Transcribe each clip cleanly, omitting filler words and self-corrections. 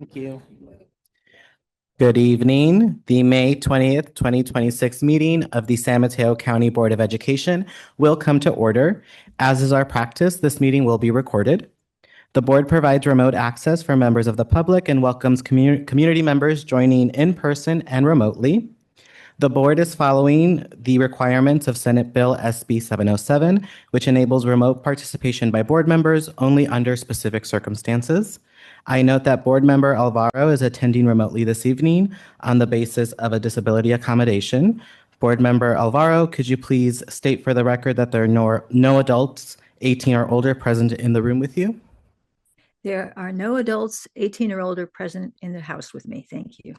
Thank you. Good evening. The May 20th, 2026 meeting of the San Mateo County Board of Education will come to order. As is our practice, this meeting will be recorded. The board provides remote access for members of the public and welcomes community members joining in person and remotely. The board is following the requirements of Senate Bill SB 707, which enables remote participation by board members only under specific circumstances. I note that board member Alvaro is attending remotely this evening on the basis of a disability accommodation. Board member Alvaro, could you please state for the record that there are no adults 18 or older present in the room with you? There are no adults 18 or older present in the house with me. Thank you.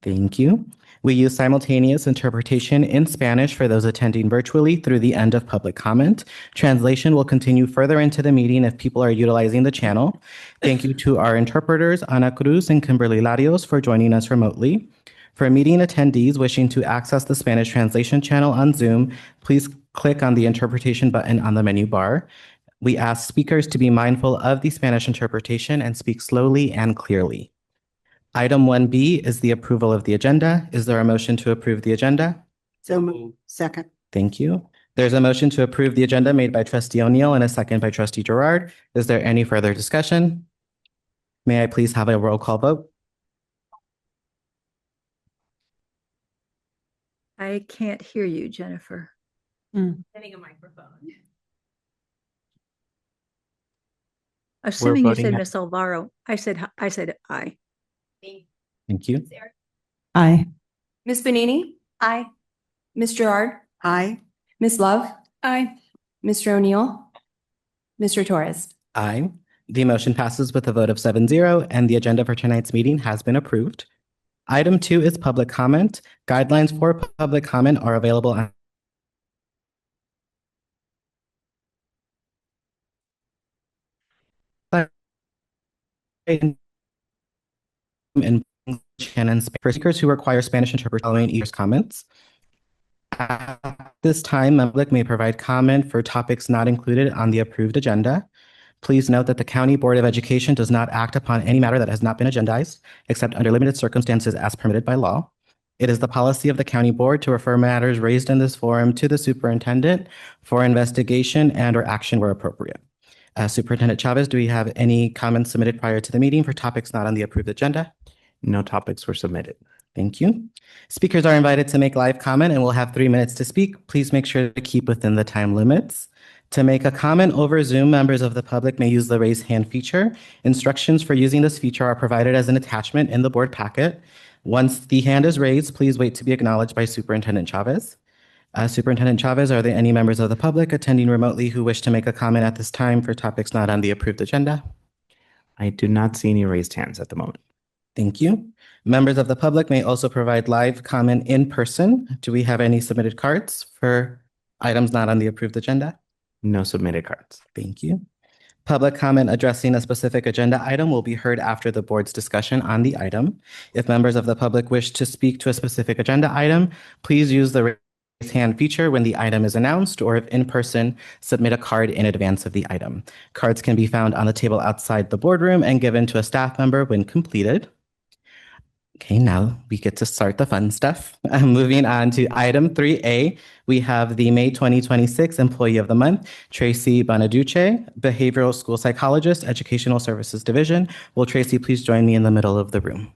Thank you. We use simultaneous interpretation in Spanish for those attending virtually through the end of public comment. Translation will continue further into the meeting if people are utilizing the channel. Thank you to our interpreters, Ana Cruz and Kimberly Larios, for joining us remotely. For meeting attendees wishing to access the Spanish translation channel on Zoom, please click on the interpretation button on the menu bar. We ask speakers to be mindful of the Spanish interpretation and speak slowly and clearly. Item 1B is the approval of the agenda. Is there a motion to approve the agenda? So moved. Second. Thank you. There's a motion to approve the agenda made by Trustee O'Neill and a second by Trustee Gerard. Is there any further discussion? May I please have a roll call vote? I can't hear you, Jennifer. Getting a microphone. Assuming you voting said at- Miss Alvaro, I said aye. Thank you. Aye. Miss Bonini? Aye. Miss Gerard? Aye. Miss Love? Aye. Mr. O'Neill? Mr. Torres? Aye. The motion passes with a vote of 7-0, and the agenda for tonight's meeting has been approved. Item 2 is public comment. Guidelines for public comment are available on in English and in Spanish. For speakers who require Spanish interpretation following each comments. At this time, the public may provide comment for topics not included on the approved agenda. Please note that the County Board of Education does not act upon any matter that has not been agendized, except under limited circumstances as permitted by law. It is the policy of the County Board to refer matters raised in this forum to the superintendent for investigation and/or action where appropriate. Superintendent Chavez, do we have any comments submitted prior to the meeting for topics not on the approved agenda? No topics were submitted. Thank you. Speakers are invited to make live comment and will have 3 minutes to speak. Please make sure to keep within the time limits. To make a comment over Zoom, members of the public may use the raise hand feature. Instructions for using this feature are provided as an attachment in the board packet. Once the hand is raised, please wait to be acknowledged by Superintendent Chavez. Superintendent Chavez, are there any members of the public attending remotely who wish to make a comment at this time for topics not on the approved agenda? I do not see any raised hands at the moment. Thank you. Members of the public may also provide live comment in person. Do we have any submitted cards for items not on the approved agenda? No submitted cards. Thank you. Public comment addressing a specific agenda item will be heard after the board's discussion on the item. If members of the public wish to speak to a specific agenda item, please use the raise hand feature when the item is announced, or if in person, submit a card in advance of the item. Cards can be found on the table outside the boardroom and given to a staff member when completed. Okay, now we get to start the fun stuff. Moving on to item 3A, we have the May 2026 Employee of the Month, Tracy Bonaduce, Behavioral School Psychologist, Educational Services Division. Will Tracy please join me in the middle of the room?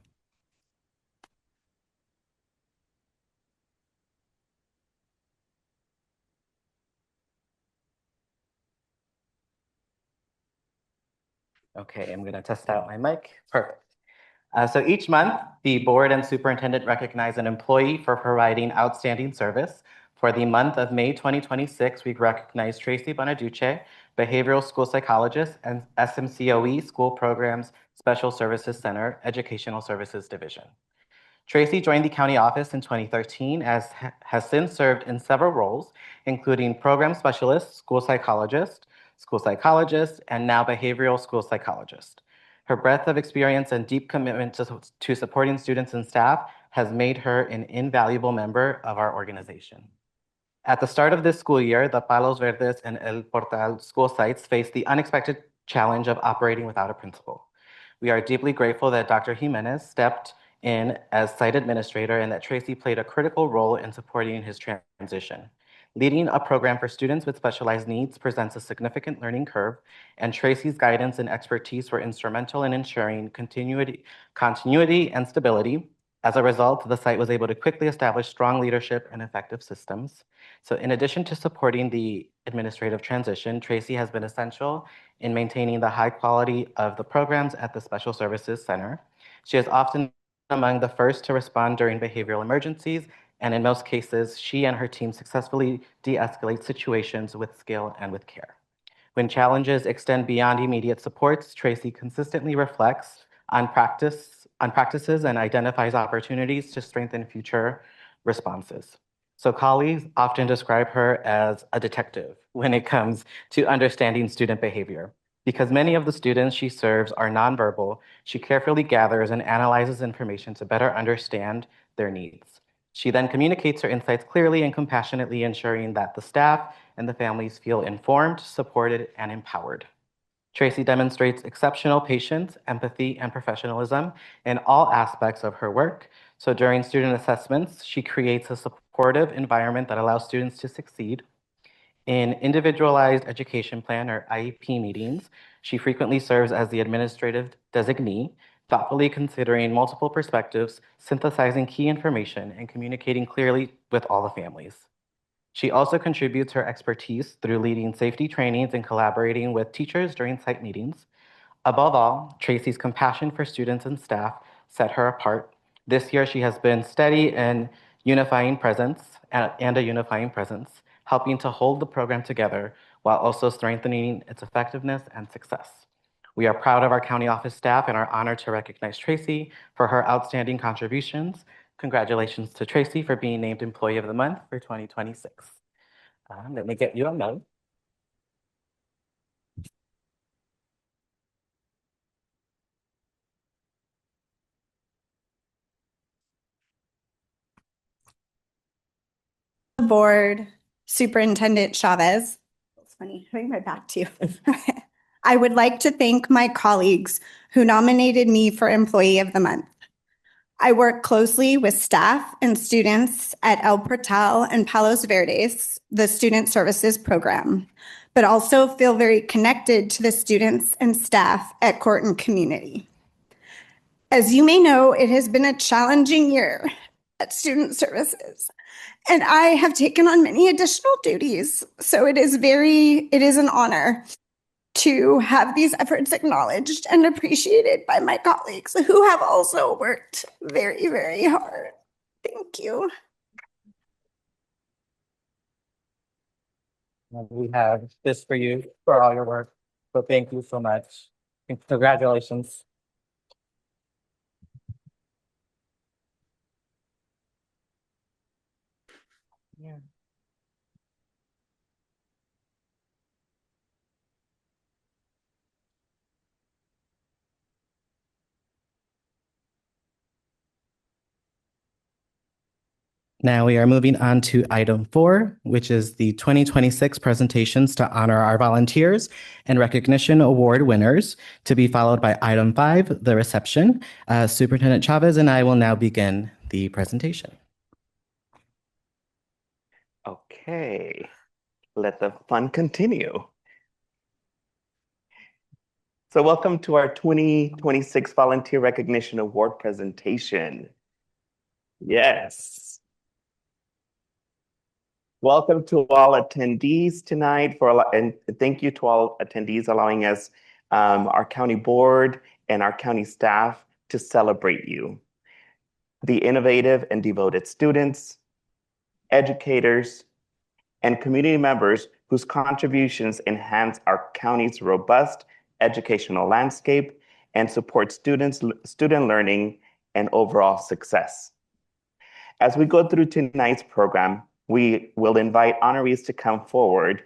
Okay, I'm going to test out my mic. Perfect. So each month, the board and superintendent recognize an employee for providing outstanding service. For the month of May 2026, we recognize Tracy Bonaduce, Behavioral School Psychologist and SMCOE School Programs Special Services Center, Educational Services Division. Tracy joined the county office in 2013 has since served in several roles, including program specialist, school psychologist, and now behavioral school psychologist. Her breadth of experience and deep commitment to supporting students and staff has made her an invaluable member of our organization. At the start of this school year, the Palos Verdes and El Portal school sites faced the unexpected challenge of operating without a principal. We are deeply grateful that Dr. Jimenez stepped in as site administrator and that Tracy played a critical role in supporting his transition. Leading a program for students with specialized needs presents a significant learning curve, and Tracy's guidance and expertise were instrumental in ensuring continuity and stability. As a result, the site was able to quickly establish strong leadership and effective systems. So in addition to supporting the administrative transition, Tracy has been essential in maintaining the high quality of the programs at the Special Services Center. She is often among the first to respond during behavioral emergencies, and in most cases, she and her team successfully de-escalate situations with skill and with care. When challenges extend beyond immediate supports, Tracy consistently reflects on practices and identifies opportunities to strengthen future responses. So colleagues often describe her as a detective when it comes to understanding student behavior. Because many of the students she serves are nonverbal, she carefully gathers and analyzes information to better understand their needs. She then communicates her insights clearly and compassionately, ensuring that the staff and the families feel informed, supported, and empowered. Tracy demonstrates exceptional patience, empathy, and professionalism in all aspects of her work. So during student assessments, she creates a supportive environment that allows students to succeed. In individualized education plan or IEP meetings, she frequently serves as the administrative designee, thoughtfully considering multiple perspectives, synthesizing key information, and communicating clearly with all the families. She also contributes her expertise through leading safety trainings and collaborating with teachers during site meetings. Above all, Tracy's compassion for students and staff set her apart. This year, she has been steady and unifying presence and a unifying presence, helping to hold the program together while also strengthening its effectiveness and success. We are proud of our county office staff and are honored to recognize Tracy for her outstanding contributions. Congratulations to Tracy for being named Employee of the Month for 2026. Let me get you a note. Board Superintendent Chavez. It's funny, having my back to you. I would like to thank my colleagues who nominated me for Employee of the Month. I work closely with staff and students at El Portal and Palos Verdes, the Student Services Program, but also feel very connected to the students and staff at Corton Community. As you may know, it has been a challenging year at Student Services, and I have taken on many additional duties. So it is an honor to have these efforts acknowledged and appreciated by my colleagues who have also worked very, very hard. Thank you. We have this for you for all your work. So thank you so much. Congratulations. Yeah. Now we are moving on to item 4, which is the 2026 presentations to honor our volunteers and recognition award winners, to be followed by item 5, the reception. Superintendent Chavez and I will now begin the presentation. Okay, let the fun continue. So welcome to our 2026 Volunteer Recognition Award presentation. Yes. Welcome to all attendees tonight, and thank you to all attendees allowing us, our county board and our county staff, to celebrate you. The innovative and devoted students, educators, and community members whose contributions enhance our county's robust educational landscape and support student learning and overall success. As we go through tonight's program, we will invite honorees to come forward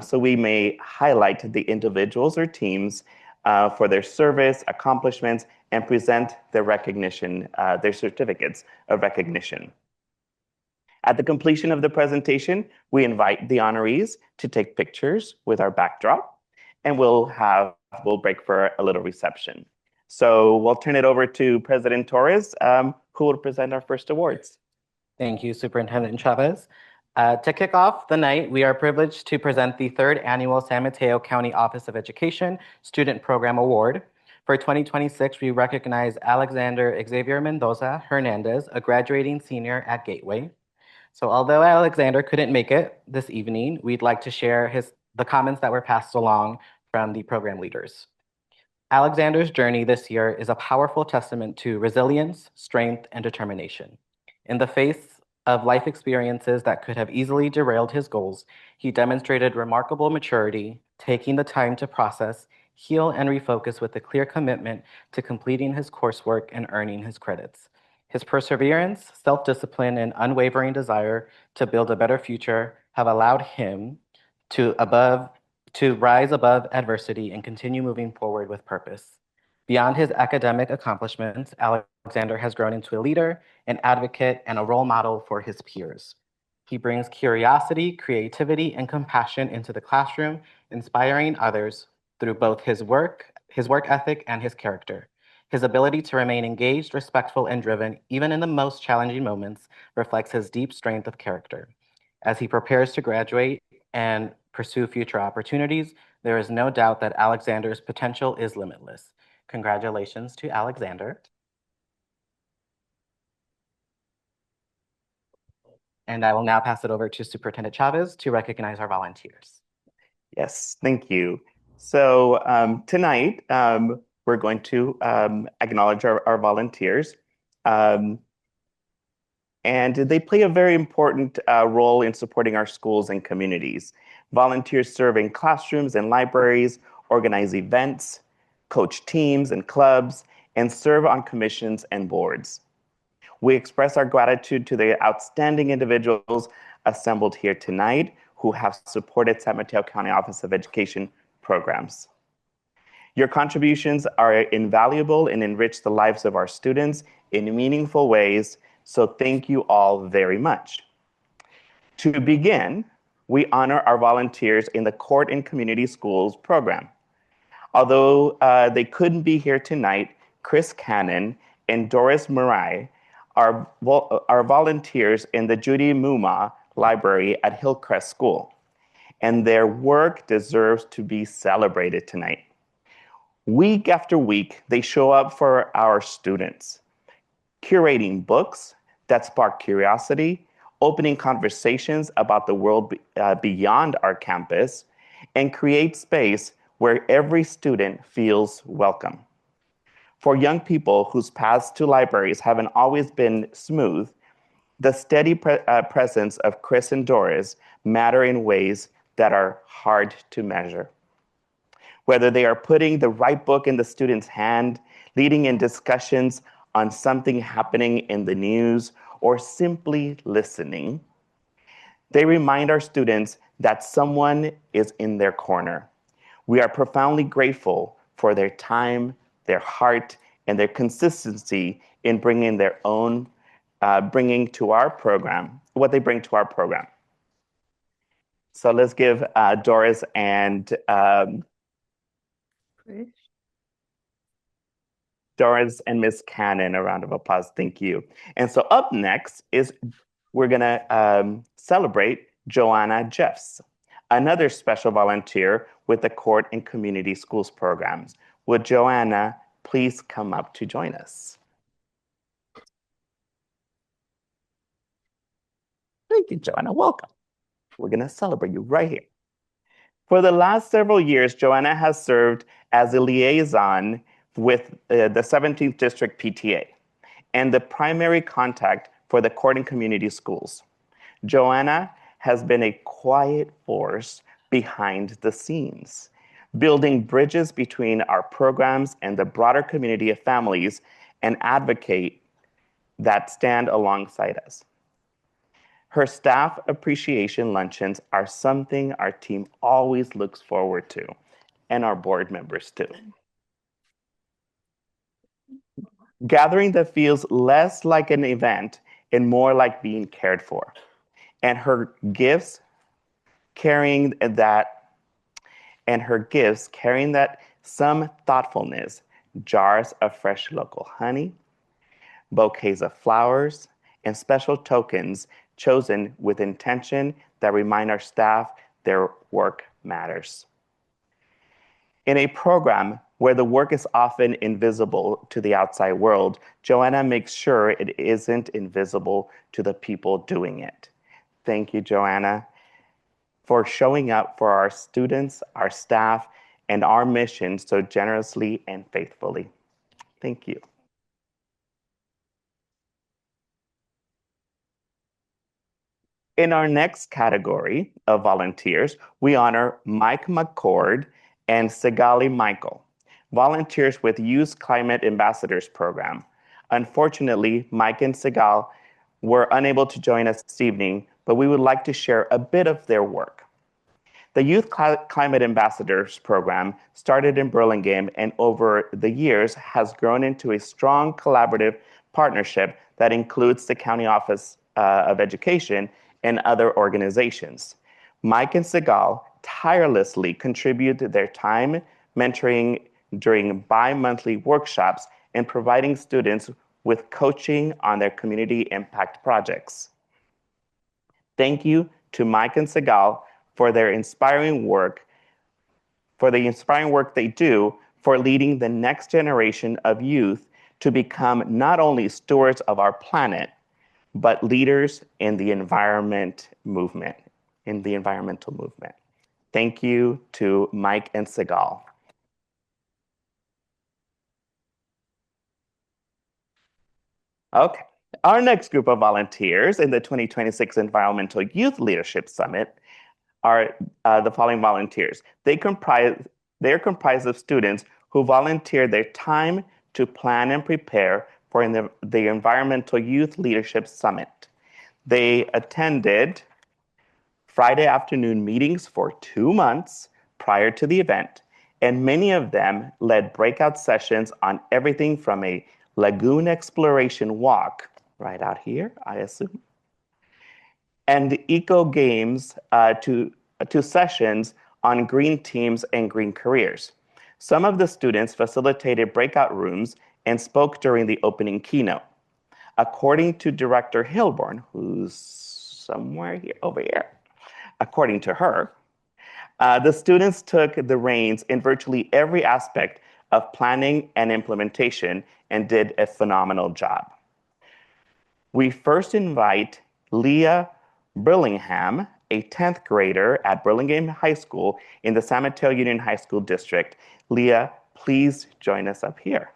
so we may highlight the individuals or teams for their service, accomplishments, and present their recognition, their certificates of recognition. At the completion of the presentation, we invite the honorees to take pictures with our backdrop, and we'll break for a little reception. So we'll turn it over to President Torres, who will present our first awards. Thank you, Superintendent Chavez. To kick off the night, we are privileged to present the third annual San Mateo County Office of Education Student Program Award. For 2026, we recognize Alexander Xavier Mendoza Hernandez, a graduating senior at Gateway. So although Alexander couldn't make it this evening, we'd like to share the comments that were passed along from the program leaders. Alexander's journey this year is a powerful testament to resilience, strength, and determination. In the face of life experiences that could have easily derailed his goals, he demonstrated remarkable maturity, taking the time to process, heal, and refocus with a clear commitment to completing his coursework and earning his credits. His perseverance, self-discipline, and unwavering desire to build a better future have allowed him to rise above adversity and continue moving forward with purpose. Beyond his academic accomplishments, Alexander has grown into a leader, an advocate, and a role model for his peers. He brings curiosity, creativity, and compassion into the classroom, inspiring others through both his work ethic, and his character. His ability to remain engaged, respectful, and driven, even in the most challenging moments, reflects his deep strength of character. As he prepares to graduate and pursue future opportunities, there is no doubt that Alexander's potential is limitless. Congratulations to Alexander. And I will now pass it over to Superintendent Chavez to recognize our volunteers. Yes, thank you. So tonight, we're going to acknowledge our volunteers. And they play a very important role in supporting our schools and communities. Volunteers serve in classrooms and libraries, organize events, coach teams and clubs, and serve on commissions and boards. We express our gratitude to the outstanding individuals assembled here tonight who have supported San Mateo County Office of Education programs. Your contributions are invaluable and enrich the lives of our students in meaningful ways, so thank you all very much. To begin, we honor our volunteers in the Court and Community Schools program. Although they couldn't be here tonight, Chris Cannon and Doris Murai are volunteers in the Judy Muma Library at Hillcrest School, and their work deserves to be celebrated tonight. Week after week, they show up for our students, curating books that spark curiosity, opening conversations about the world beyond our campus, and create space where every student feels welcome. For young people whose paths to libraries haven't always been smooth, the steady presence of Chris and Doris matter in ways that are hard to measure. Whether they are putting the right book in the student's hand, leading in discussions on something happening in the news, or simply listening, they remind our students that someone is in their corner. We are profoundly grateful for their time, their heart, and their consistency in bringing their own, bringing to our program, what they bring to our program. So let's give Doris and Ms. Cannon a round of applause. Thank you. And so up next is we're gonna celebrate Joanna Jeffs, another special volunteer with the Court and Community Schools programs. Would Joanna please come up to join us? Thank you, Joanna. Welcome. We're gonna celebrate you right here. For the last several years, Joanna has served as a liaison with the 17th District PTA and the primary contact for the Court and Community Schools. Joanna has been a quiet force behind the scenes, building bridges between our programs and the broader community of families and advocate that stand alongside us. Her staff appreciation luncheons are something our team always looks forward to, and our board members too. Gathering that feels less like an event and more like being cared for. And her gifts carrying that some thoughtfulness jars of fresh local honey, bouquets of flowers, and special tokens chosen with intention that remind our staff their work matters. In a program where the work is often invisible to the outside world, Joanna makes sure it isn't invisible to the people doing it. Thank you, Joanna, for showing up for our students, our staff, and our mission so generously and faithfully. Thank you. In our next category of volunteers, we honor Mike McCord and Sigali Michael, volunteers with Youth Climate Ambassadors Program. Unfortunately, Mike and Sigal were unable to join us this evening, but we would like to share a bit of their work. The Youth Climate Ambassadors Program started in Burlingame and over the years has grown into a strong collaborative partnership that includes the County Office of Education and other organizations. Mike and Sigal tirelessly contribute their time mentoring during bi-monthly workshops and providing students with coaching on their community impact projects. Thank you to Mike and Sigal for their inspiring work, for the inspiring work they do for leading the next generation of youth to become not only stewards of our planet, but leaders in the environmental movement. Thank you to Mike and Sigal. Okay, our next group of volunteers in the 2026 Environmental Youth Leadership Summit are the following volunteers. They're comprised of students who volunteer their time to plan and prepare for the Environmental Youth Leadership Summit. They attended Friday afternoon meetings for 2 months prior to the event, and many of them led breakout sessions on everything from a lagoon exploration walk, right out here, I assume, and the eco games to sessions on green teams and green careers. Some of the students facilitated breakout rooms and spoke during the opening keynote. According to Director Hilborn, who's somewhere here, over here, according to her, the students took the reins in virtually every aspect of planning and implementation and did a phenomenal job. We first invite Leah Burlingham, a 10th grader at Burlingame High School in the San Mateo Union High School District. Leah, please join us up here.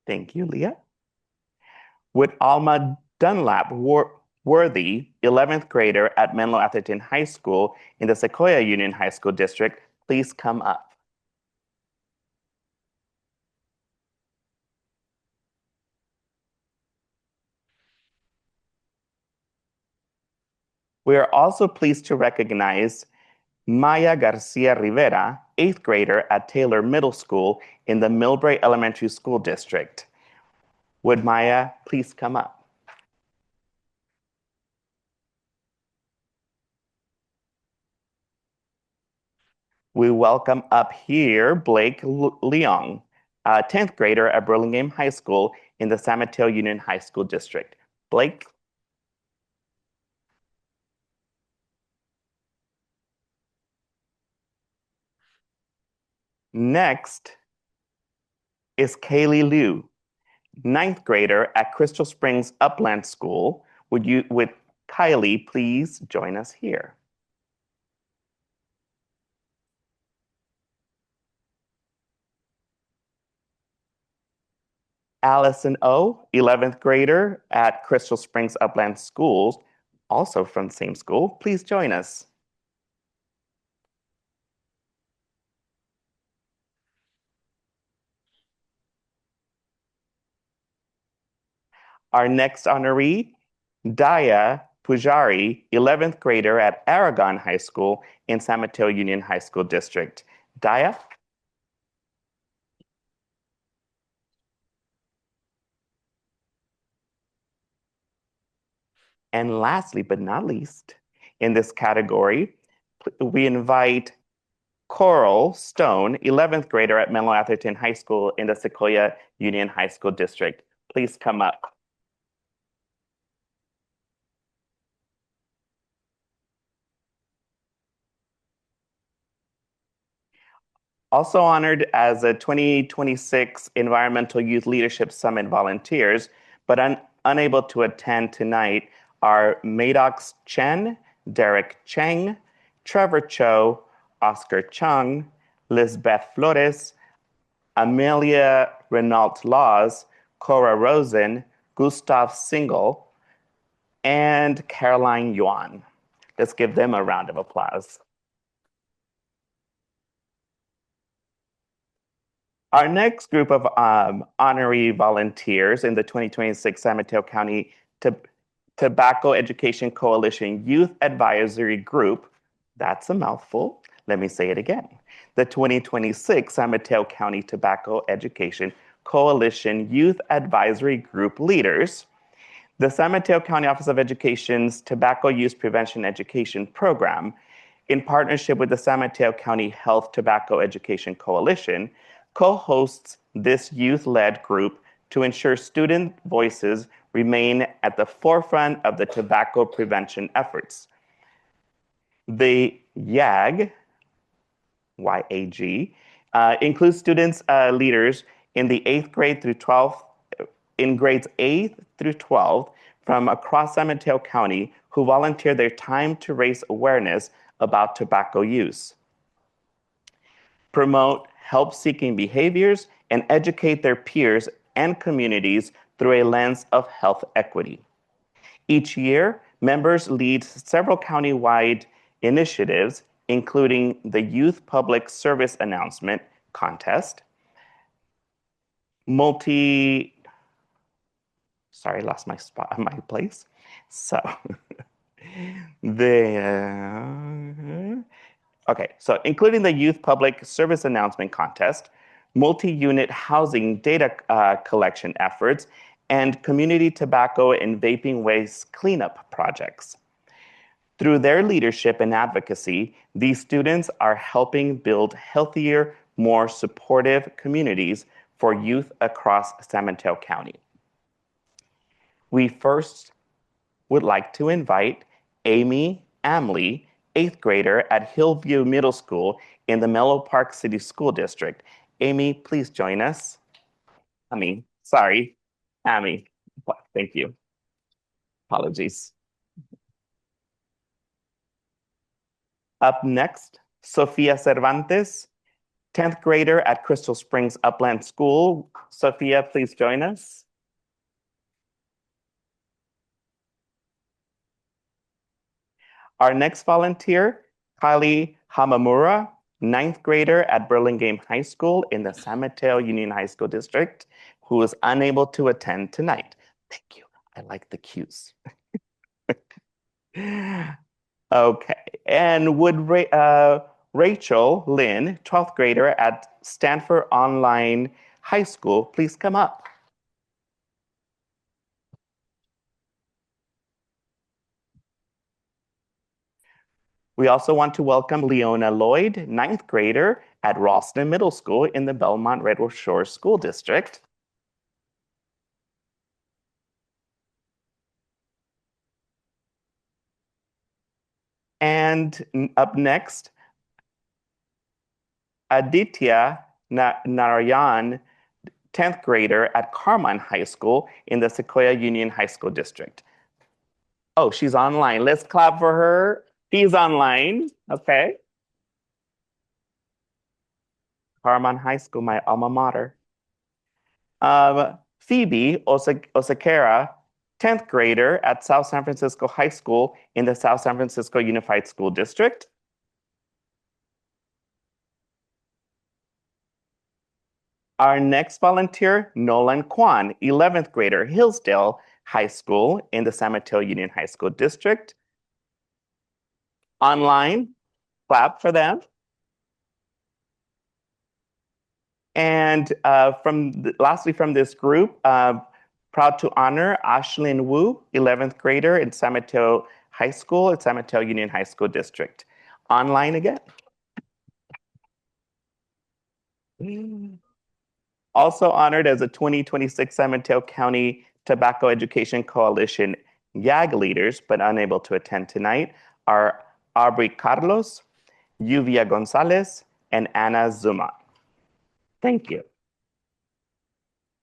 Thank you, Leah. Would Alma Dunlap Worthy, 11th grader at Menlo Atherton High School in the Sequoia Union High School District, please come up? We are also pleased to recognize Maya Garcia Rivera, 8th grader at Taylor Middle School in the Millbrae Elementary School District. Would Maya please come up? We welcome up here Blake Leong, 10th grader at Burlingame High School in the San Mateo Union High School District. Blake? Next is Kaylee Liu, 9th grader at Crystal Springs Upland School. Would Kylie please join us here? Allison O, 11th grader at Crystal Springs Upland Schools, also from the same school. Please join us. Our next honoree, Daya Pujari, 11th grader at Aragon High School in San Mateo Union High School District. Daya? And lastly, but not least, in this category, we invite Coral Stone, 11th grader at Menlo Atherton High School in the Sequoia Union High School District. Please come up. Also honored as a 2026 Environmental Youth Leadership Summit volunteers, but unable to attend tonight are Maddox Chen, Derek Cheng, Trevor Cho, Oscar Chung, Lisbeth Flores, Amelia Renault Laws, Cora Rosen, Gustav Single, and Caroline Yuan. Let's give them a round of applause. Our next group of honorary volunteers in the 2026 San Mateo County Tobacco Education Coalition Youth Advisory Group, that's a mouthful, let me say it again. The 2026 San Mateo County Tobacco Education Coalition Youth Advisory Group leaders, the San Mateo County Office of Education's Tobacco Use Prevention Education Program, in partnership with the San Mateo County Health Tobacco Education Coalition, co-hosts this youth-led group to ensure student voices remain at the forefront of the tobacco prevention efforts. The YAG, Y-A-G, includes students, leaders in the 8th grade through 12th, in grades 8th through 12th from across San Mateo County who volunteer their time to raise awareness about tobacco use, promote help-seeking behaviors, and educate their peers and communities through a lens of health equity. Each year, members lead several county-wide initiatives, including the Youth Public Service Announcement Contest, sorry, lost my spot, my place. So, so including the Youth Public Service Announcement Contest, multi-unit housing data collection efforts, and community tobacco and vaping waste cleanup projects. Through their leadership and advocacy, these students are helping build healthier, more supportive communities for youth across San Mateo County. We first would like to invite Amy Amley, 8th grader at Hillview Middle School in the Menlo Park City School District. Amy, please join us. Amy, thank you. Apologies. Up next, Sofia Cervantes, 10th grader at Crystal Springs Upland School. Sofia, please join us. Our next volunteer, Kylie Hamamura, 9th grader at Burlingame High School in the San Mateo Union High School District, who is unable to attend tonight. Thank you. I like the cues. Okay, and would Rachel Lynn, 12th grader at Stanford Online High School, please come up? We also want to welcome Leona Lloyd, 9th grader at Ralston Middle School in the Belmont Redwood Shores School District. And up next, Aditya Narayan, 10th grader at Carmine High School in the Sequoia Union High School District. Oh, she's online. Let's clap for her. She's online. Okay. Carmine High School, my alma mater. Phoebe Osakera, 10th grader at South San Francisco High School in the South San Francisco Unified School District. Our next volunteer, Nolan Kwan, 11th grader, Hillsdale High School in the San Mateo Union High School District. Online, clap for them. And lastly from this group, proud to honor Ashlyn Wu, 11th grader in San Mateo High School at San Mateo Union High School District. Online again. Also honored as a 2026 San Mateo County Tobacco Education Coalition YAG leaders, but unable to attend tonight, are Aubrey Carlos, Yuvia Gonzalez, and Anna Zuma. Thank you.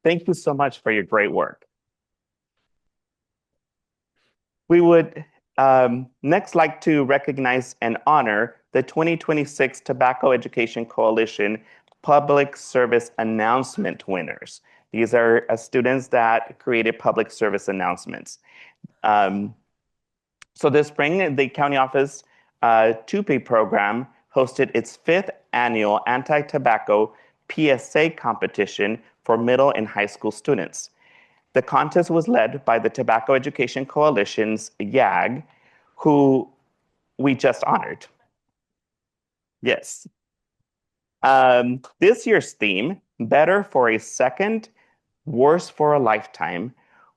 Thank you so much for your great work. We would next like to recognize and honor the 2026 Tobacco Education Coalition Public Service Announcement winners. These are students that created public service announcements. So this spring, the county office TUPE program hosted its 5th annual anti-tobacco PSA competition for middle and high school students. The contest was led by the Tobacco Education Coalition's YAG, who we just honored. Yes. This year's theme, Better for a Second, Worse for a Lifetime,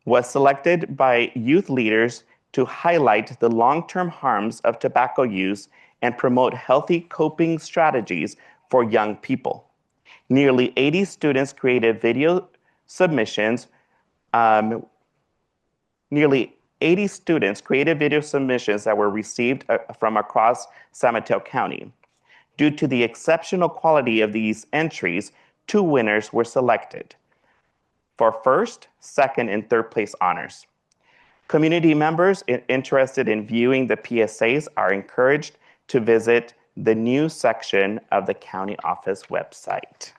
was selected by youth leaders to highlight the long-term harms of tobacco use and promote healthy coping strategies for young people. Nearly 80 students created video submissions. Nearly 80 students created video submissions that were received from across San Mateo County. Due to the exceptional quality of these entries, 2 winners were selected for first, second, and third place honors. Community members interested in viewing the PSAs are encouraged to visit the news section of the county office website.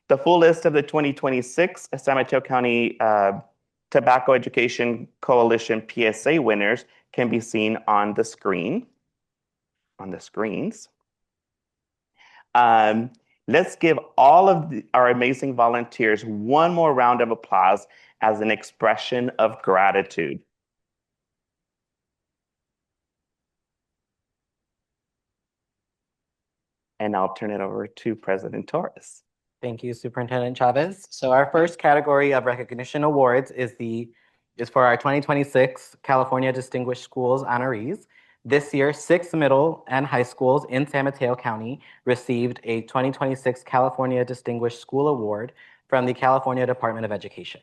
The full list of the 2026 San Mateo County Tobacco Education Coalition PSA winners can be seen on the screens. Let's give all of our amazing volunteers one more round of applause as an expression of gratitude. And I'll turn it over to President Torres. Thank you, Superintendent Chavez. So our first category of recognition awards is for our 2026 California Distinguished Schools honorees. This year, 6 middle and high schools in San Mateo County received a 2026 California Distinguished School Award from the California Department of Education.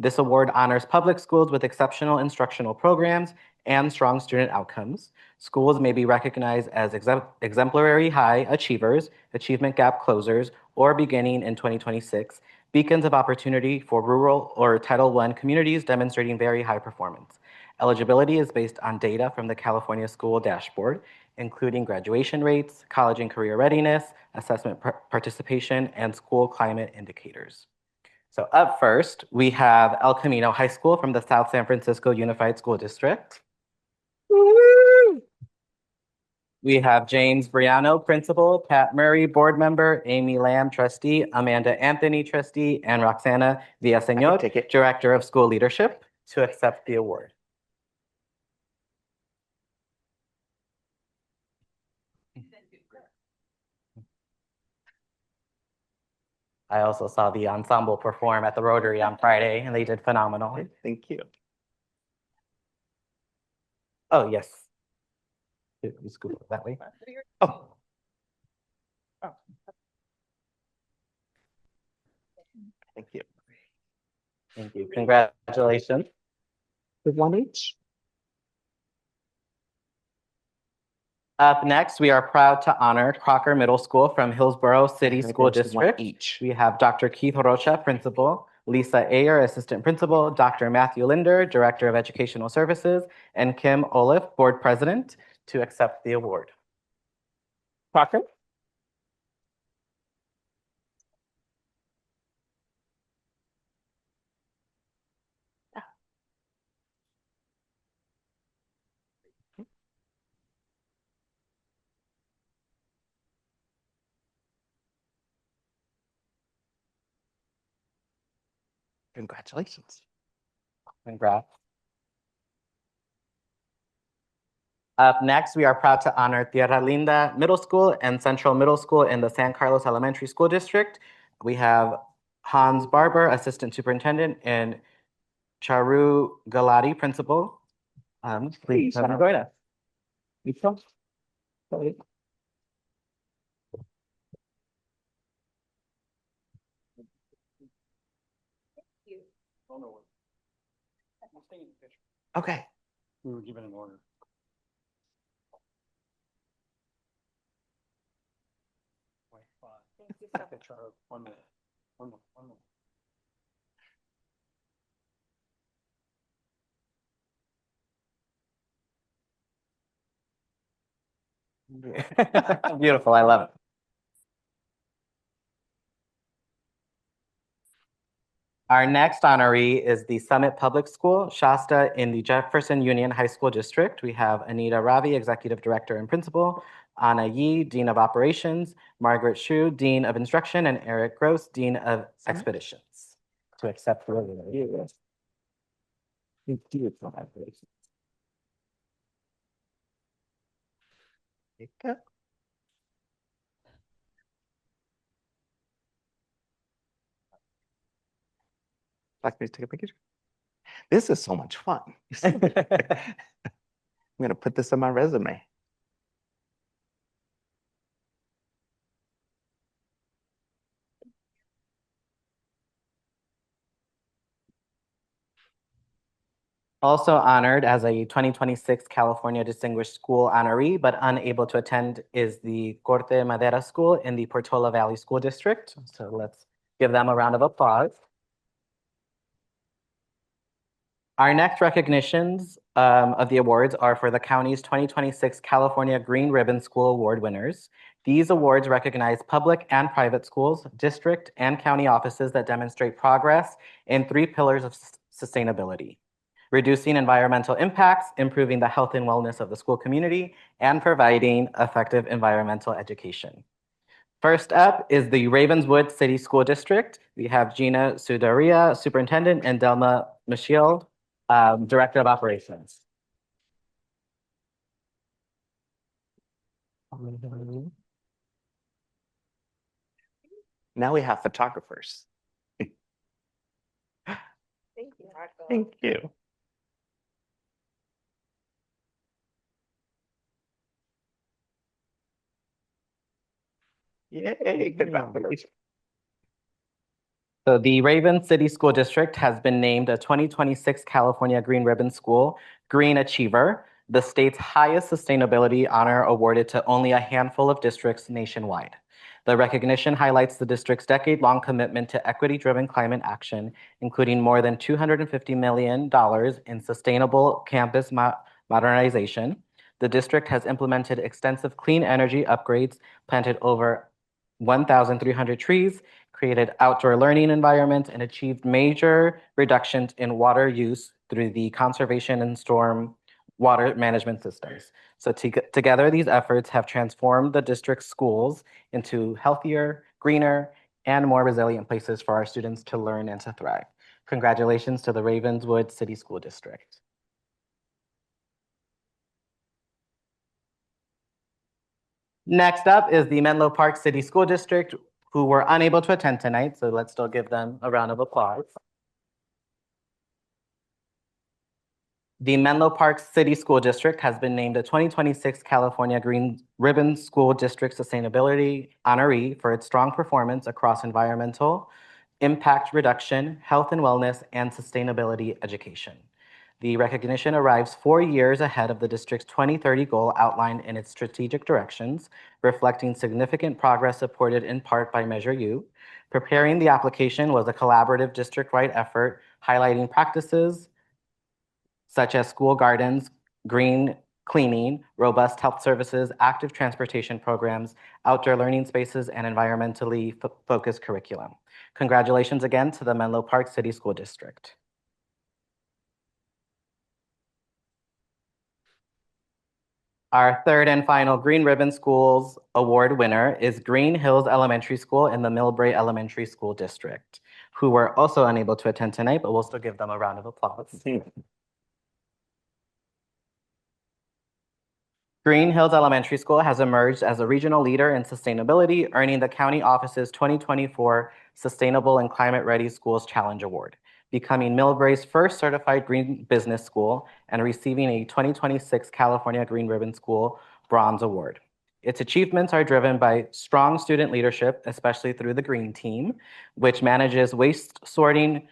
This award honors public schools with exceptional instructional programs and strong student outcomes. Schools may be recognized as exemplary high achievers, achievement gap closers, or beginning in 2026, beacons of opportunity for rural or Title I communities demonstrating very high performance. Eligibility is based on data from the California School Dashboard, including graduation rates, college and career readiness, assessment participation, and school climate indicators. So up first, we have El Camino High School from the South San Francisco Unified School District. Woo! We have James Briano, Principal, Pat Murray, Board Member, Amy Lamb, Trustee, Amanda Anthony, Trustee, and Roxana Villaseñor, Director of School Leadership, to accept the award. I also saw the ensemble perform at the Rotary on Friday, and they did phenomenal. Thank you. Oh, yes. You scoop it that way. Oh. Thank you. Thank you. Congratulations. With one each. Up next, we are proud to honor Crocker Middle School from Hillsborough City School District. We have Dr. Keith Rocha, Principal, Lisa Ayer, Assistant Principal, Dr. Matthew Linder, Director of Educational Services, and Kim Olaf, Board President, to accept the award. Crocker. Congratulations. Congrats. Up next, we are proud to honor Tierra Linda Middle School and Central Middle School in the San Carlos Elementary School District. We have Hans Barber, Assistant Superintendent, and Charu Galati, Principal. Please come and join us. Okay. We were given an order. Charles, 1 minute. 1 minute. 1 minute. Beautiful. I love it. Our next honoree is the Summit Public School, Shasta, in the Jefferson Union High School District. We have Anita Ravi, Executive Director and Principal, Anna Yi, Dean of Operations, Margaret Shu, Dean of Instruction, and Eric Gross, Dean of Expeditions. To accept the award. Like me to take a picture? This is so much fun. I'm gonna put this on my resume. Also honored as a 2026 California Distinguished School honoree, but unable to attend is the Corte Madera School in the Portola Valley School District. So let's give them a round of applause. Our next recognitions of the awards are for the county's 2026 California Green Ribbon School Award winners. These awards recognize public and private schools, district and county offices that demonstrate progress in 3 pillars of sustainability: reducing environmental impacts, improving the health and wellness of the school community, and providing effective environmental education. First up is the Ravenswood City School District. We have Gina Sudaria, Superintendent, and Delma Michiel, Director of Operations. Now we have photographers. Thank you. Thank you. Yay, congratulations. So the Raven City School District has been named a 2026 California Green Ribbon School Green Achiever, the state's highest sustainability honor awarded to only a handful of districts nationwide. The recognition highlights the district's decade-long commitment to equity-driven climate action, including more than $250 million in sustainable campus modernization. The district has implemented extensive clean energy upgrades, planted over 1,300 trees, created outdoor learning environments, and achieved major reductions in water use through the conservation and storm water management systems. So together, these efforts have transformed the district's schools into healthier, greener, and more resilient places for our students to learn and to thrive. Congratulations to the Ravenswood City School District. Next up is the Menlo Park City School District, who were unable to attend tonight, so let's still give them a round of applause. The Menlo Park City School District has been named a 2026 California Green Ribbon School District Sustainability honoree for its strong performance across environmental impact reduction, health and wellness, and sustainability education. The recognition arrives 4 years ahead of the district's 2030 goal outlined in its strategic directions, reflecting significant progress supported in part by Measure U. Preparing the application was a collaborative district-wide effort highlighting practices such as school gardens, green cleaning, robust health services, active transportation programs, outdoor learning spaces, and environmentally focused curriculum. Congratulations again to the Menlo Park City School District. Our third and final Green Ribbon Schools Award winner is Green Hills Elementary School in the Millbrae Elementary School District, who were also unable to attend tonight, but we'll still give them a round of applause. Green Hills Elementary School has emerged as a regional leader in sustainability, earning the county office's 2024 Sustainable and Climate Ready Schools Challenge Award. becoming Millbrae's first certified green business school and receiving a 2026 California Green Ribbon School Bronze Award. Its achievements are driven by strong student leadership, especially through the Green Team, which manages waste sorting,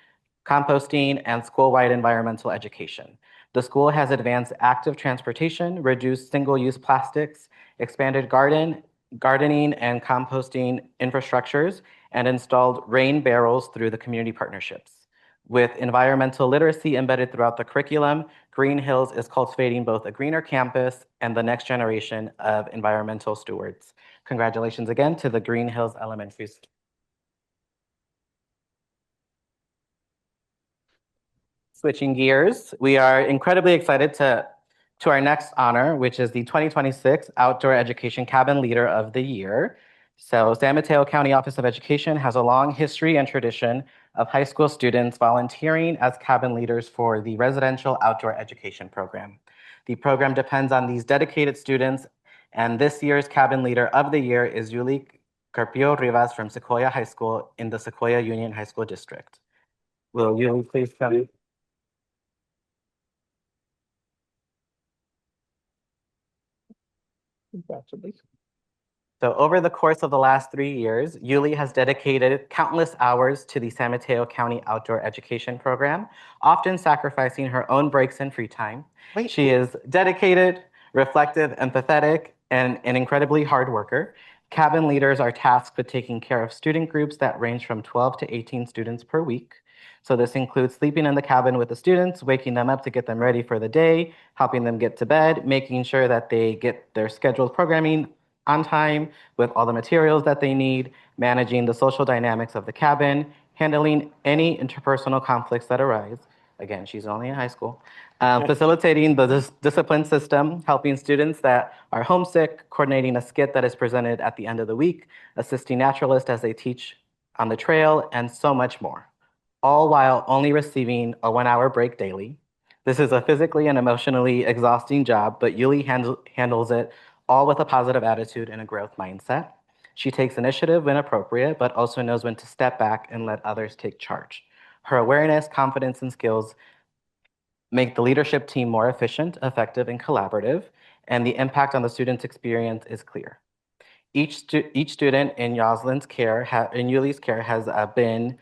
composting, and school-wide environmental education. The school has advanced active transportation, reduced single-use plastics, expanded gardening and composting infrastructures, and installed rain barrels through the community partnerships. With environmental literacy embedded throughout the curriculum, Green Hills is cultivating both a greener campus and the next generation of environmental stewards. Congratulations again to the Green Hills Elementary School. Switching gears, we are incredibly excited to our next honor, which is the 2026 Outdoor Education Cabin Leader of the Year. So San Mateo County Office of Education has a long history and tradition of high school students volunteering as cabin leaders for the Residential Outdoor Education Program. The program depends on these dedicated students, and this year's Cabin Leader of the Year is Yuli Carpio Rivas from Sequoia High School in the Sequoia Union High School District. Will Yuli please come? Congratulations. So over the course of the last 3 years, Yuli has dedicated countless hours to the San Mateo County Outdoor Education Program, often sacrificing her own breaks and free time. She is dedicated, reflective, empathetic, and an incredibly hard worker. Cabin leaders are tasked with taking care of student groups that range from 12 to 18 students per week. So this includes sleeping in the cabin with the students, waking them up to get them ready for the day, helping them get to bed, making sure that they get their scheduled programming on time with all the materials that they need, managing the social dynamics of the cabin, handling any interpersonal conflicts that arise. Again, she's only in high school. Facilitating the discipline system, helping students that are homesick, coordinating a skit that is presented at the end of the week, assisting naturalists as they teach on the trail, and so much more, all while only receiving a 1-hour break daily. This is a physically and emotionally exhausting job, but Yuli handles it all with a positive attitude and a growth mindset. She takes initiative when appropriate, but also knows when to step back and let others take charge. Her awareness, confidence, and skills make the leadership team more efficient, effective, and collaborative, and the impact on the student's experience is clear. Each student in Yuli's care has been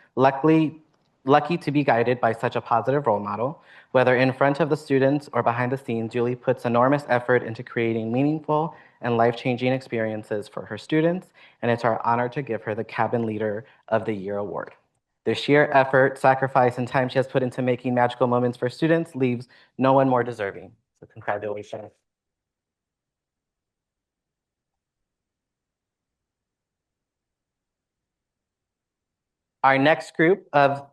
lucky to be guided by such a positive role model. Whether in front of the students or behind the scenes, Yuli puts enormous effort into creating meaningful and life-changing experiences for her students, and it's our honor to give her the Cabin Leader of the Year award. The sheer effort, sacrifice, and time she has put into making magical moments for students leaves no one more deserving. So congratulations. Our next group of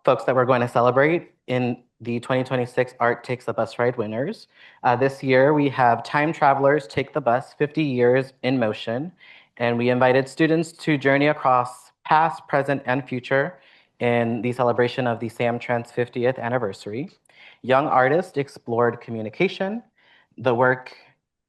folks that we're going to celebrate in the 2026 Art Takes the Bus Ride winners. This year, we have Time Travelers Take the Bus, 50 Years in Motion, and we invited students to journey across past, present, and future in the celebration of the Samtrans 50th anniversary. Young artists explored communication. The work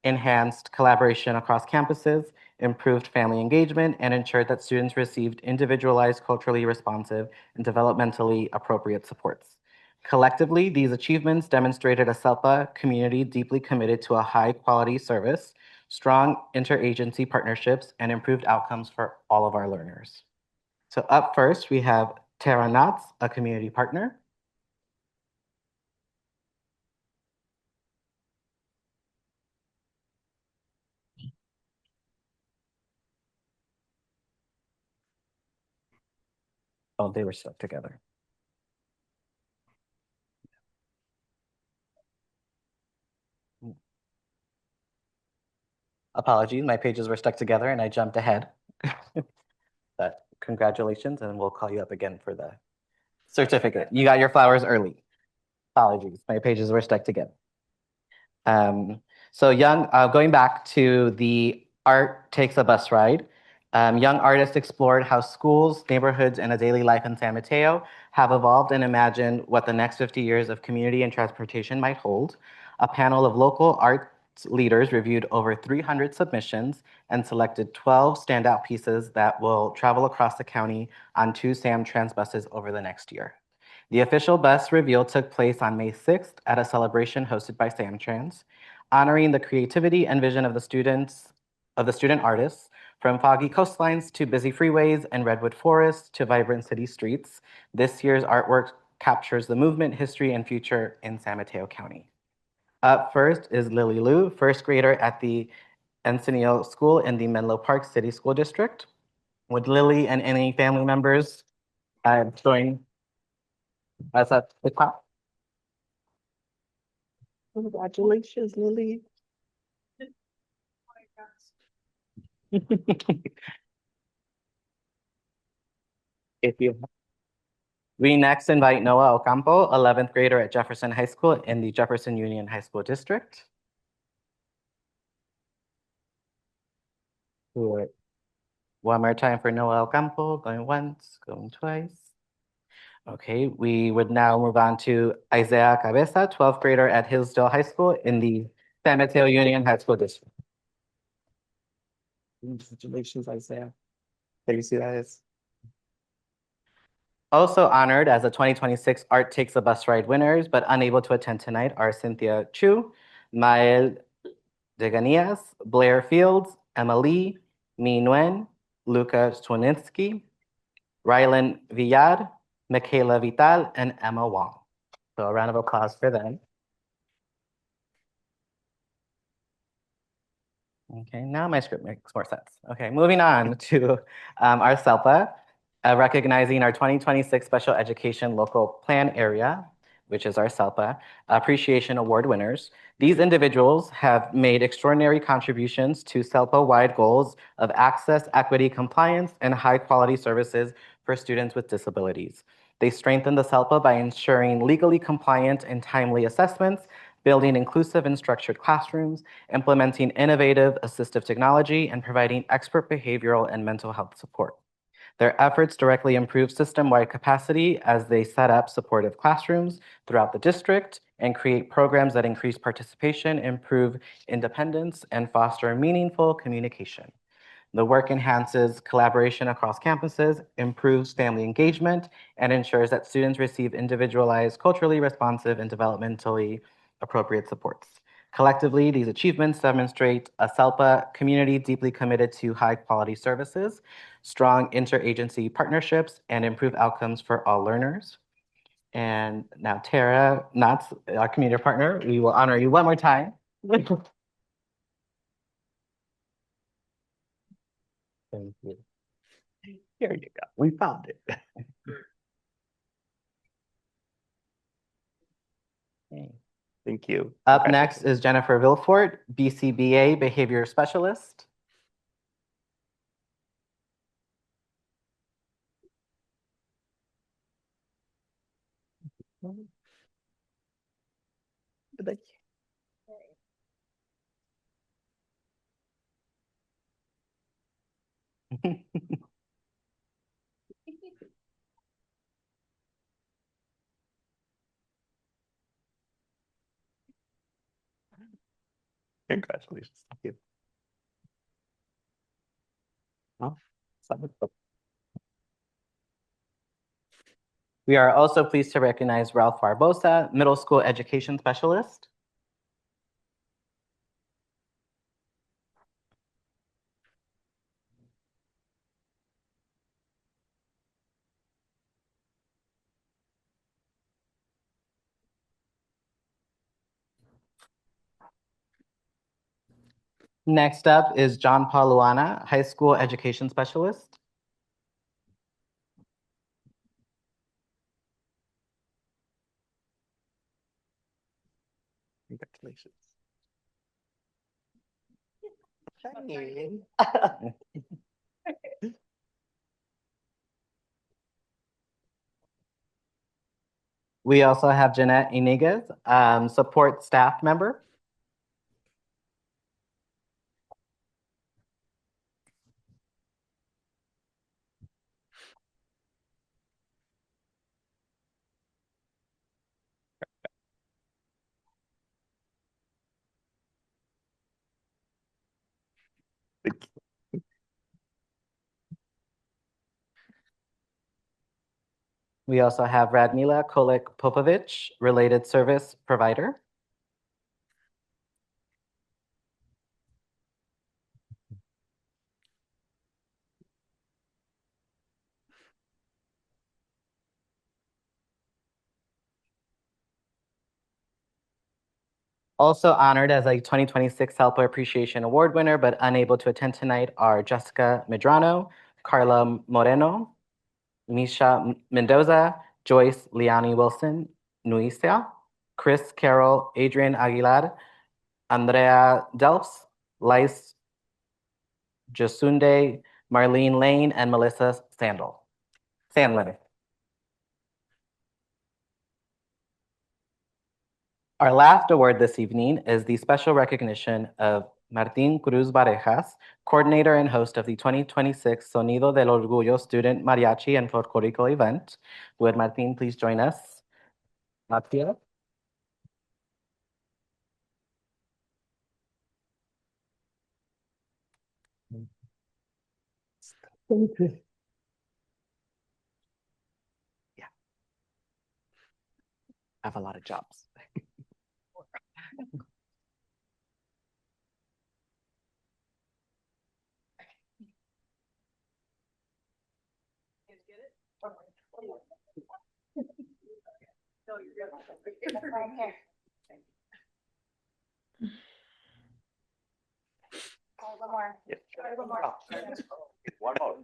enhanced collaboration across campuses, improved family engagement, and ensured that students received individualized, culturally responsive, and developmentally appropriate supports. Collectively, these achievements demonstrated a SELPA community deeply committed to a high-quality service, strong interagency partnerships, and improved outcomes for all of our learners. So up first, we have Tara Knotts, a community partner. Oh, they were stuck together. Apologies, my pages were stuck together and I jumped ahead. But congratulations, and we'll call you up again for the certificate. You got your flowers early. Apologies, my pages were stuck together. So going back to the Art Takes a Bus Ride, young artists explored how schools, neighborhoods, and a daily life in San Mateo have evolved and imagined what the next 50 years of community and transportation might hold. A panel of local arts leaders reviewed over 300 submissions and selected 12 standout pieces that will travel across the county on 2 Samtrans buses over the next year. The official bus reveal took place on May 6th at a celebration hosted by Samtrans, honoring the creativity and vision of the student artists, from foggy coastlines to busy freeways and redwood forests to vibrant city streets. This year's artwork captures the movement, history, and future in San Mateo County. Up first is Lily Liu, first grader at the Encinitas School in the Menlo Park City School District. Would Lily and any family members join us at the top? Congratulations, Lily. If you We next invite Noah Ocampo, 11th grader at Jefferson High School in the Jefferson Union High School District. Good. One more time for Noah Ocampo, going once, going twice. Okay, we would now move on to Isaiah Cabeza, 12th grader at Hillsdale High School in the San Mateo Union High School District. Congratulations, Isaiah. Can you see that is? Also honored as the 2026 Art Takes a Bus Ride winners, but unable to attend tonight are Cynthia Chu, Mael Deganias, Blair Fields, Emma Lee, Mi Nguyen, Luca Swaninsky, Rylan Villar, Michaela Vital, and Emma Wong. So a round of applause for them. Okay, now my script makes more sense. Okay, moving on to our SELPA, recognizing our 2026 Special Education Local Plan Area, which is our SELPA, Appreciation Award winners. These individuals have made extraordinary contributions to SELPA-wide goals of access, equity, compliance, and high-quality services for students with disabilities. They strengthen the SELPA by ensuring legally compliant and timely assessments, building inclusive and structured classrooms, implementing innovative assistive technology, and providing expert behavioral and mental health support. Their efforts directly improve system-wide capacity as they set up supportive classrooms throughout the district and create programs that increase participation, improve independence, and foster meaningful communication. The work enhances collaboration across campuses, improves family engagement, and ensures that students receive individualized, culturally responsive, and developmentally appropriate supports. Collectively, these achievements demonstrate a SELPA community deeply committed to high-quality services, strong interagency partnerships, and improved outcomes for all learners. And now Tara Knotts, our community partner, we will honor you one more time. Thank you. Here you go. We found it. Okay. Thank you. Up next is Jennifer Vilfort, BCBA Behavior Specialist. Congratulations. Thank you. We are also pleased to recognize Ralph Barbosa, Middle School Education Specialist. Next up is John Paluana, High School Education Specialist. Congratulations. We also have Jeanette Iniguez, support staff member. We also have Radmila Kolik Popovich, related service provider. Also honored as a 2026 Helper Appreciation Award winner, but unable to attend tonight are Jessica Medrano, Carla Moreno, Misha Mendoza, Joyce Liani Wilson, Nuisia, Chris Carroll, Adrian Aguilar, Andrea Delfs, Lice Jasunde, Marlene Lane, and Melissa Sandler. Our last award this evening is the special recognition of Martín Cruz Barejas, coordinator and host of the 2026 Sonido del Orgullo Student Mariachi and Folklorico event. Would Martín please join us? Martín? Yeah. I have a lot of jobs. One more.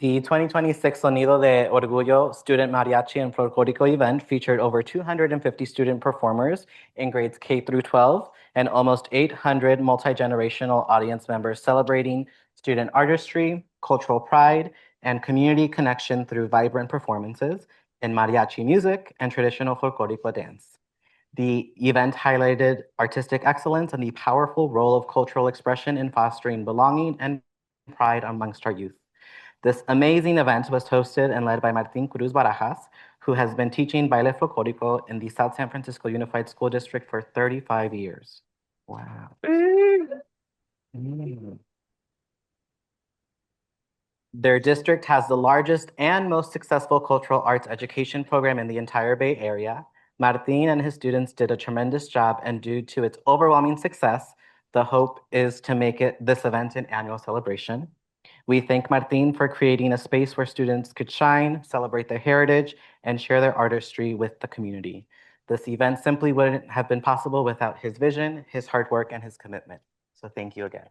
The 2026 Sonido de Orgullo Student Mariachi and Folklorico event featured over 250 student performers in grades K through 12 and almost 800 multi-generational audience members celebrating student artistry, cultural pride, and community connection through vibrant performances in mariachi music and traditional folklorico dance. The event highlighted artistic excellence and the powerful role of cultural expression in fostering belonging and pride amongst our youth. This amazing event was hosted and led by Martín Cruz Barajas, who has been teaching baile folklorico in the South San Francisco Unified School District for 35 years. Wow. Their district has the largest and most successful cultural arts education program in the entire Bay Area. Martín and his students did a tremendous job, and due to its overwhelming success, the hope is to make this event an annual celebration. We thank Martín for creating a space where students could shine, celebrate their heritage, and share their artistry with the community. This event simply wouldn't have been possible without his vision, his hard work, and his commitment. So thank you again.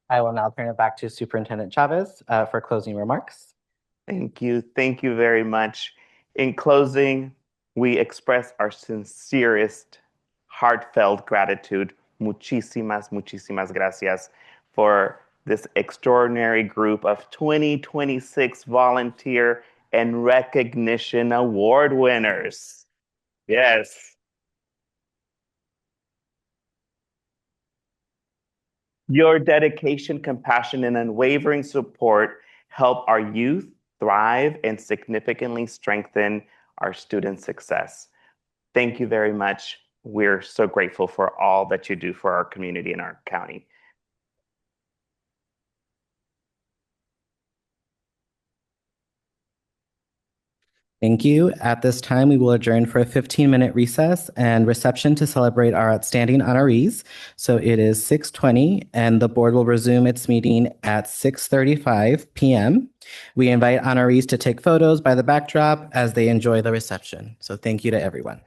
I will now turn it back to Superintendent Chavez for closing remarks. Thank you. Thank you very much. In closing, we express our sincerest, heartfelt gratitude. Muchísimas, muchísimas gracias for this extraordinary group of 2026 Volunteer and Recognition Award winners. Yes. Your dedication, compassion, and unwavering support help our youth thrive and significantly strengthen our student success. Thank you very much. We're so grateful for all that you do for our community and our county. Thank you. At this time, we will adjourn for a 15-minute recess and reception to celebrate our outstanding honorees. So it is 6:20, and the board will resume its meeting at 6:35 p.m. We invite honorees to take photos by the backdrop as they enjoy the reception. So thank you to everyone.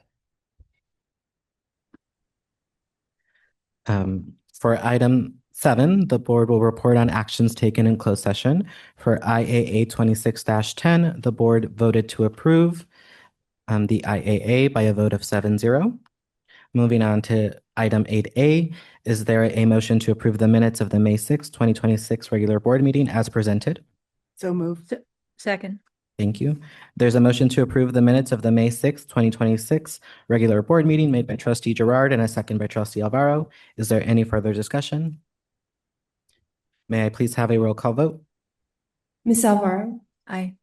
For item 7, the board will report on actions taken in closed session. For IAA 26-10, the board voted to approve the IAA by a vote of 7-0. Moving on to item 8A, is there a motion to approve the minutes of the May 6, 2026 regular board meeting as presented? So moved. Second. Thank you. There's a motion to approve the minutes of the May 6, 2026 regular board meeting made by Trustee Gerard and a second by Trustee Alvaro. Is there any further discussion? May I please have a roll call vote? Ms. Alvaro, Aye.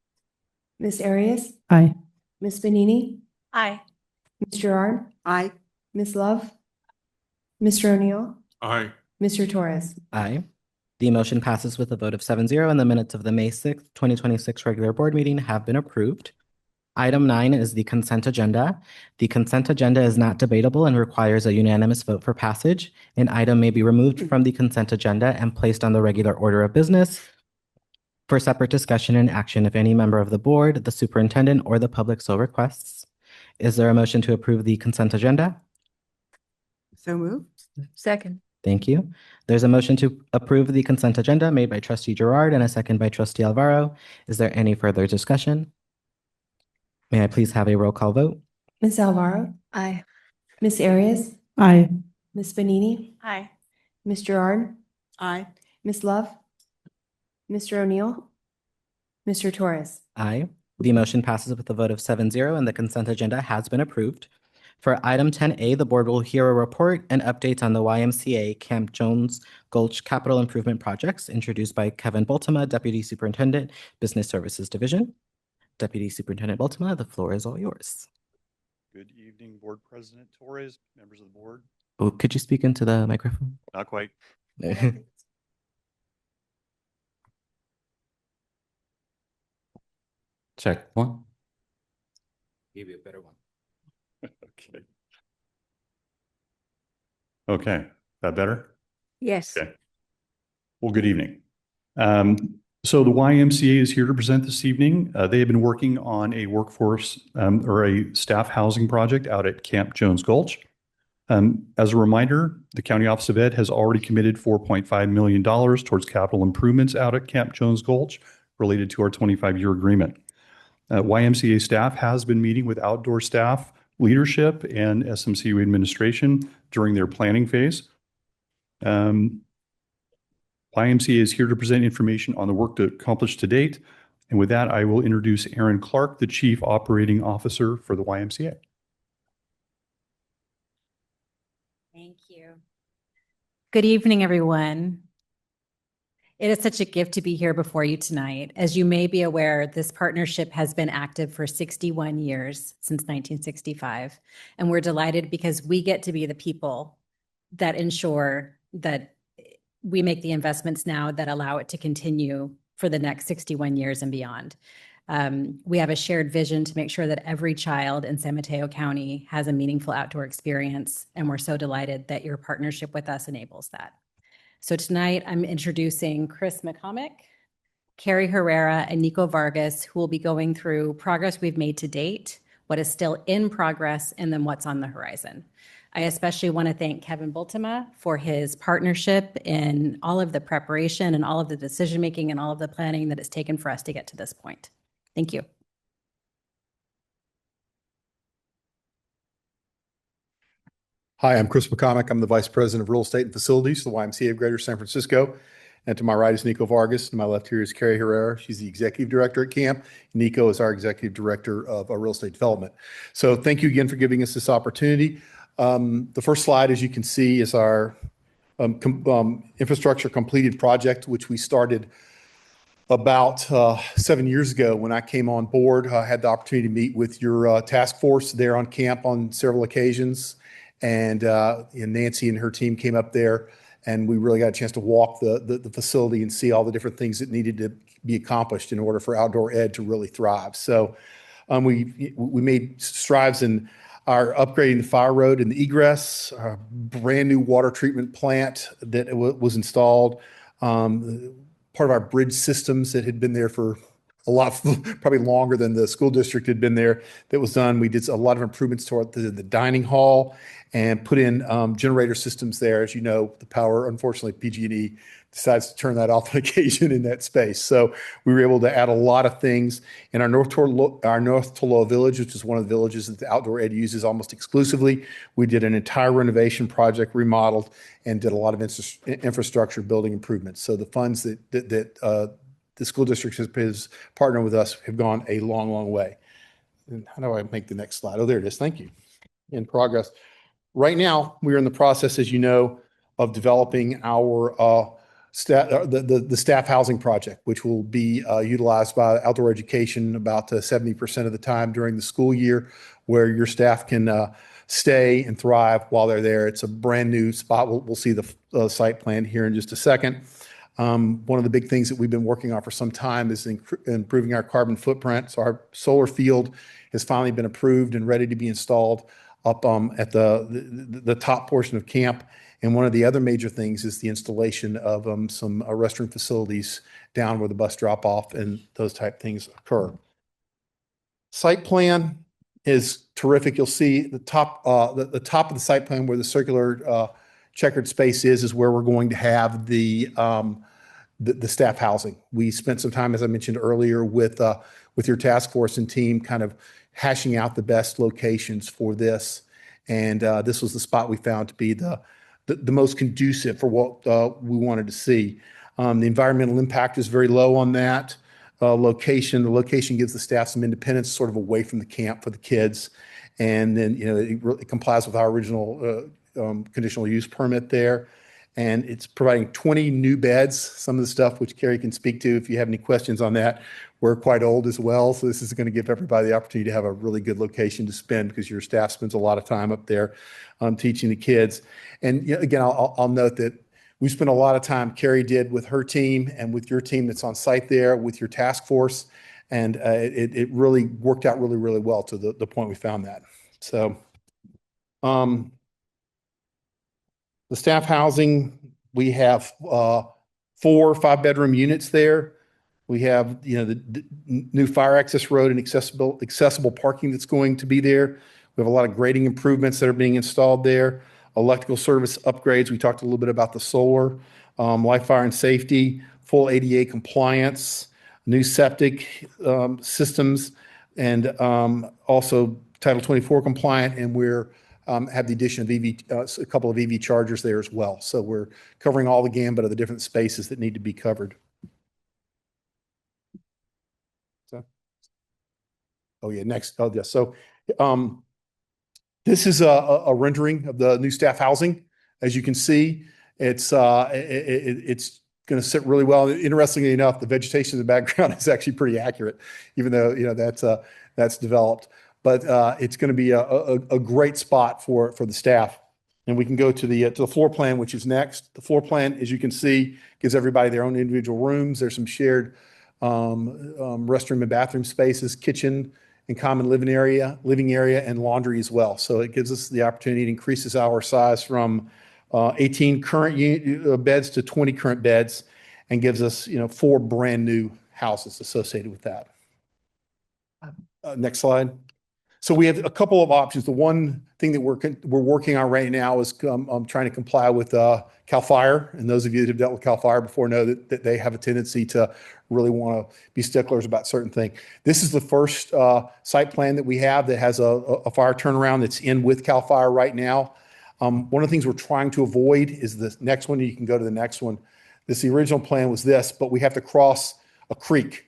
Ms. Arias, Aye. Ms. Benini, Aye. Ms. Gerard, Aye. Ms. Love, Mr. O'Neill, Aye. Mr. Torres. Aye. The motion passes with a vote of 7-0, and the minutes of the May 6th, 2026 regular board meeting have been approved. Item 9 is the consent agenda. The consent agenda is not debatable and requires a unanimous vote for passage. An item may be removed from the consent agenda and placed on the regular order of business for separate discussion and action if any member of the board, the superintendent, or the public so requests. Is there a motion to approve the consent agenda? So moved. Second. Thank you. There's a motion to approve the consent agenda made by trustee Gerard and a second by trustee Alvaro. Is there any further discussion? May I please have a roll call vote? Ms. Alvaro, Aye. Ms. Arias, Aye. Ms. Benini, Aye. Ms. Gerard, Aye. Ms. Love, Mr. O'Neill, Mr. Torres. Aye. The motion passes with a vote of 7-0, and the consent agenda has been approved. For item 10A, the board will hear a report and updates on the YMCA Camp Jones Gulch Capital Improvement Projects introduced by Kevin Bultema, Deputy Superintendent, Business Services Division. Deputy Superintendent Bultema, the floor is all yours. Good evening, Board President Torres, members of the board. Oh, could you speak into the microphone? Not quite. Check one. Give you a better one. Okay. Okay, that better? Yes. Okay. Well, good evening. So the YMCA is here to present this evening. They have been working on a workforce or a staff housing project out at Camp Jones Gulch. As a reminder, the County Office of Ed has already committed $4.5 million towards capital improvements out at Camp Jones Gulch related to our 25-year agreement. YMCA staff has been meeting with outdoor staff leadership and SMCU administration during their planning phase. YMCA is here to present information on the work accomplished to date. And with that, I will introduce Aaron Clark, the Chief Operating Officer for the YMCA. Thank you. Good evening, everyone. It is such a gift to be here before you tonight. As you may be aware, this partnership has been active for 61 years, since 1965. And we're delighted because we get to be the people that ensure that we make the investments now that allow it to continue for the next 61 years and beyond. We have a shared vision to make sure that every child in San Mateo County has a meaningful outdoor experience, and we're so delighted that your partnership with us enables that. So tonight, I'm introducing Chris McCormick, Carrie Herrera, and Nico Vargas, who will be going through progress we've made to date, what is still in progress, and then what's on the horizon. I especially want to thank Kevin Bultema for his partnership in all of the preparation and all of the decision-making and all of the planning that it's taken for us to get to this point. Thank you. Hi, I'm Chris McCormick. I'm the Vice President of Real Estate and Facilities for the YMCA of Greater San Francisco. And to my right is Nico Vargas. To my left here is Carrie Herrera. She's the Executive Director at Camp. Nico is our Executive Director of Real Estate Development. So thank you again for giving us this opportunity. The first slide, as you can see, is our infrastructure completed project, which we started about 7 years ago when I came on board. I had the opportunity to meet with your task force there on camp on several occasions. And Nancy and her team came up there, and we really got a chance to walk the facility and see all the different things that needed to be accomplished in order for outdoor ed to really thrive. So we made strides in our upgrading the fire road and the egress, a brand new water treatment plant that was installed, part of our bridge systems that had been there for a lot, probably longer than the school district had been there, that was done. We did a lot of improvements toward the dining hall and put in generator systems there. As you know, the power, unfortunately, PG&E decides to turn that off on occasion in that space. So we were able to add a lot of things in our North Toloa Village, which is one of the villages that the outdoor ed uses almost exclusively. We did an entire renovation project, remodeled, and did a lot of infrastructure building improvements. So the funds that the school district has partnered with us have gone a long, long way. And how do I make the next slide? Oh, there it is. Thank you. In progress. Right now, we're in the process, as you know, of developing our the staff housing project, which will be utilized by outdoor education about 70% of the time during the school year, where your staff can stay and thrive while they're there. It's a brand new spot. We'll see the site plan here in just a second. One of the big things that we've been working on for some time is improving our carbon footprint. So our solar field has finally been approved and ready to be installed up at the top portion of camp. And one of the other major things is the installation of some restroom facilities down where the bus drop off and those type things occur. Site plan is terrific. You'll see the top of the site plan where the circular checkered space is where we're going to have the staff housing. We spent some time, as I mentioned earlier, with your task force and team kind of hashing out the best locations for this. And this was the spot we found to be the most conducive for what we wanted to see. The environmental impact is very low on that location. The location gives the staff some independence sort of away from the camp for the kids. And then, it complies with our original conditional use permit there. And it's providing 20 new beds. Some of the stuff which Carrie can speak to if you have any questions on that. We're quite old as well, so this is going to give everybody the opportunity to have a really good location to spend because your staff spends a lot of time up there teaching the kids. And again, I'll note that we spent a lot of time, Carrie did, with her team and with your team that's on site there, with your task force, and it really worked out really, really well to the point we found that. So the staff housing, we have 4 5-bedroom units there. We have, the new fire access road and accessible parking that's going to be there. We have a lot of grading improvements that are being installed there. Electrical service upgrades. We talked a little bit about the solar, life, fire, and safety, full ADA compliance, new septic systems, and also Title 24 compliant. And we're have the addition of a couple of EV chargers there as well. So we're covering all the gambit of the different spaces that need to be covered. Oh yeah, next. Oh yeah. So this is a rendering of the new staff housing. As you can see, it's going to sit really well. Interestingly enough, the vegetation in the background is actually pretty accurate, even though that's developed. But it's going to be a great spot for the staff. And we can go to the floor plan, which is next. The floor plan, as you can see, gives everybody their own individual rooms. There's some shared restroom and bathroom spaces, kitchen and common living area, and laundry as well. So it gives us the opportunity to increase our size from 18 current beds to 20 current beds, and gives us 4 brand new houses associated with that. Next slide. So we have a couple of options. The one thing that we're working on right now is trying to comply with CAL FIRE. And those of you that have dealt with CAL FIRE before know that they have a tendency to really want to be sticklers about certain things. This is the first site plan that we have that has a fire turnaround that's in with CAL FIRE right now. One of the things we're trying to avoid is the next one. You can go to the next one. The original plan was this, but we have to cross a creek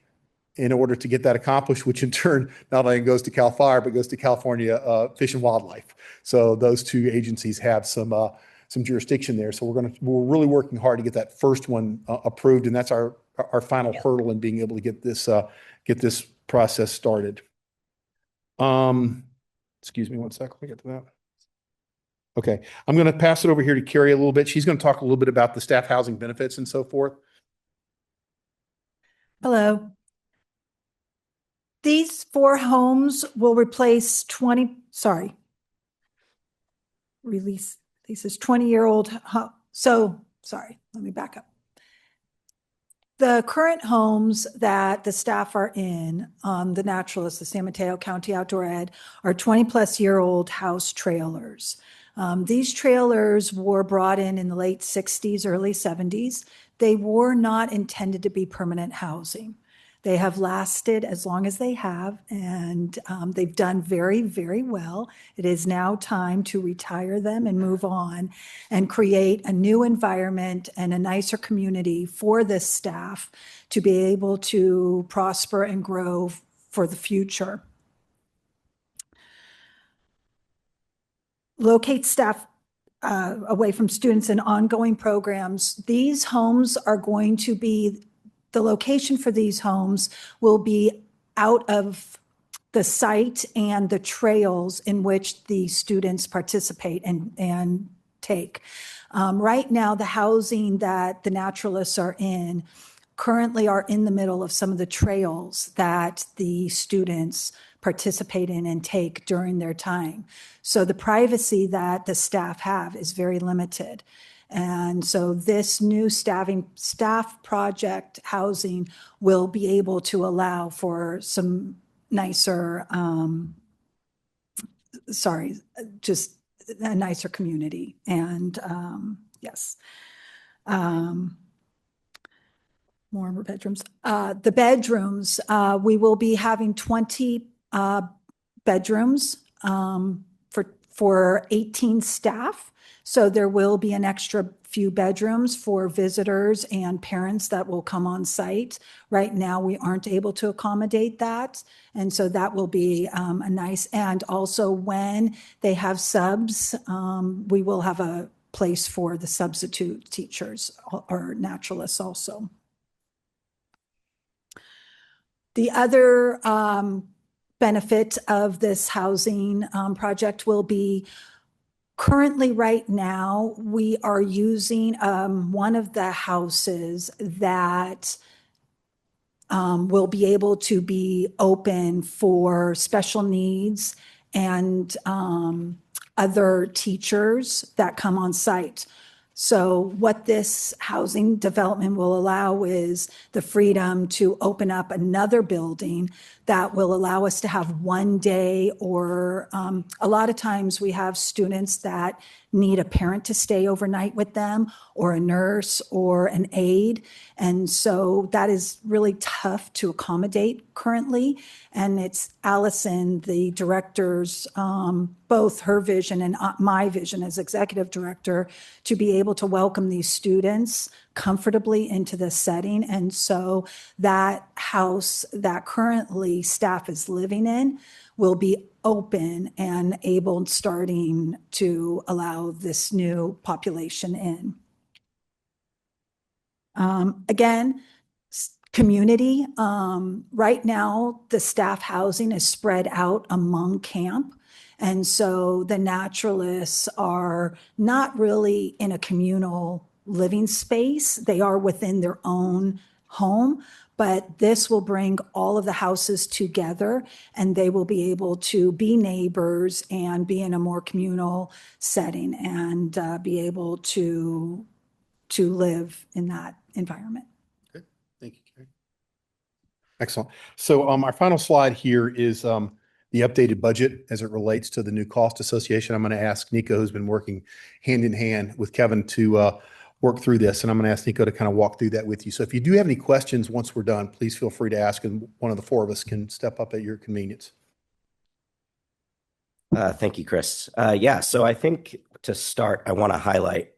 in order to get that accomplished, which in turn not only goes to CAL FIRE, but goes to California Fish and Wildlife. So those two agencies have some jurisdiction there. So we're really working hard to get that first one approved, and that's our final hurdle in being able to get this process started. Excuse me one second. Let me get to that. Okay, I'm going to pass it over here to Carrie a little bit. She's going to talk a little bit about the staff housing benefits and so forth. Hello. These 4 homes will replace 20-year-old. So, sorry, let me back up. The current homes that the staff are in on the Naturalist, the San Mateo County Outdoor Ed, are 20-plus-year-old house trailers. These trailers were brought in the late 60s, early 70s. They were not intended to be permanent housing. They have lasted as long as they have, and they've done very, very well. It is now time to retire them and move on and create a new environment and a nicer community for this staff to be able to prosper and grow for the future. Locate staff away from students and ongoing programs. These homes are going to be, the location for these homes will be out of the site and the trails in which the students participate and take. Right now, the housing that the naturalists are in currently are in the middle of some of the trails that the students participate in and take during their time. So the privacy that the staff have is very limited. And so this new staff project housing will be able to allow for some nicer, just a nicer community. And yes. More bedrooms. The bedrooms, we will be having 20 bedrooms for 18 staff. So there will be an extra few bedrooms for visitors and parents that will come on site. Right now, we aren't able to accommodate that. And so that will be a nice, and also when they have subs, we will have a place for the substitute teachers or naturalists also. The other benefit of this housing project will be, currently right now, we are using one of the houses that will be able to be open for special needs and other teachers that come on site. So what this housing development will allow is the freedom to open up another building that will allow us to have one day, or a lot of times we have students that need a parent to stay overnight with them, or a nurse or an aide. And so that is really tough to accommodate currently. And it's Allison, the director's, both her vision and my vision as executive director, to be able to welcome these students comfortably into this setting. And so that house that currently staff is living in will be open and able, starting to allow this new population in. Again, community. Right now, the staff housing is spread out among camp. And so the naturalists are not really in a communal living space. They are within their own home, but this will bring all of the houses together, and they will be able to be neighbors and be in a more communal setting and be able to live in that environment. Okay, thank you, Carrie. Excellent. So our final slide here is the updated budget as it relates to the new cost association. I'm going to ask Nico, who's been working hand in hand with Kevin, to work through this. And I'm going to ask Nico to kind of walk through that with you. So if you do have any questions once we're done, please feel free to ask, and one of the four of us can step up at your convenience. Thank you, Chris. Yeah, so I think to start, I want to highlight,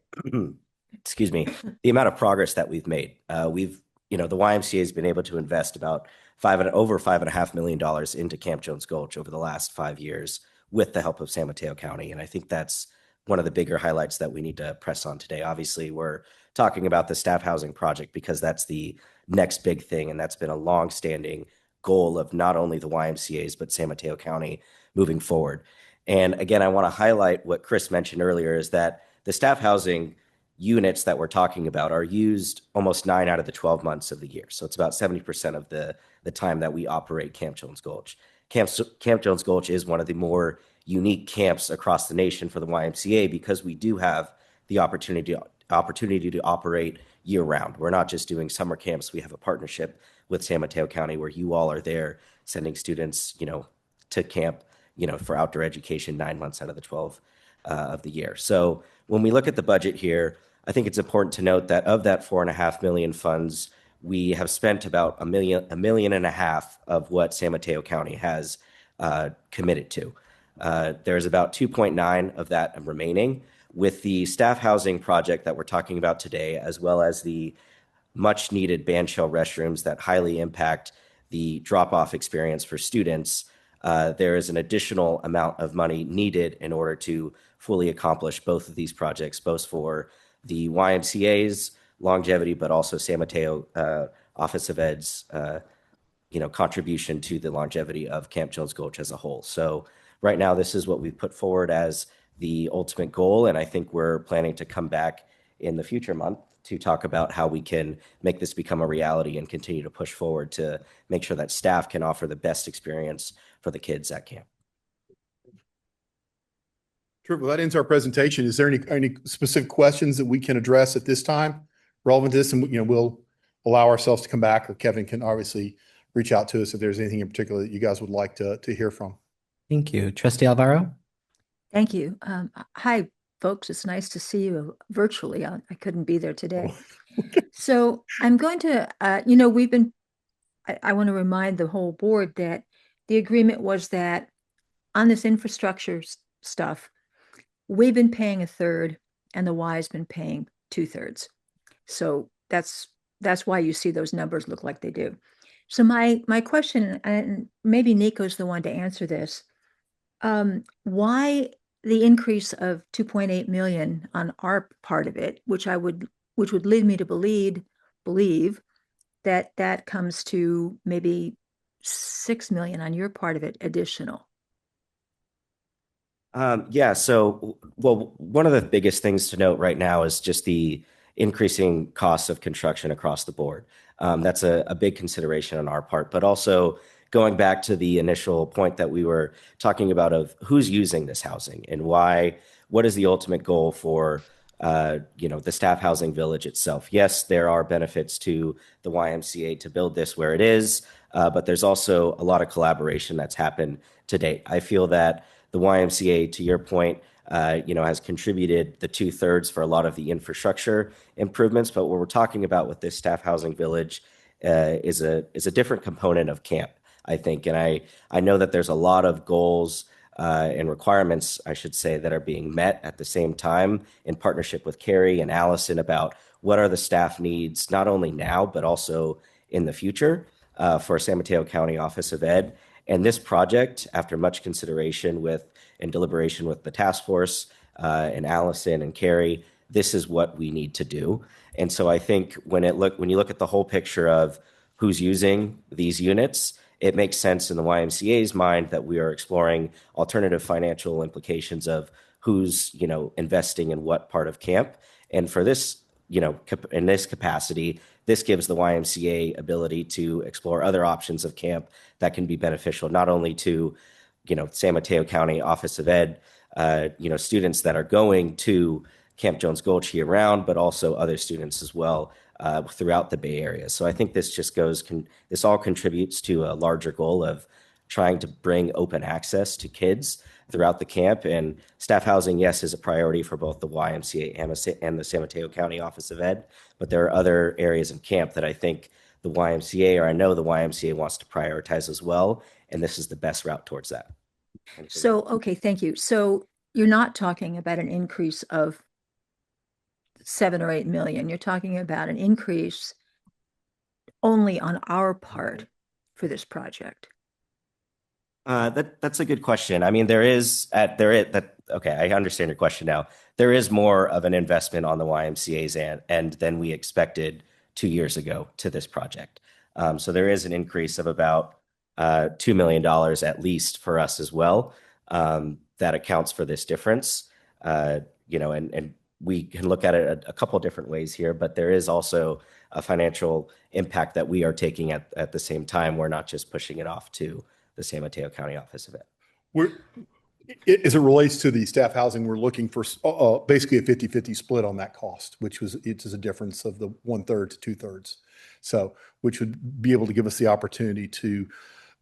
excuse me, the amount of progress that we've made. The YMCA has been able to invest about over $5.5 million into Camp Jones Gulch over the last 5 years with the help of San Mateo County. And I think that's one of the bigger highlights that we need to press on today. Obviously, we're talking about the staff housing project because that's the next big thing. And that's been a long-standing goal of not only the YMCA's, but San Mateo County moving forward. And again, I want to highlight what Chris mentioned earlier, is that the staff housing units that we're talking about are used almost 9 out of the 12 months of the year. So it's about 70% of the time that we operate Camp Jones Gulch. Camp Jones Gulch is one of the more unique camps across the nation for the YMCA because we do have the opportunity to operate year round. We're not just doing summer camps. We have a partnership with San Mateo County where you all are there sending students, to camp, for outdoor education 9 months out of the 12 of the year. So when we look at the budget here, I think it's important to note that of that $4.5 million funds, we have spent about $1.5 million of what San Mateo County has committed to. There's about 2.9 of that remaining. With the staff housing project that we're talking about today, as well as the much needed band shell restrooms that highly impact the drop-off experience for students, there is an additional amount of money needed in order to fully accomplish both of these projects, both for the YMCA's longevity, but also San Mateo Office of Ed's contribution to the longevity of Camp Jones Gulch as a whole. So right now, this is what we've put forward as the ultimate goal, and I think we're planning to come back in the future month to talk about how we can make this become a reality and continue to push forward to make sure that staff can offer the best experience for the kids at camp. Sure. Well, that ends our presentation. Is there any specific questions that we can address at this time relevant to this? And, we'll allow ourselves to come back, or Kevin can obviously reach out to us if there's anything in particular that you guys would like to hear from. Thank you. Trustee Alvaro? Thank you. Hi, folks. It's nice to see you virtually. I couldn't be there today. So I'm going to, I want to remind the whole board that the agreement was that on this infrastructure stuff, we've been paying a third and the Y's been paying 2/3. So that's why you see those numbers look like they do. So my question, and maybe Nico's the one to answer this, why the increase of 2.8 million on our part of it, which would lead me to believe that comes to maybe 6 million on your part of it additional. So one of the biggest things to note right now is just the increasing costs of construction across the board. That's a big consideration on our part, but also going back to the initial point that we were talking about of who's using this housing and why, what is the ultimate goal for the staff housing village itself. Yes, there are benefits to the YMCA to build this where it is, but there's also a lot of collaboration that's happened to date. I feel that the YMCA, to your point, has contributed the 2/3 for a lot of the infrastructure improvements. But what we're talking about with this staff housing village is a different component of camp, I think. And I know that there's a lot of goals and requirements, I should say, that are being met at the same time in partnership with Carrie and Allison about what are the staff needs, not only now, but also in the future for San Mateo County Office of Ed. And this project, after much consideration and deliberation with the task force and Allison and Carrie, this is what we need to do. And so I think when you look at the whole picture of who's using these units, it makes sense in the YMCA's mind that we are exploring alternative financial implications of who's investing in what part of camp. And for this, in this capacity, this gives the YMCA ability to explore other options of camp that can be beneficial, not only to, San Mateo County Office of Ed, students that are going to Camp Jones Gulch year round, but also other students as well throughout the Bay Area. So I think this this all contributes to a larger goal of trying to bring open access to kids throughout the camp. And staff housing, yes, is a priority for both the YMCA and the San Mateo County Office of Ed, but there are other areas in camp that I think the YMCA, or I know the YMCA, wants to prioritize as well, and this is the best route towards that. So, okay, thank you. So you're not talking about an increase of 7 or 8 million. You're talking about an increase only on our part for this project. That's a good question. I mean, okay, I understand your question now. There is more of an investment on the YMCA's end than we expected 2 years ago to this project. So there is an increase of about $2 million at least for us as well. That accounts for this difference. And we can look at it a couple different ways here, but there is also a financial impact that we are taking at the same time. We're not just pushing it off to the San Mateo County Office of Ed. As it relates to the staff housing, we're looking for basically a 50-50 split on that cost, it's a difference of the 1/3 to 2/3. So, which would be able to give us the opportunity to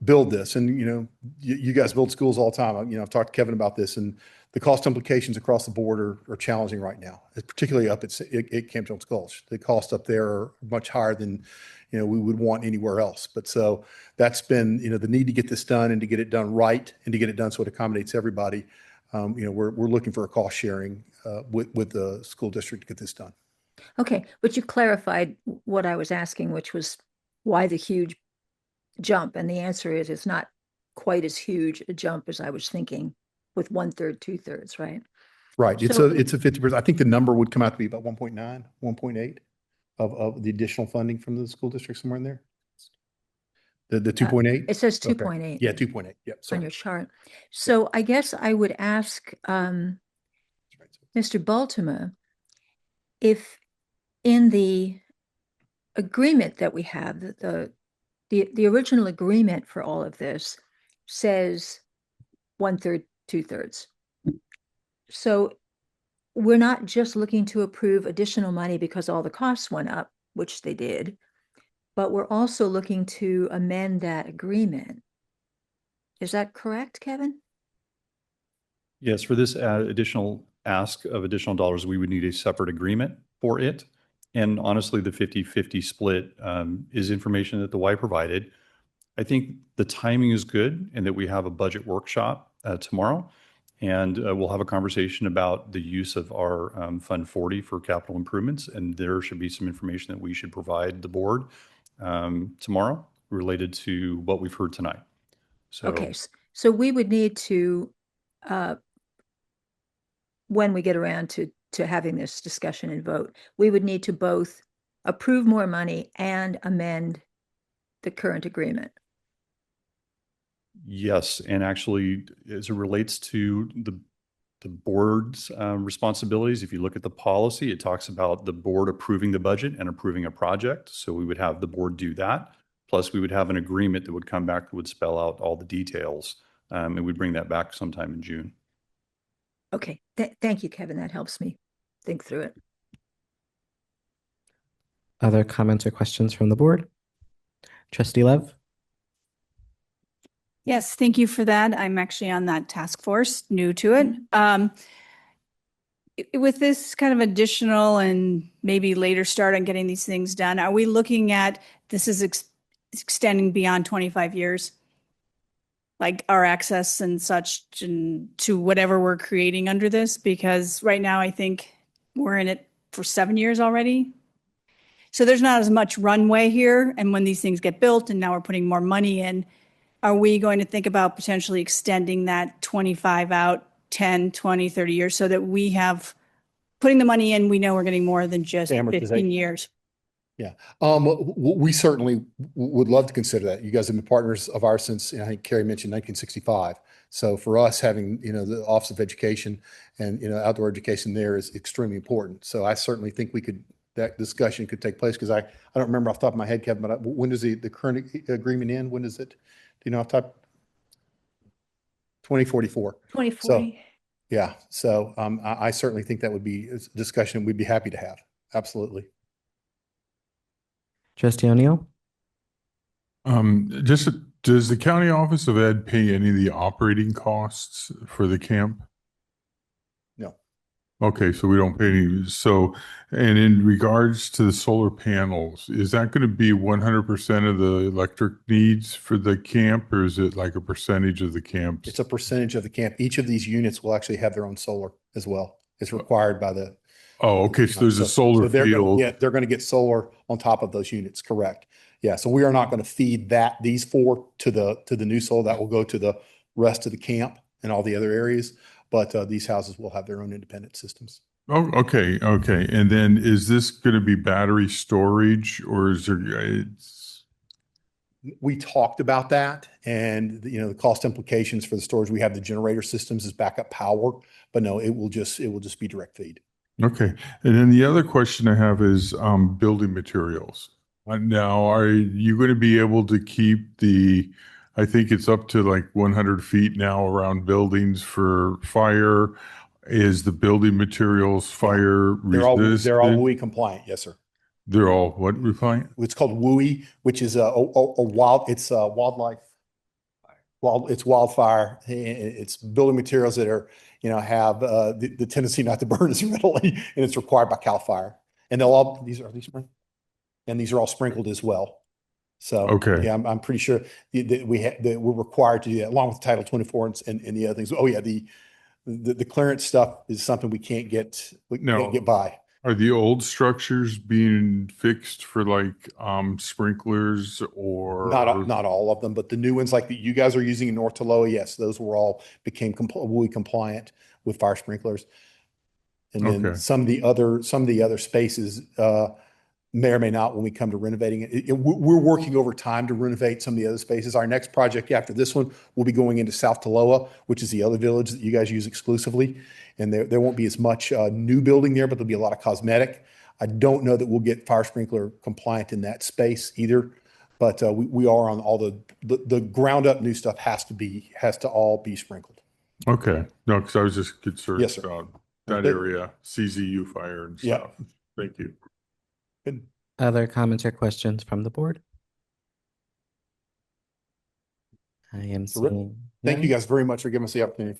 build this. And, you guys build schools all the time. I've talked to Kevin about this, and the cost implications across the board are challenging right now, particularly up at Camp Jones Gulch. The costs up there are much higher than, we would want anywhere else. But so that's been, the need to get this done and to get it done right and to get it done so it accommodates everybody. We're looking for a cost sharing with the school district to get this done. Okay, but you clarified what I was asking, which was why the huge jump? And the answer is it's not quite as huge a jump as I was thinking with 1/3, 2/3, right? Right. It's So- a 50%. I think the number would come out to be about 1.9, 1.8 of the additional funding from the school district, somewhere in there. The 2.8? It says Okay. 2.8. Yeah, 2.8. Yep. On Sorry. your chart. So I guess I would ask Mr. Baltimore if in the agreement that we have, the original agreement for all of this says 1/3, 2/3. So we're not just looking to approve additional money because all the costs went up, which they did, but we're also looking to amend that agreement. Is that correct, Kevin? Yes, for this additional ask of additional dollars, we would need a separate agreement for it. And honestly, the 50-50 split is information that the Y provided. I think the timing is good and that we have a budget workshop tomorrow. And we'll have a conversation about the use of our Fund 40 for capital improvements. And there should be some information that we should provide the board tomorrow related to what we've heard tonight. So, Okay, so we would need to, when we get around to having this discussion and vote, we would need to both approve more money and amend the current agreement. yes, and actually, as it relates to the board's responsibilities, if you look at the policy, it talks about the board approving the budget and approving a project. So we would have the board do that. Plus, we would have an agreement that would come back that would spell out all the details, and we'd bring that back sometime in June. Okay, thank you, Kevin. That helps me think through it. Other comments or questions from the board? Trustee Lev? Yes, thank you for that. I'm actually on that task force, new to it. With this kind of additional and maybe later start on getting these things done, are we looking at this is extending beyond 25 years? Like our access and such to whatever we're creating under this? Because right now I think we're in it for 7 years already. So there's not as much runway here. And when these things get built and now we're putting more money in, are we going to think about potentially extending that 25 out 10, 20, 30 years so that we have putting the money in, we know we're getting more than just 15 years? Yeah. We certainly would love to consider that. You guys have been partners of ours since, I think Carrie mentioned 1965. So for us, having, the Office of Education and, outdoor education there is extremely important. So I certainly think that discussion could take place, because I don't remember off the top of my head, Kevin, but when does the current agreement end? When is it? Do you know off the top? 2044. 2040. Yeah. So I certainly think that would be a discussion we'd be happy to have. Absolutely. Trustee O'Neill? Does the County Office of Ed pay any of the operating costs for the camp? No. Okay, so we don't pay any. So, and in regards to the solar panels, is that going to be 100% of the electric needs for the camp, or is it like a percentage of the camp? It's a percentage of the camp. Each of these units will actually have their own solar as well. It's required by the. Oh, okay. So there's a solar field. Yeah, they're going to get solar on top of those units. Correct. Yeah. So we are not going to feed these four to the new solar. That will go to the rest of the camp and all the other areas. But these houses will have their own independent systems. Oh, okay. Okay. And then is this going to be battery storage, or is there? We talked about that, and the cost implications for the storage. We have the generator systems as backup power, but no, it will just be direct feed. Okay. And then the other question I have is building materials. Now, are you going to be able to keep I think it's up to like 100 feet now around buildings for fire. Is the building materials fire resistant? They're all WUI compliant. Yes, sir. They're all what compliant? It's called WUI, which is it's wildfire. It's building materials that are, have the tendency not to burn as readily, and it's required by CAL FIRE. And these are sprinkled, and these are all sprinkled as well. So okay, yeah, I'm pretty sure that we're required to do that, along with Title 24 and the other things. Oh yeah, the clearance stuff is something we can't get by. Are the old structures being fixed for like sprinklers, or not all of them, but the new ones like that you guys are using in North Toloa, yes, those became WUI compliant with fire sprinklers. And then Okay. some of the other spaces may or may not when we come to renovating it. We're working over time to renovate some of the other spaces. Our next project after this one will be going into South Taloa, which is the other village that you guys use exclusively. And there won't be as much new building there, but there'll be a lot of cosmetic. I don't know that we'll get fire sprinkler compliant in that space either. But we are on all the ground up new stuff has to all be sprinkled. Okay. No, because I was just concerned Yes, sir. about that But- area, CZU fire and Yeah. stuff. Thank you. Good. Other comments or questions from the board? I am Terrific. seeing. Thank you none. guys very much for giving us the opportunity.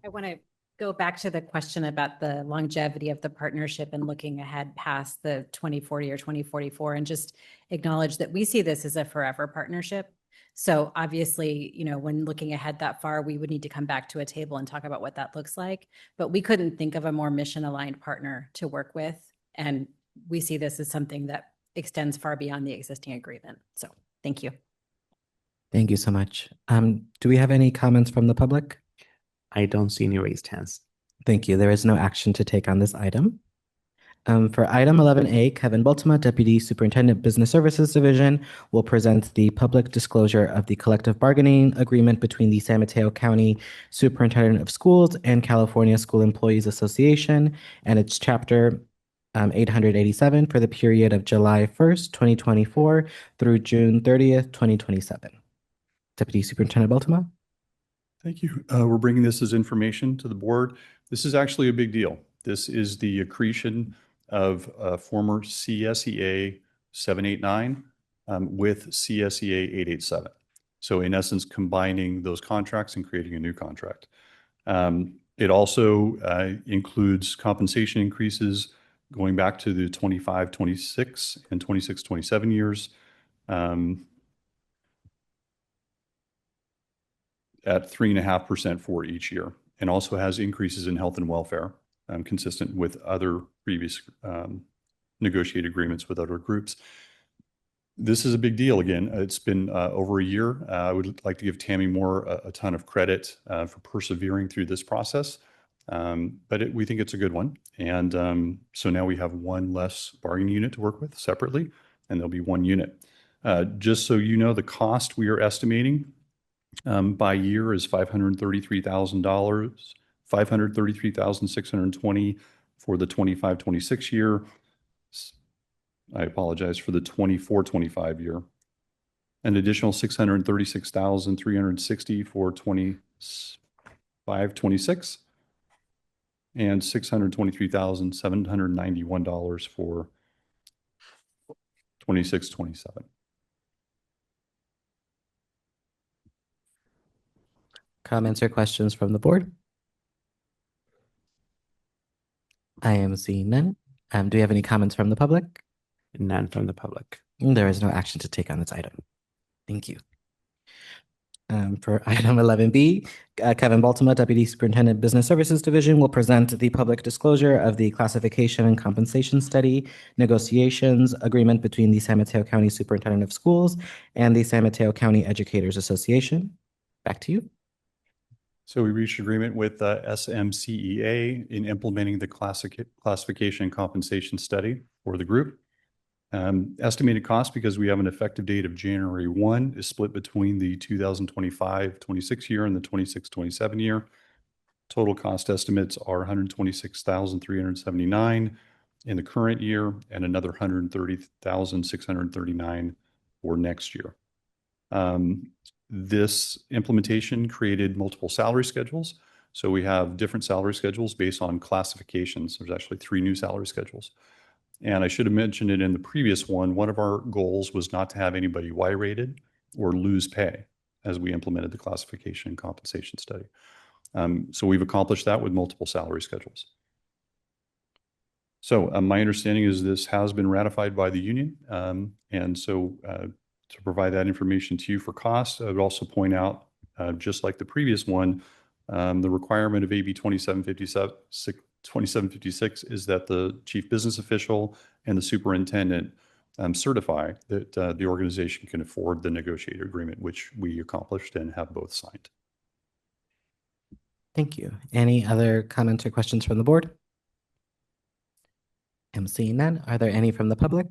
I want to go back to the question about the longevity of the partnership and looking ahead past the 2040 or 2044 and just acknowledge that we see this as a forever partnership. So obviously, you know, when looking ahead that far, we would need to come back to a table and talk about what that looks like. But we couldn't think of a more mission aligned partner to work with. And we see this as something that extends far beyond the existing agreement. So thank you. Thank you so much. Do we have any comments from the public? I don't see any raised hands. Thank you. There is no action to take on this item. For item 11A, Kevin Bultema, Deputy Superintendent Business Services Division, will present the public disclosure of the collective bargaining agreement between the San Mateo County Superintendent of Schools and California School Employees Association and its chapter 887 for the period of July 1st, 2024 through June 30th, 2027. Deputy Superintendent Bultema. Thank you. We're bringing this as information to the board. This is actually a big deal. This is the accretion of former CSEA 789 with CSEA 887. So in essence, combining those contracts and creating a new contract. It also includes compensation increases going back to the 25-26 and 26-27 years. At 3.5% for each year, and also has increases in health and welfare, consistent with other previous negotiated agreements with other groups. This is a big deal again. It's been over a year. I would like to give Tammy Moore a ton of credit for persevering through this process, but we think it's a good one. And so now we have one less bargaining unit to work with separately, and there'll be one unit. Just so you know, the cost we are estimating by year is $533,000, $533,620 for the 25-26 year. I apologize, for the 24-25 year. An additional $636,360 for 25-26 and $623,791 for 26-27. Comments or questions from the board? I am seeing none. Do we have any comments from the public? None from the public. There is no action to take on this item. Thank you. For item 11B, Kevin Bultema, Deputy Superintendent Business Services Division, will present the public disclosure of the classification and compensation study negotiations agreement between the San Mateo County Superintendent of Schools and the San Mateo County Educators Association. Back to you. So we reached agreement with SMCEA in implementing the classification and compensation study for the group. Estimated cost, because we have an effective date of January 1, is split between the 2025-26 year and the 26-27 year. Total cost estimates are $126,379 in the current year and another $130,639 for next year. This implementation created multiple salary schedules. So we have different salary schedules based on classifications. There's actually 3 new salary schedules. And I should have mentioned it in the previous one. One of our goals was not to have anybody Y-rated or lose pay as we implemented the classification and compensation study. So we've accomplished that with multiple salary schedules. So my understanding is this has been ratified by the union. And so to provide that information to you for cost, I would also point out, just like the previous one, the requirement of AB 2756 is that the chief business official and the superintendent certify that the organization can afford the negotiated agreement, which we accomplished and have both signed. Thank you. Any other comments or questions from the board? I'm seeing none. Are there any from the public?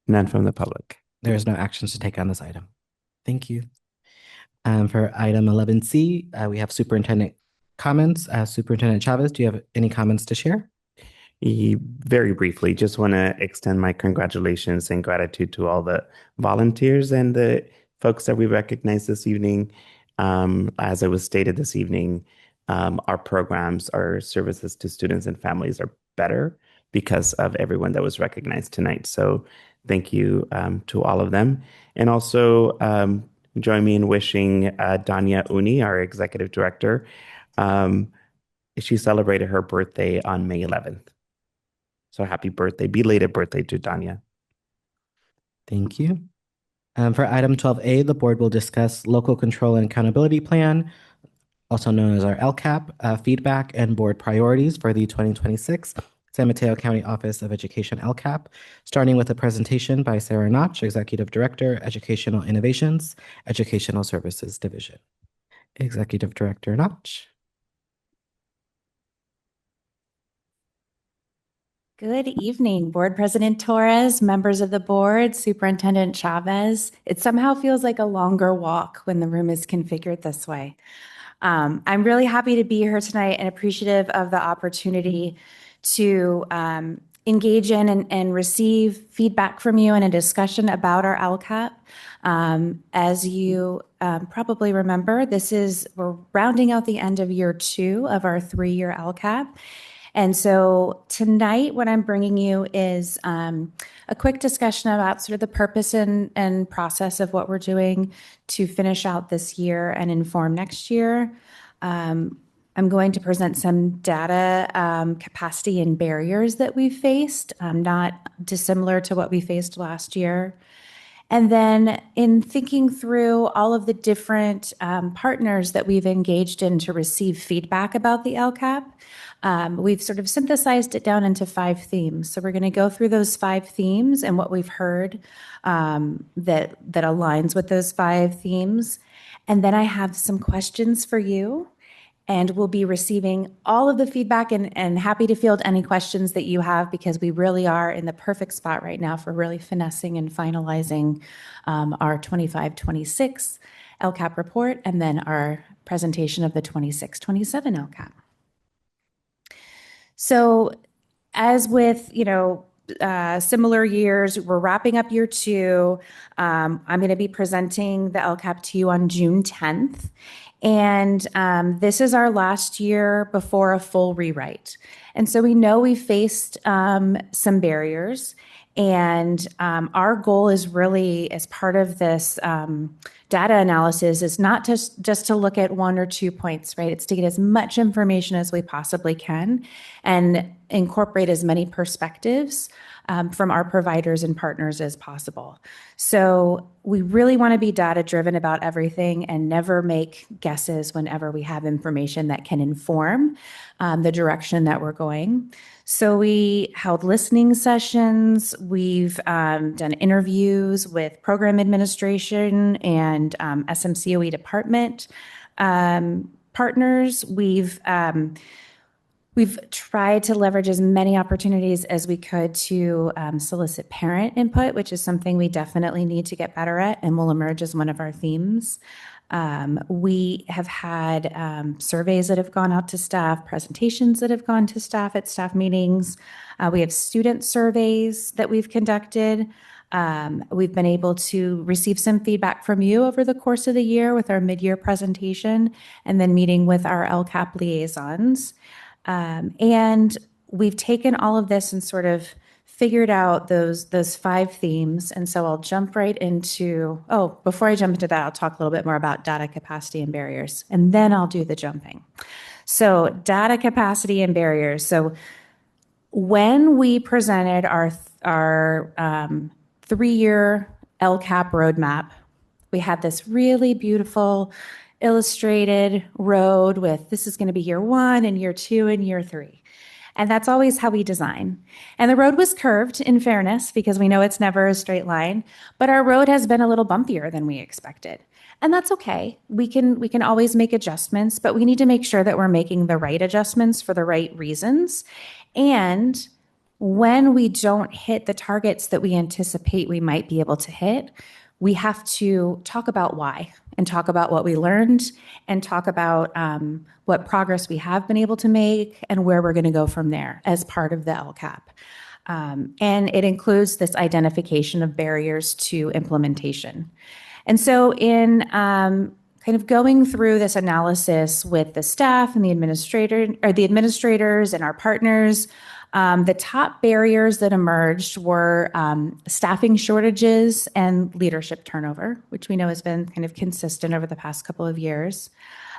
None from the public. There is no actions to take on this item. Thank you. For item 11C, we have superintendent comments. Superintendent Chavez, do you have any comments to share? Very briefly, just want to extend my congratulations and gratitude to all the volunteers and the folks that we recognize this evening. As it was stated this evening, our programs, our services to students and families are better because of everyone that was recognized tonight. So thank you to all of them. And also join me in wishing Danya Uni, our executive director. She celebrated her birthday on May 11th. So happy birthday, belated birthday to Danya. Thank you. For item 12A, the board will discuss local control and accountability plan, also known as our LCAP, feedback and board priorities for the 2026 San Mateo County Office of Education LCAP, starting with a presentation by Sarah Notch, Executive Director, Educational Innovations, Educational Services Division. Executive Director Notch. Good evening, Board President Torres, members of the board, Superintendent Chavez. It somehow feels like a longer walk when the room is configured this way. I'm really happy to be here tonight and appreciative of the opportunity to engage in and receive feedback from you and a discussion about our LCAP. As you probably remember, we're rounding out the end of year 2 of our 3-year LCAP. And so tonight, what I'm bringing you is a quick discussion about sort of the purpose and process of what we're doing to finish out this year and inform next year. I'm going to present some data capacity and barriers that we've faced, not dissimilar to what we faced last year. And then in thinking through all of the different partners that we've engaged in to receive feedback about the LCAP, we've sort of synthesized it down into 5 themes. So we're going to go through those 5 themes and what we've heard that aligns with those 5 themes. And then I have some questions for you. And we'll be receiving all of the feedback and happy to field any questions that you have, because we really are in the perfect spot right now for really finessing and finalizing our 25-26 LCAP report and then our presentation of the 26-27 LCAP. So as with, similar years, we're wrapping up year 2. I'm going to be presenting the LCAP to you on June 10th. And this is our last year before a full rewrite. And so we know we faced some barriers. And our goal is really, as part of this data analysis, is not just to look at 1 or 2 points, right? It's to get as much information as we possibly can and incorporate as many perspectives from our providers and partners as possible. So we really want to be data-driven about everything and never make guesses whenever we have information that can inform the direction that we're going. So we held listening sessions. We've done interviews with program administration and SMCOE department partners. We've tried to leverage as many opportunities as we could to solicit parent input, which is something we definitely need to get better at and will emerge as one of our themes. We have had surveys that have gone out to staff, presentations that have gone to staff at staff meetings. We have student surveys that we've conducted. We've been able to receive some feedback from you over the course of the year with our mid-year presentation and then meeting with our LCAP liaisons. And we've taken all of this and sort of figured out those 5 themes. And so I'll jump right into, before I jump into that, I'll talk a little bit more about data capacity and barriers, and then I'll do the jumping. So data capacity and barriers. So when we presented our 3-year LCAP roadmap, we had this really beautiful illustrated road with this is going to be year 1 and year 2 and year 3. And that's always how we design. And the road was curved, in fairness, because we know it's never a straight line, but our road has been a little bumpier than we expected. And that's okay. We can always make adjustments, but we need to make sure that we're making the right adjustments for the right reasons. And when we don't hit the targets that we anticipate we might be able to hit, we have to talk about why and talk about what we learned and talk about what progress we have been able to make and where we're going to go from there as part of the LCAP. And it includes this identification of barriers to implementation. And so in kind of going through this analysis with the staff and the administrators and our partners, the top barriers that emerged were staffing shortages and leadership turnover, which we know has been kind of consistent over the past couple of years.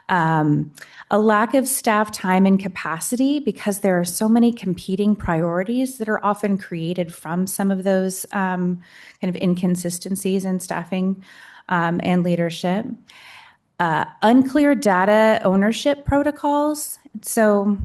A lack of staff time and capacity because there are so many competing priorities that are often created from some of those kind of inconsistencies in staffing and leadership. Unclear data ownership protocols. So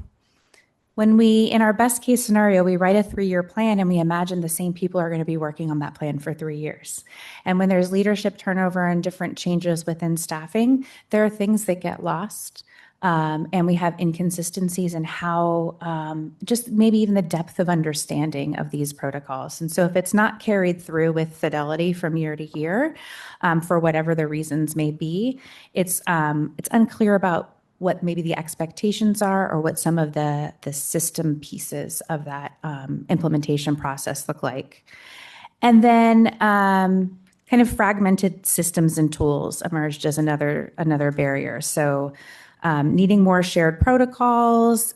when in our best case scenario, we write a 3-year plan and we imagine the same people are going to be working on that plan for 3 years. And when there's leadership turnover and different changes within staffing, there are things that get lost. And we have inconsistencies in how, just maybe even the depth of understanding of these protocols. And so if it's not carried through with fidelity from year to year, for whatever the reasons may be, it's unclear about what maybe the expectations are or what some of the system pieces of that implementation process look like. And then kind of fragmented systems and tools emerged as another barrier. So needing more shared protocols.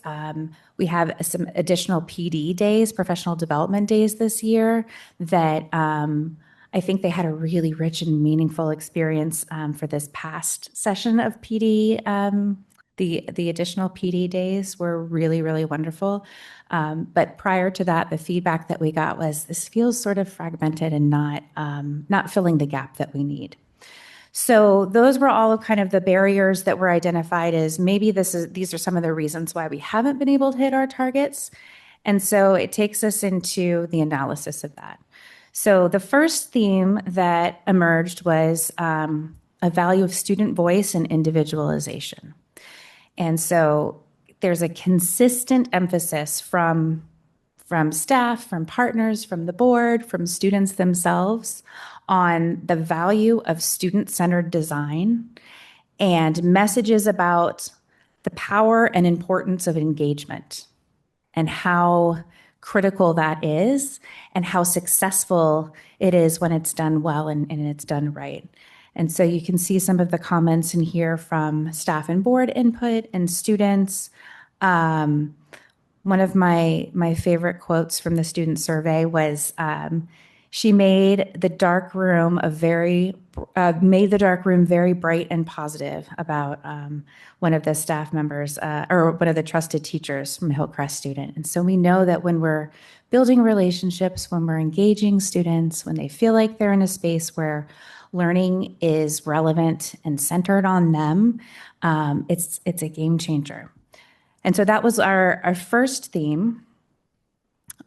We have some additional PD days, professional development days this year that I think they had a really rich and meaningful experience for this past session of PD. The additional PD days were really, really wonderful. But prior to that, the feedback that we got was this feels sort of fragmented and not filling the gap that we need. So those were all kind of the barriers that were identified as maybe these are some of the reasons why we haven't been able to hit our targets. And so it takes us into the analysis of that. So the first theme that emerged was a value of student voice and individualization. And so there's a consistent emphasis from staff, from partners, from the board, from students themselves on the value of student-centered design and messages about the power and importance of engagement and how critical that is and how successful it is when it's done well and it's done right. And so you can see some of the comments in here from staff and board input and students. One of my favorite quotes from the student survey was, she made the dark room very bright and positive about one of the staff members or one of the trusted teachers from a Hillcrest student. And so we know that when we're building relationships, when we're engaging students, when they feel like they're in a space where learning is relevant and centered on them, it's a game changer. And so that was our first theme.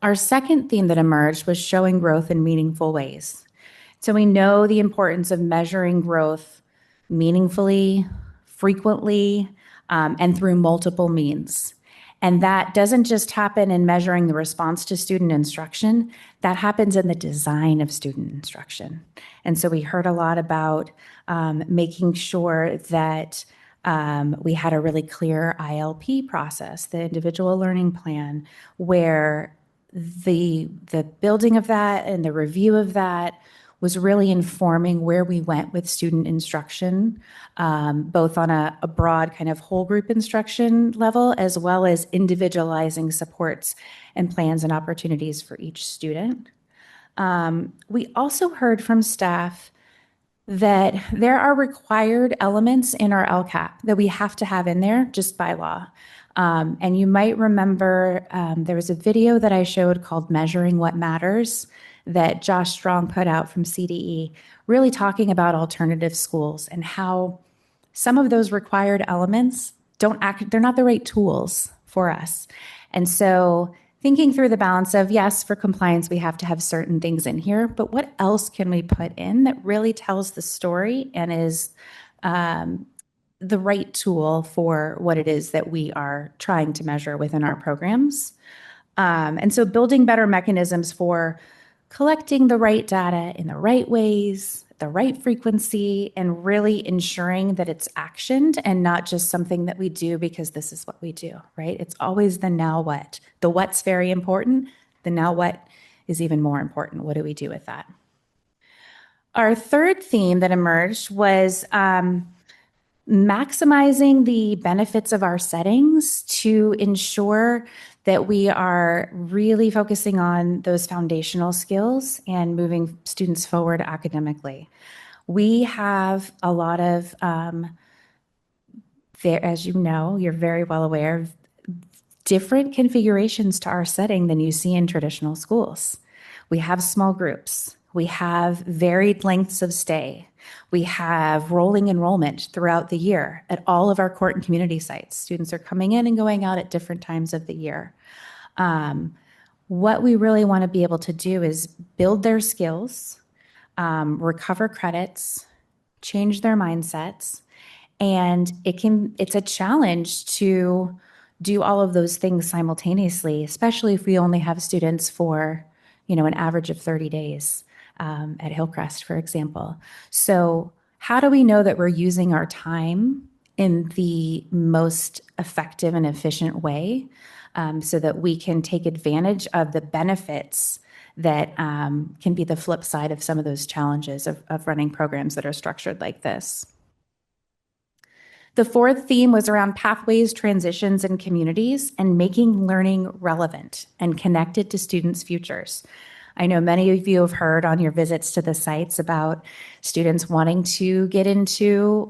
Our second theme that emerged was showing growth in meaningful ways. So we know the importance of measuring growth meaningfully, frequently, and through multiple means. And that doesn't just happen in measuring the response to student instruction, that happens in the design of student instruction. And so we heard a lot about making sure that we had a really clear ILP process, the individual learning plan, where the building of that and the review of that was really informing where we went with student instruction, both on a broad kind of whole group instruction level, as well as individualizing supports and plans and opportunities for each student. We also heard from staff that there are required elements in our LCAP that we have to have in there just by law. And you might remember there was a video that I showed called Measuring What Matters that Josh Strong put out from CDE, really talking about alternative schools and how some of those required elements they're not the right tools for us. And so thinking through the balance of, yes, for compliance, we have to have certain things in here, but what else can we put in that really tells the story and is the right tool for what it is that we are trying to measure within our programs? And so building better mechanisms for collecting the right data in the right ways, the right frequency, and really ensuring that it's actioned and not just something that we do because this is what we do, right? It's always the now what. The what's very important. The now what is even more important. What do we do with that? Our third theme that emerged was maximizing the benefits of our settings to ensure that we are really focusing on those foundational skills and moving students forward academically. We have a lot of, as you know, you're very well aware of different configurations to our setting than you see in traditional schools. We have small groups. We have varied lengths of stay. We have rolling enrollment throughout the year at all of our court and community sites. Students are coming in and going out at different times of the year. What we really want to be able to do is build their skills, recover credits, change their mindsets, and it's a challenge to do all of those things simultaneously, especially if we only have students for, an average of 30 days. At Hillcrest, for example. So how do we know that we're using our time in the most effective and efficient way so that we can take advantage of the benefits that can be the flip side of some of those challenges of running programs that are structured like this? The fourth theme was around pathways, transitions, and communities, and making learning relevant and connected to students' futures. I know many of you have heard on your visits to the sites about students wanting to get into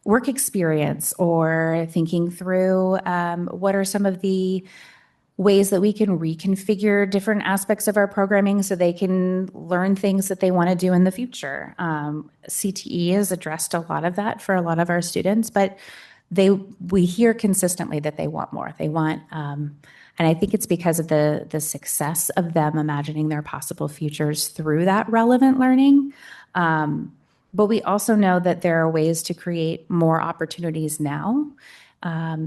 work experience or thinking through what are some of the ways that we can reconfigure different aspects of our programming so they can learn things that they want to do in the future. CTE has addressed a lot of that for a lot of our students, but we hear consistently that they want more. They want and I think it's because of the success of them imagining their possible futures through that relevant learning. But we also know that there are ways to create more opportunities now.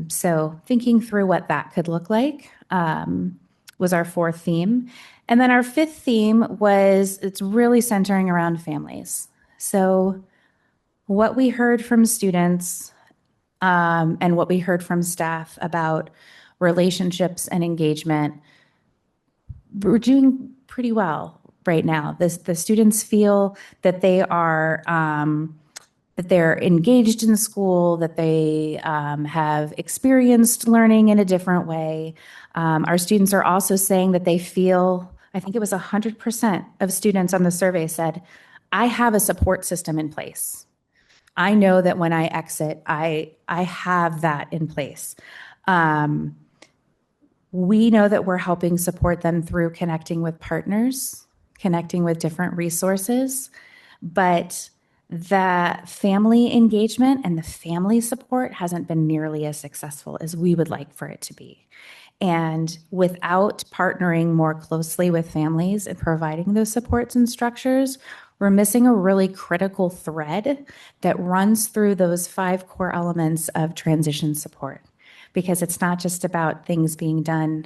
So thinking through what that could look like was our fourth theme. And then our fifth theme it's really centering around families. So what we heard from students and what we heard from staff about relationships and engagement, we're doing pretty well right now. The students feel that they're engaged in school, that they have experienced learning in a different way. Our students are also saying that they feel, I think it was 100% of students on the survey said, I have a support system in place. I know that when I exit, I have that in place. We know that we're helping support them through connecting with partners, connecting with different resources, but the family engagement and the family support hasn't been nearly as successful as we would like for it to be. And without partnering more closely with families and providing those supports and structures, we're missing a really critical thread that runs through those 5 core elements of transition support. Because it's not just about things being done,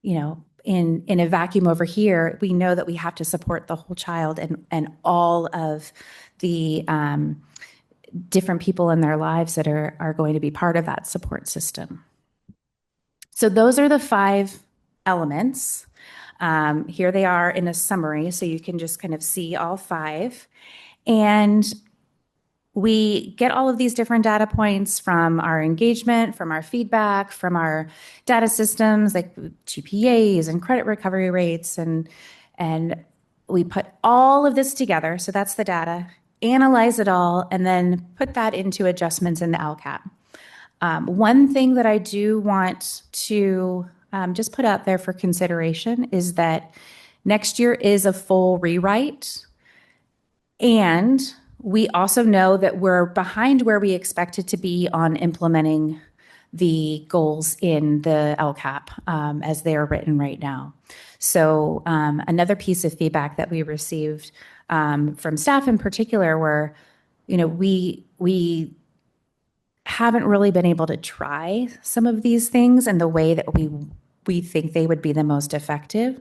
in a vacuum over here. We know that we have to support the whole child and all of the different people in their lives that are going to be part of that support system. So those are the 5 elements. Here they are in a summary, so you can just kind of see all 5. And we get all of these different data points from our engagement, from our feedback, from our data systems like GPAs and credit recovery rates. And we put all of this together. So that's the data, analyze it all, and then put that into adjustments in the LCAP. One thing that I do want to just put out there for consideration is that next year is a full rewrite. And we also know that we're behind where we expected to be on implementing the goals in the LCAP as they are written right now. So another piece of feedback that we received from staff in particular were, we haven't really been able to try some of these things in the way that we think they would be the most effective.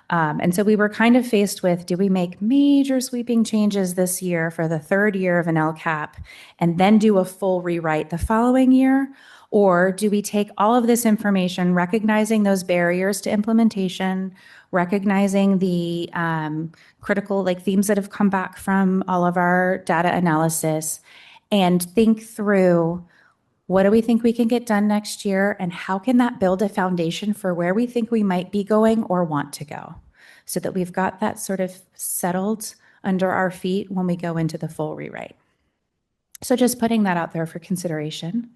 And so we were kind of faced with, do we make major sweeping changes this year for the third year of an LCAP and then do a full rewrite the following year? Or do we take all of this information, recognizing those barriers to implementation, recognizing the critical themes that have come back from all of our data analysis, and think through, what do we think we can get done next year, and how can that build a foundation for where we think we might be going or want to go, so that we've got that sort of settled under our feet when we go into the full rewrite. So just putting that out there for consideration.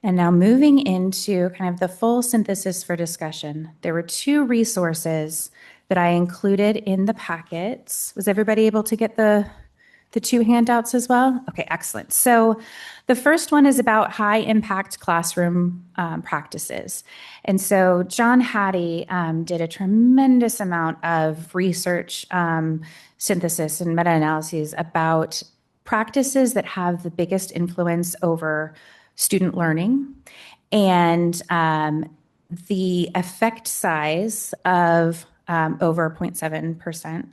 And now moving into kind of the full synthesis for discussion. There were 2 resources that I included in the packets. Was everybody able to get the 2 handouts as well? Okay, excellent. So the first one is about high impact classroom practices. And so John Hattie did a tremendous amount of research, synthesis and meta-analyses about practices that have the biggest influence over student learning, and the effect size of over 0.7%,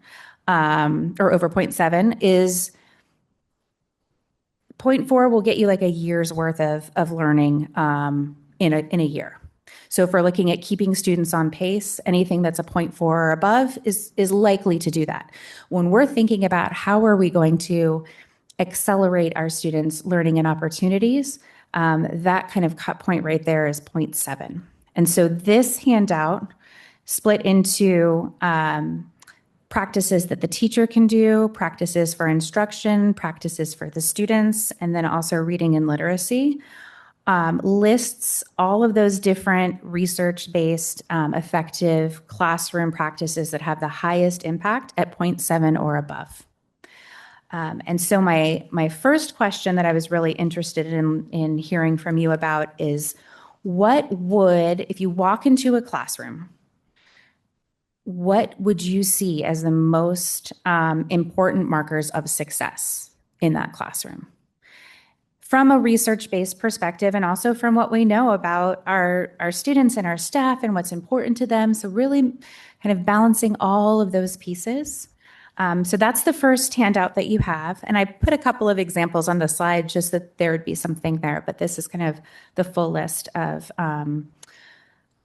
or over 0.7 is 0.4 will get you like a year's worth of learning in a year. So if we're looking at keeping students on pace, anything that's a 0.4 or above is likely to do that. When we're thinking about how are we going to accelerate our students' learning and opportunities, that kind of cut point right there is 0.7. And so this handout split into practices that the teacher can do, practices for instruction, practices for the students, and then also reading and literacy, lists all of those different research-based effective classroom practices that have the highest impact at 0.7 or above. And so my first question that I was really interested in hearing from you about is, what would, if you walk into a classroom, what would you see as the most important markers of success in that classroom? From a research-based perspective, and also from what we know about our students and our staff and what's important to them. So really kind of balancing all of those pieces. So that's the first handout that you have. And I put a couple of examples on the slide just that there would be something there, but this is kind of the full list of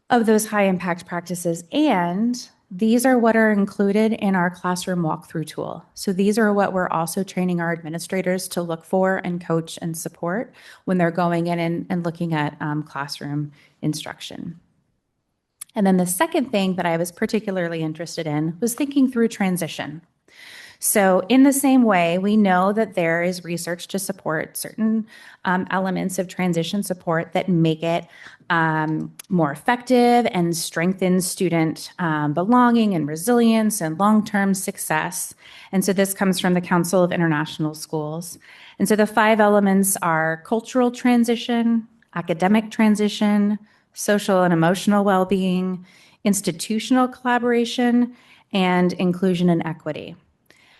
those high impact practices. And these are what are included in our classroom walkthrough tool. So these are what we're also training our administrators to look for and coach and support when they're going in and looking at classroom instruction. And then the second thing that I was particularly interested in was thinking through transition. So in the same way, we know that there is research to support certain elements of transition support that make it more effective and strengthen student belonging and resilience and long-term success. And so this comes from the Council of International Schools. And so the 5 elements are cultural transition, academic transition, social and emotional well-being, institutional collaboration, and inclusion and equity.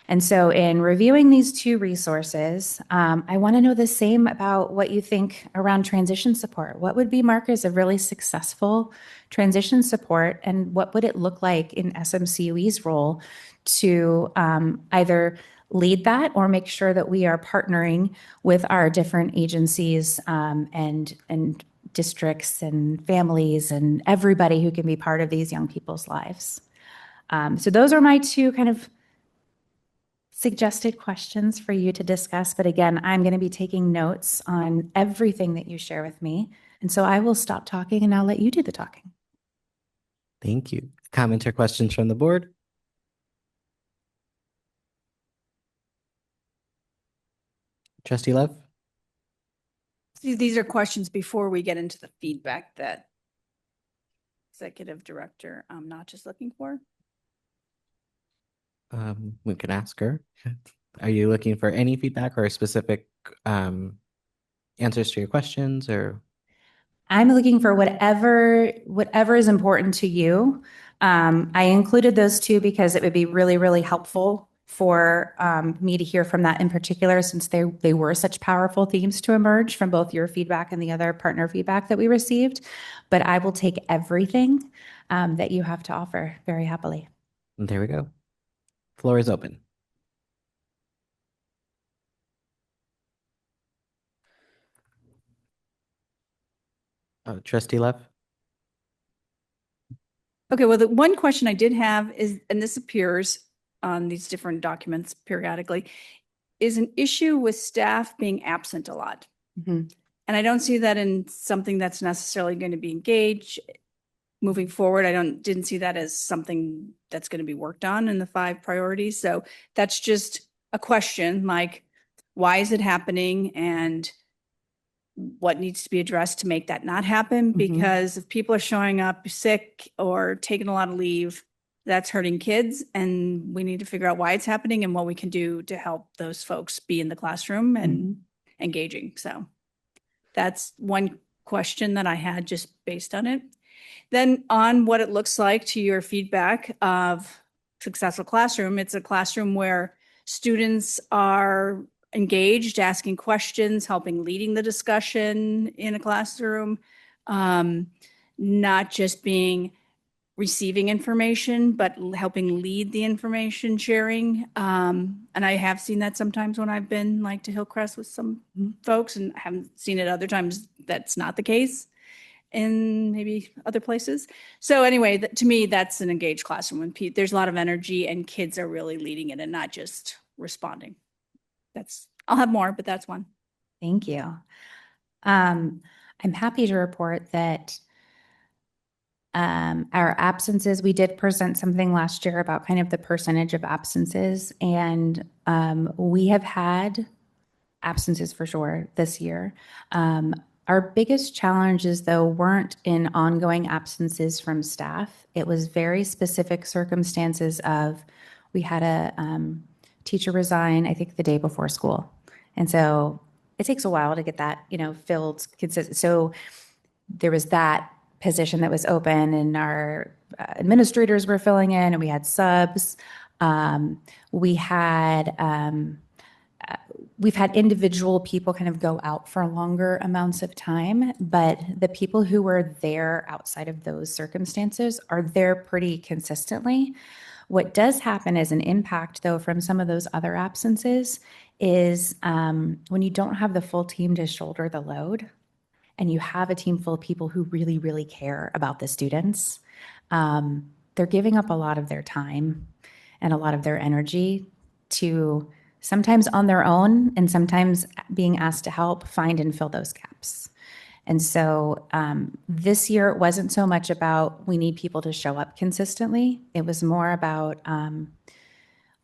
And so in reviewing these 2 resources, I want to know the same about what you think around transition support. What would be markers of really successful transition support, and what would it look like in SMCUE's role to either lead that or make sure that we are partnering with our different agencies and districts and families and everybody who can be part of these young people's lives. So those are my 2 kind of suggested questions for you to discuss. But again, I'm going to be taking notes on everything that you share with me. And so I will stop talking and I'll let you do the talking. Thank you. Comments or questions from the board? Trustee Love? These are questions before we get into the feedback that Executive Director Notch is looking for. We can ask her. Are you looking for any feedback or specific answers to your questions, or? I'm looking for whatever is important to you. I included those two because it would be really, really helpful for me to hear from that in particular, since they were such powerful themes to emerge from both your feedback and the other partner feedback that we received. But I will take everything that you have to offer very happily. There we go. Floor is open. Trustee Love? Okay, well, the one question I did have is, and this appears on these different documents periodically, is an issue with staff being absent a lot. Mhm. And I don't see that in something that's necessarily going to be engaged moving forward. Didn't see that as something that's going to be worked on in the 5 priorities. So that's just a question, like, why is it happening and what needs to be addressed to make that not happen? Because if people are showing up sick or taking a lot of leave, that's hurting kids, and we need to figure out why it's happening and what we can do to help those folks be in the classroom and engaging. So that's one question that I had just based on it. Then on what it looks like to your feedback of successful classroom, it's a classroom where students are engaged, asking questions, helping leading the discussion in a classroom, not just being receiving information, but helping lead the information sharing. And I have seen that sometimes when I've been like to Hillcrest with some folks, and I haven't seen it other times that's not the case in maybe other places. So anyway, to me, that's an engaged classroom when there's a lot of energy and kids are really leading it and not just responding. I'll have more, but that's one. Thank you. I'm happy to report that our absences, we did present something last year about kind of the percentage of absences, and we have had absences for sure this year. Our biggest challenges, though, weren't in ongoing absences from staff. It was very specific circumstances of, we had a teacher resign, I think the day before school. And so it takes a while to get that, filled consistent. So there was that position that was open, and our administrators were filling in, and we had subs. We've had individual people kind of go out for longer amounts of time, but the people who were there outside of those circumstances are there pretty consistently. What does happen as an impact, though, from some of those other absences is when you don't have the full team to shoulder the load, and you have a team full of people who really, really care about the students, they're giving up a lot of their time and a lot of their energy to sometimes on their own and sometimes being asked to help find and fill those gaps. And so this year, it wasn't so much about we need people to show up consistently. It was more about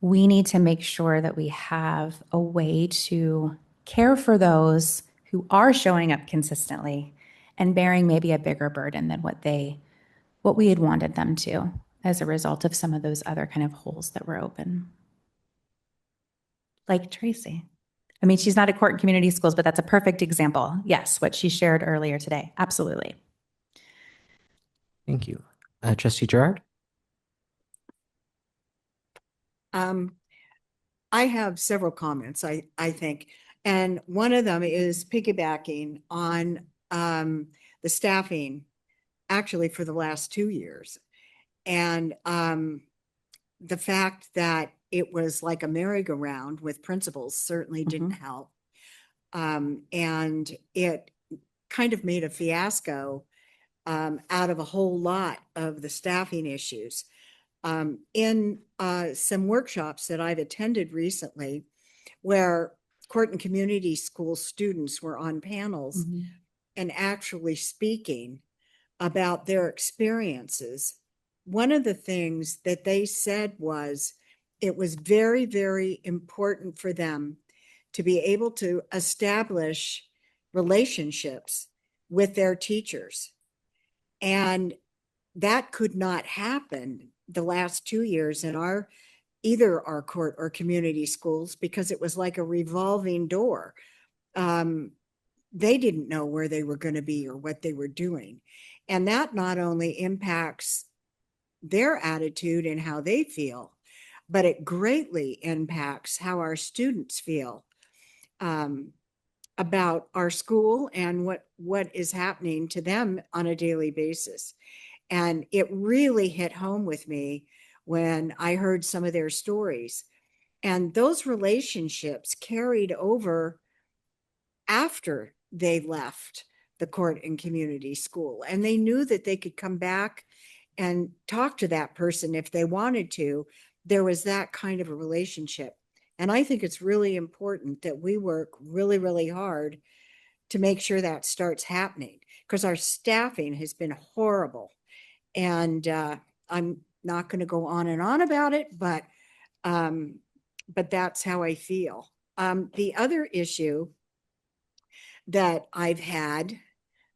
we need to make sure that we have a way to care for those who are showing up consistently and bearing maybe a bigger burden than what we had wanted them to as a result of some of those other kind of holes that were open. Like Tracy. I mean, she's not at Court and Community Schools, but that's a perfect example. Yes, what she shared earlier today. Absolutely. Thank you. Trustee Gerard? I have several comments, I think. And one of them is piggybacking on the staffing actually for the last 2 years. And the fact that it was like a merry-go-round with principals certainly didn't help. And it kind of made a fiasco out of a whole lot of the staffing issues. In some workshops that I've attended recently, where Court and Community School students were on panels and actually speaking about their experiences, one of the things that they said was it was very, very important for them to be able to establish relationships with their teachers. And that could not happen the last 2 years in either our court or community schools, because it was like a revolving door. they didn't know where they were going to be or what they were doing. And that not only impacts their attitude and how they feel, but it greatly impacts how our students feel about our school and what is happening to them on a daily basis. And it really hit home with me when I heard some of their stories. And those relationships carried over after they left the court and community school. And they knew that they could come back and talk to that person if they wanted to. There was that kind of a relationship. And I think it's really important that we work really, really hard to make sure that starts happening, because our staffing has been horrible. And I'm not going to go on and on about it, but that's how I feel. The other issue that I've had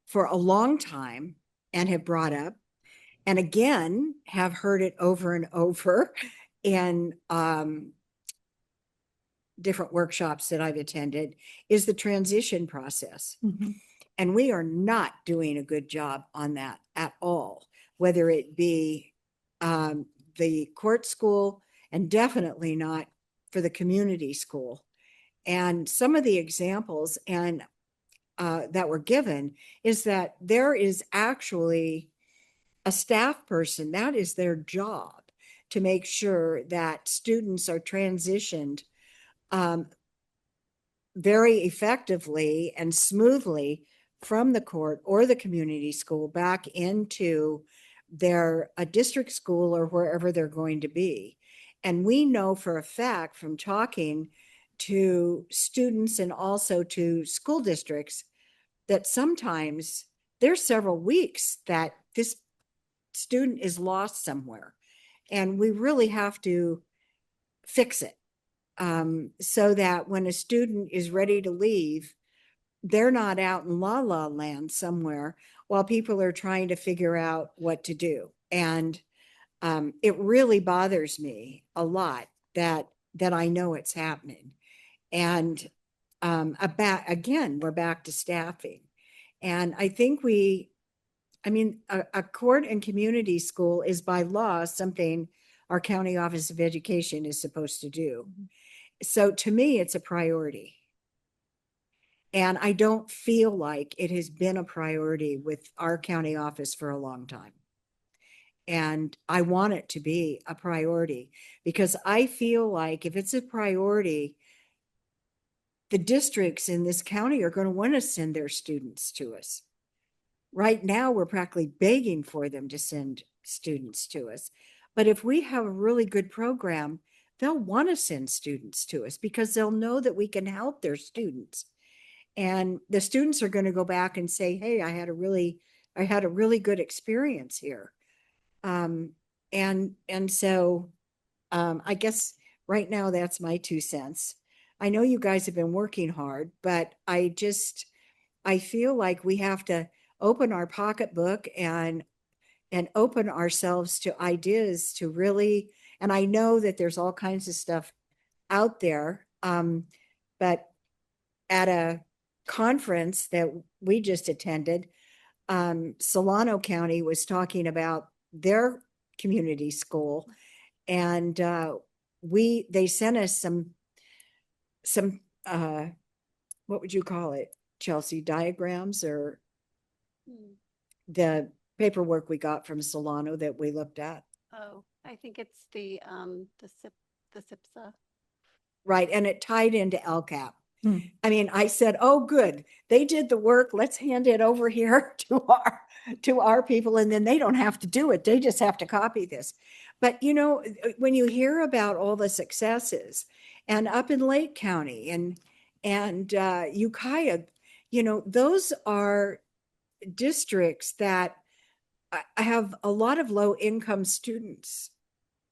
for a long time and have brought up, and again, have heard it over and over in different workshops that I've attended, is the transition process. And we are not doing a good job on that at all, whether it be the court school and definitely not for the community school. And some of the examples and that were given is that there is actually a staff person, that is their job, to make sure that students are transitioned very effectively and smoothly from the court or the community school back into their district school or wherever they're going to be. And we know for a fact from talking to students and also to school districts that sometimes there's several weeks that this student is lost somewhere, and we really have to fix it so that when a student is ready to leave, they're not out in la la land somewhere while people are trying to figure out what to do. And it really bothers me a lot that I know it's happening. And again, we're back to staffing. And I think a court and community school is by law something our county office of education is supposed to do. So to me, it's a priority. And I don't feel like it has been a priority with our county office for a long time. And I want it to be a priority, because I feel like if it's a priority, the districts in this county are going to want to send their students to us. Right now, we're practically begging for them to send students to us. But if we have a really good program, they'll want to send students to us because they'll know that we can help their students. And the students are going to go back and say, hey, I had a really good experience here. So I guess right now that's my 2 cents. I know you guys have been working hard, but I feel like we have to open our pocketbook and open ourselves to ideas to really, and I know that there's all kinds of stuff out there, but at a conference that we just attended, Solano County was talking about their community school, and they sent us some what would you call it, Chelsea, diagrams or the paperwork we got from Solano that we looked at. Oh, I think it's the SIPSA. Right, and it tied into LCAP. I mean, I said, oh, good, they did the work. Let's hand it over here to our people, and then they don't have to do it. They just have to copy this. But, you know, when you hear about all the successes, and up in Lake County and Ukiah, you know, those are districts that have a lot of low income students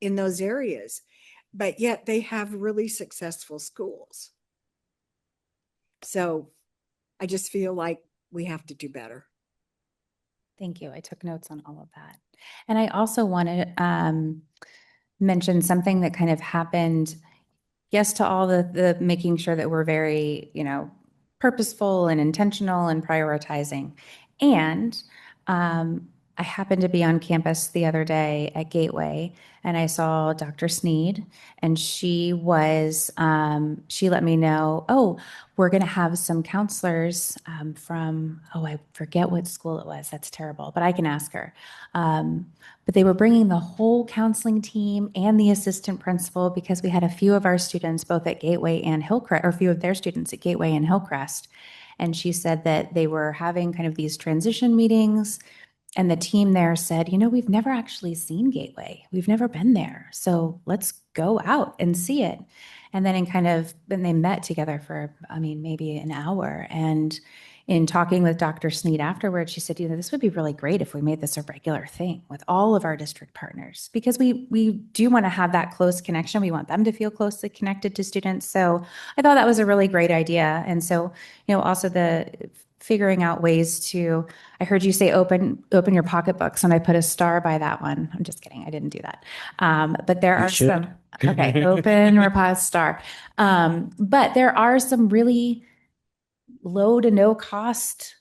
in those areas, but yet they have really successful schools. So I just feel like we have to do better. Thank you. I took notes on all of that. And I also want to mention something that kind of happened. Yes, to all the making sure that we're very, purposeful and intentional and prioritizing. And I happened to be on campus the other day at Gateway, and I saw Dr. Sneed, and she let me know, oh, we're going to have some counselors from, oh, I forget what school it was. That's terrible, but I can ask her. But they were bringing the whole counseling team and the assistant principal, because we had a few of our students both at Gateway and Hillcrest, or a few of their students at Gateway and Hillcrest. And she said that they were having kind of these transition meetings. And the team there said, you know, we've never actually seen Gateway. We've never been there. So let's go out and see it. And then then they met together for, maybe an hour. And in talking with Dr. Sneed afterwards, she said, you know, this would be really great if we made this a regular thing with all of our district partners, because we do want to have that close connection. We want them to feel closely connected to students. So I thought that was a really great idea. And so, you know, also figuring out ways to, I heard you say open your pocketbooks, and I put a star by that one. I'm just kidding. I didn't do that. But there are some, okay, open repository star. But there are some really low to no cost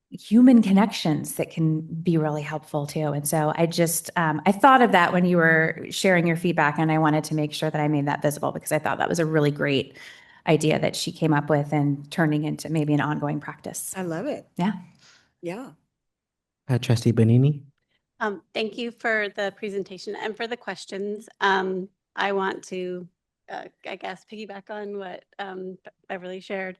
human connections that can be really helpful too. And so I thought of that when you were sharing your feedback, and I wanted to make sure that I made that visible, because I thought that was a really great idea that she came up with and turning into maybe an ongoing practice. I love it. Yeah. Yeah. Trustee Bonini. Thank you for the presentation and for the questions. I want to, I guess, piggyback on what Beverly shared.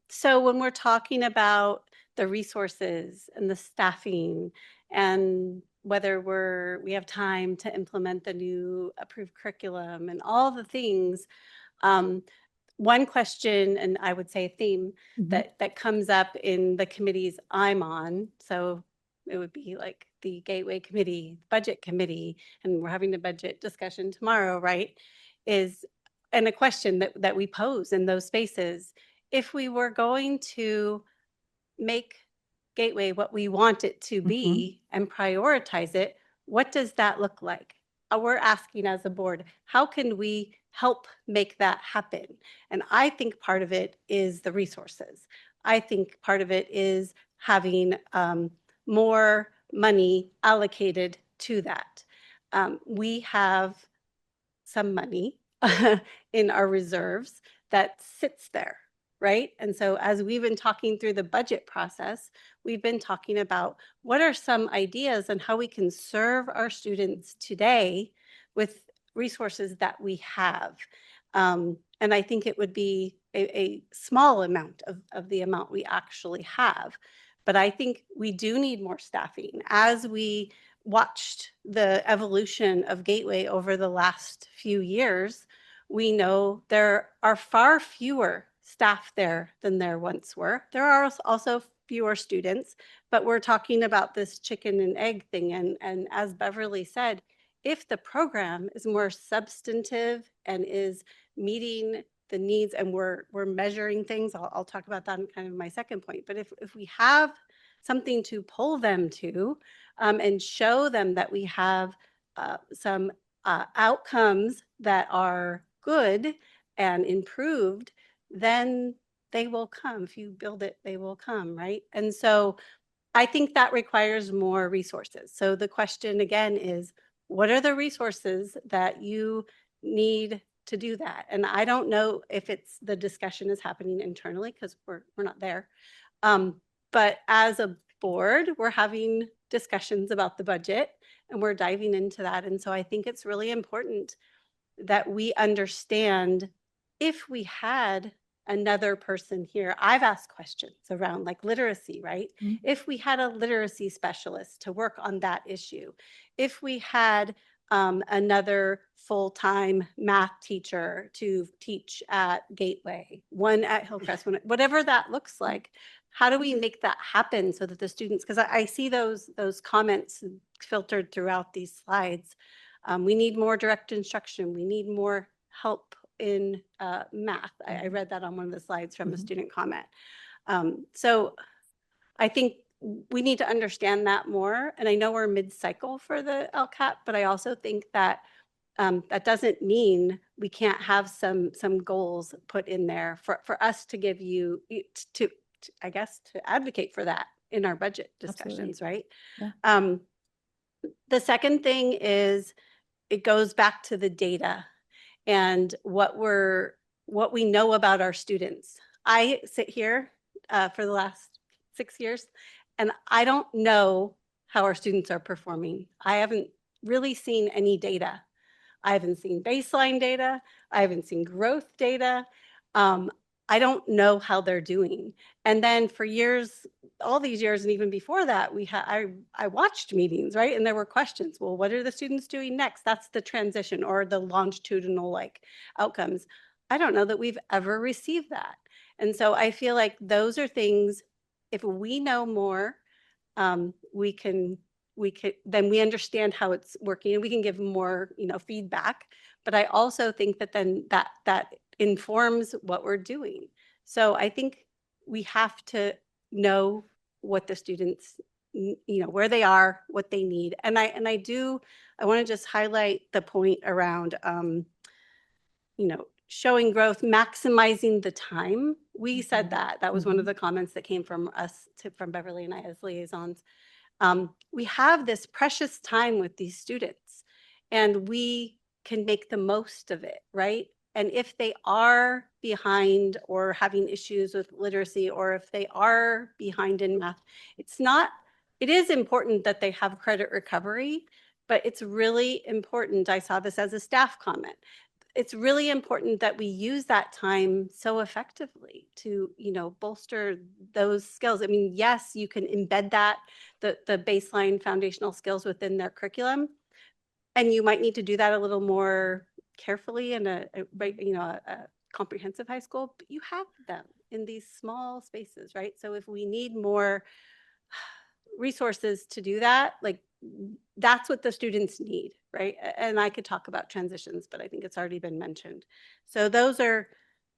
So when we're talking about the resources and the staffing and whether we have time to implement the new approved curriculum and all the things, one question, and I would say a theme that comes up in the committees I'm on, so it would be like the Gateway Committee, Budget Committee, and we're having the budget discussion tomorrow, right? And a question that we pose in those spaces, if we were going to make Gateway what we want it to be and prioritize it, what does that look like? We're asking as a board, how can we help make that happen? And I think part of it is the resources. I think part of it is having more money allocated to that. We have some money in our reserves that sits there, right? And so as we've been talking through the budget process, we've been talking about what are some ideas on how we can serve our students today with resources that we have. And I think it would be a small amount of the amount we actually have. But I think we do need more staffing. As we watched the evolution of Gateway over the last few years, we know there are far fewer staff there than there once were. There are also fewer students, but we're talking about this chicken and egg thing. And as Beverly said, if the program is more substantive and is meeting the needs, and we're measuring things, I'll talk about that in kind of my second point, but if we have something to pull them to and show them that we have some outcomes that are good and improved, then they will come. If you build it, they will come, right? And so I think that requires more resources. So the question again is, what are the resources that you need to do that? And I don't know if it's the discussion is happening internally because we're not there. But as a board, we're having discussions about the budget and we're diving into that. And so I think it's really important that we understand if we had another person here. I've asked questions around like literacy, right? If we had a literacy specialist to work on that issue, if we had another full-time math teacher to teach at Gateway, one at Hillcrest, whatever that looks like, how do we make that happen so that the students, because I see those comments filtered throughout these slides. We need more direct instruction. We need more help in math. I read that on one of the slides from a student comment. So I think we need to understand that more. And I know we're mid-cycle for the LCAP, but I also think that that doesn't mean we can't have some goals put in there for us to give you to I guess to advocate for that in our budget discussions, right? Yeah. The second thing is it goes back to the data and what we know about our students. I sit here for the last 6 years, and I don't know how our students are performing. I haven't really seen any data. I haven't seen baseline data. I haven't seen growth data. I don't know how they're doing. And then for years, all these years, and even before that, I watched meetings, right? And there were questions. Well, what are the students doing next? That's the transition or the longitudinal like outcomes. I don't know that we've ever received that. And so I feel like those are things, if we know more, we can then we understand how it's working and we can give more, feedback. But I also think that then that informs what we're doing. So I think we have to know what the students, where they are, what they need. And I want to just highlight the point around, showing growth, maximizing the time. We said that was one of the comments that came from us, from Beverly and I as liaisons. We have this precious time with these students and we can make the most of it, right? And if they are behind or having issues with literacy, or if they are behind in math, it is important that they have credit recovery, but it's really important. I saw this as a staff comment. It's really important that we use that time so effectively to, bolster those skills. I mean, yes, you can embed the baseline foundational skills within their curriculum, and you might need to do that a little more carefully in a comprehensive high school, but you have them in these small spaces, right? So if we need more resources to do that, like that's what the students need, right? And I could talk about transitions, but I think it's already been mentioned. So those are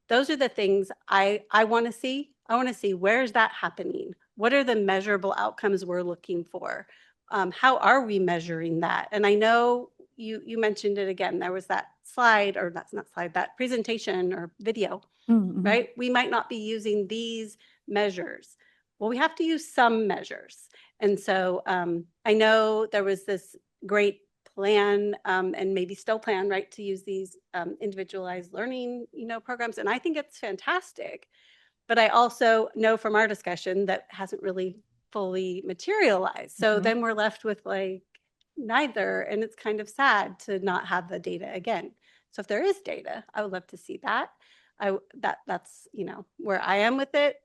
the things I want to see. I want to see, where's that happening? What are the measurable outcomes we're looking for? How are we measuring that? And I know you mentioned it again. There was that slide, or that's not slide, that presentation or video, right? We might not be using these measures. Well, we have to use some measures. And so I know there was this great plan and maybe still plan, right, to use these individualized learning, programs. And I think it's fantastic. But I also know from our discussion that hasn't really fully materialized. So then we're left with like neither. And it's kind of sad to not have the data again. So if there is data, I would love to see that. That's where I am with it.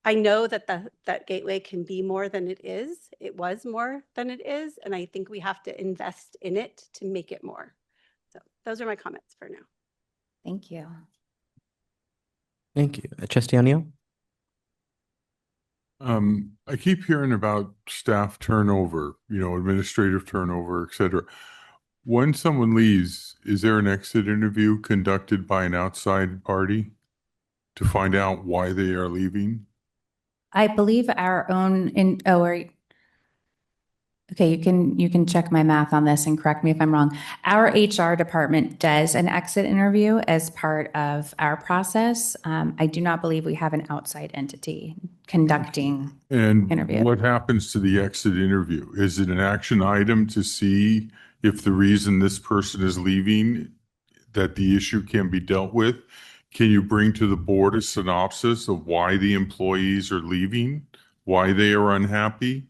I know that that Gateway can be more than it is. It was more than it is. And I think we have to invest in it to make it more. So those are my comments for now. Thank you. Thank you. Trustee O'Neill? I keep hearing about staff turnover, administrative turnover, et cetera. When someone leaves, is there an exit interview conducted by an outside party to find out why they are leaving? I believe our own okay, you can check my math on this and correct me if I'm wrong. Our HR department does an exit interview as part of our process. I do not believe we have an outside entity conducting interview. And what happens to the exit interview? Is it an action item to see if the reason this person is leaving, that the issue can be dealt with? Can you bring to the board a synopsis of why the employees are leaving, why they are unhappy?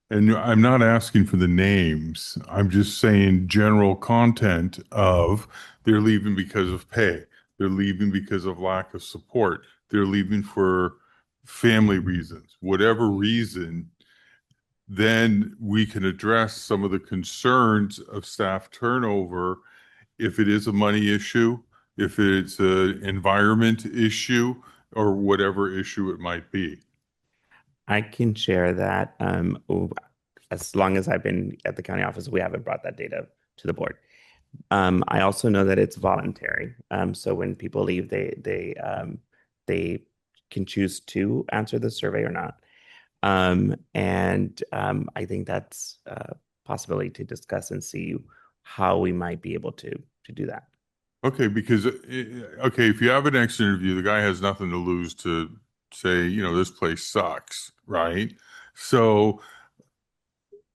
And I'm not asking for the names. I'm just saying general content of they're leaving because of pay. They're leaving because of lack of support. They're leaving for family reasons, whatever reason. Then we can address some of the concerns of staff turnover. If it is a money issue, if it's an environment issue, or whatever issue it might be. I can share that. As long as I've been at the county office, we haven't brought that data to the board. I also know that it's voluntary. So when people leave, they can choose to answer the survey or not. I think that's a possibility to discuss and see how we might be able to do that. Okay, because, okay, if you have an exit interview, the guy has nothing to lose to say, this place sucks, right? So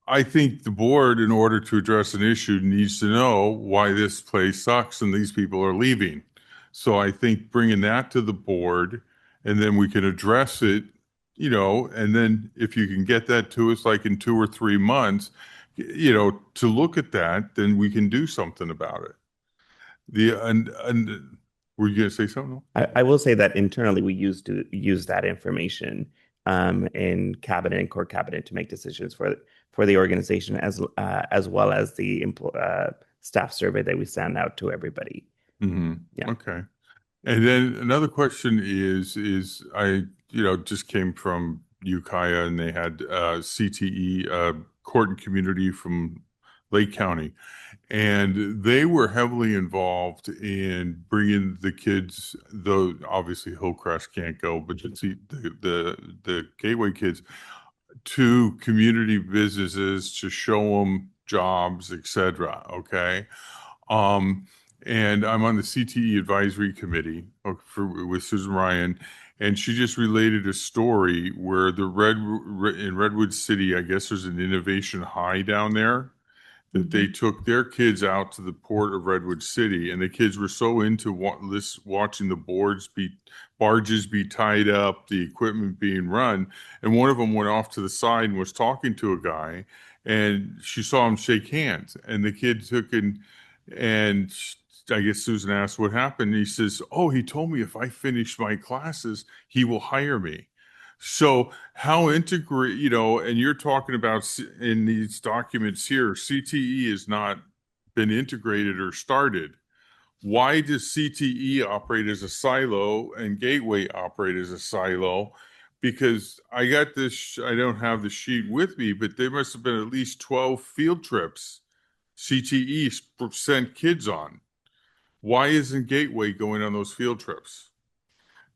I think the board, in order to address an issue, needs to know why this place sucks and these people are leaving. So I think bringing that to the board, and then we can address it, and then if you can get that to us like in 2 or 3 months, to look at that, then we can do something about it. And were you going to say something? I will say that internally we used to use that information in cabinet and core cabinet to make decisions for the organization, as well as the staff survey that we send out to everybody. Mm-hmm. Yeah. Okay. And then another question is I just came from Ukiah, and they had CTE, Court and Community from Lake County, and they were heavily involved in bringing the kids, though obviously Hillcrest can't go, but the Gateway kids, to community businesses to show them jobs, etc. Okay. And I'm on the CTE advisory committee with Susan Ryan, and she just related a story where in Redwood City, I guess there's an Innovation High down there, that they took their kids out to the port of Redwood City, and the kids were so into watching the barges be tied up, the equipment being run, and one of them went off to the side and was talking to a guy, and she saw him shake hands, and the kid took and I guess Susan asked what happened. He says, "Oh, he told me if I finish my classes, he will hire me." So how integrate, and you're talking about in these documents here, CTE has not been integrated or started. Why does CTE operate as a silo and Gateway operate as a silo? Because I got this, I don't have the sheet with me, but there must have been at least 12 field trips CTE sent kids on. Why isn't Gateway going on those field trips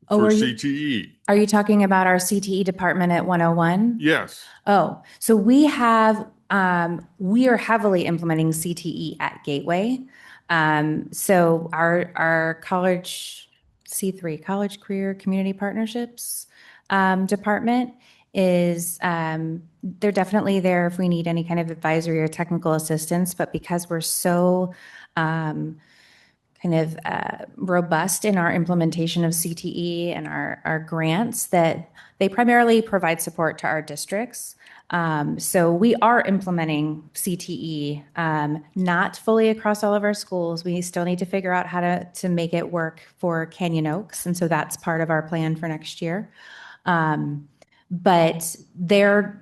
for CTE? Are you talking about our CTE department at 101? Yes. Oh, so we are heavily implementing CTE at Gateway. So our college C3, College Career Community Partnerships department is, they're definitely there if we need any kind of advisory or technical assistance, but because we're so robust in our implementation of CTE and our grants, that they primarily provide support to our districts. So we are implementing CTE, not fully across all of our schools. We still need to figure out how to make it work for Canyon Oaks. And so that's part of our plan for next year. But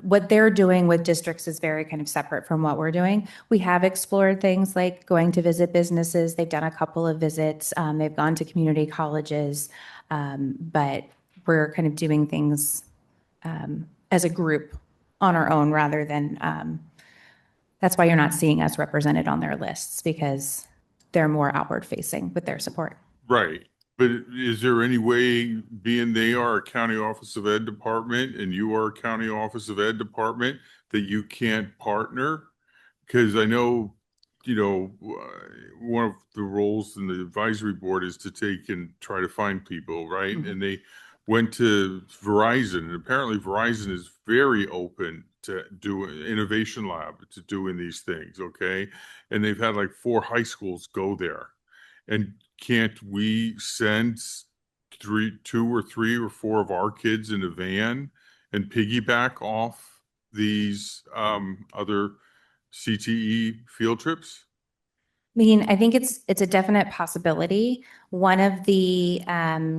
what they're doing with districts is very kind of separate from what we're doing. We have explored things like going to visit businesses. They've done a couple of visits. They've gone to community colleges, but we're kind of doing things as a group on our own, rather than, that's why you're not seeing us represented on their lists, because they're more outward facing with their support. Right. But is there any way, being they are a county office of ed department and you are a county office of ed department, that you can't partner? Because I know, one of the roles in the advisory board is to take and try to find people, right? Mm-hmm. And they went to Verizon, and apparently Verizon is very open to doing Innovation Lab, to doing these things, okay? And they've had like 4 high schools go there. And can't we send 2 or 3 or 4 of our kids in a van and piggyback off these other CTE field trips? I mean, I think it's a definite possibility. One of the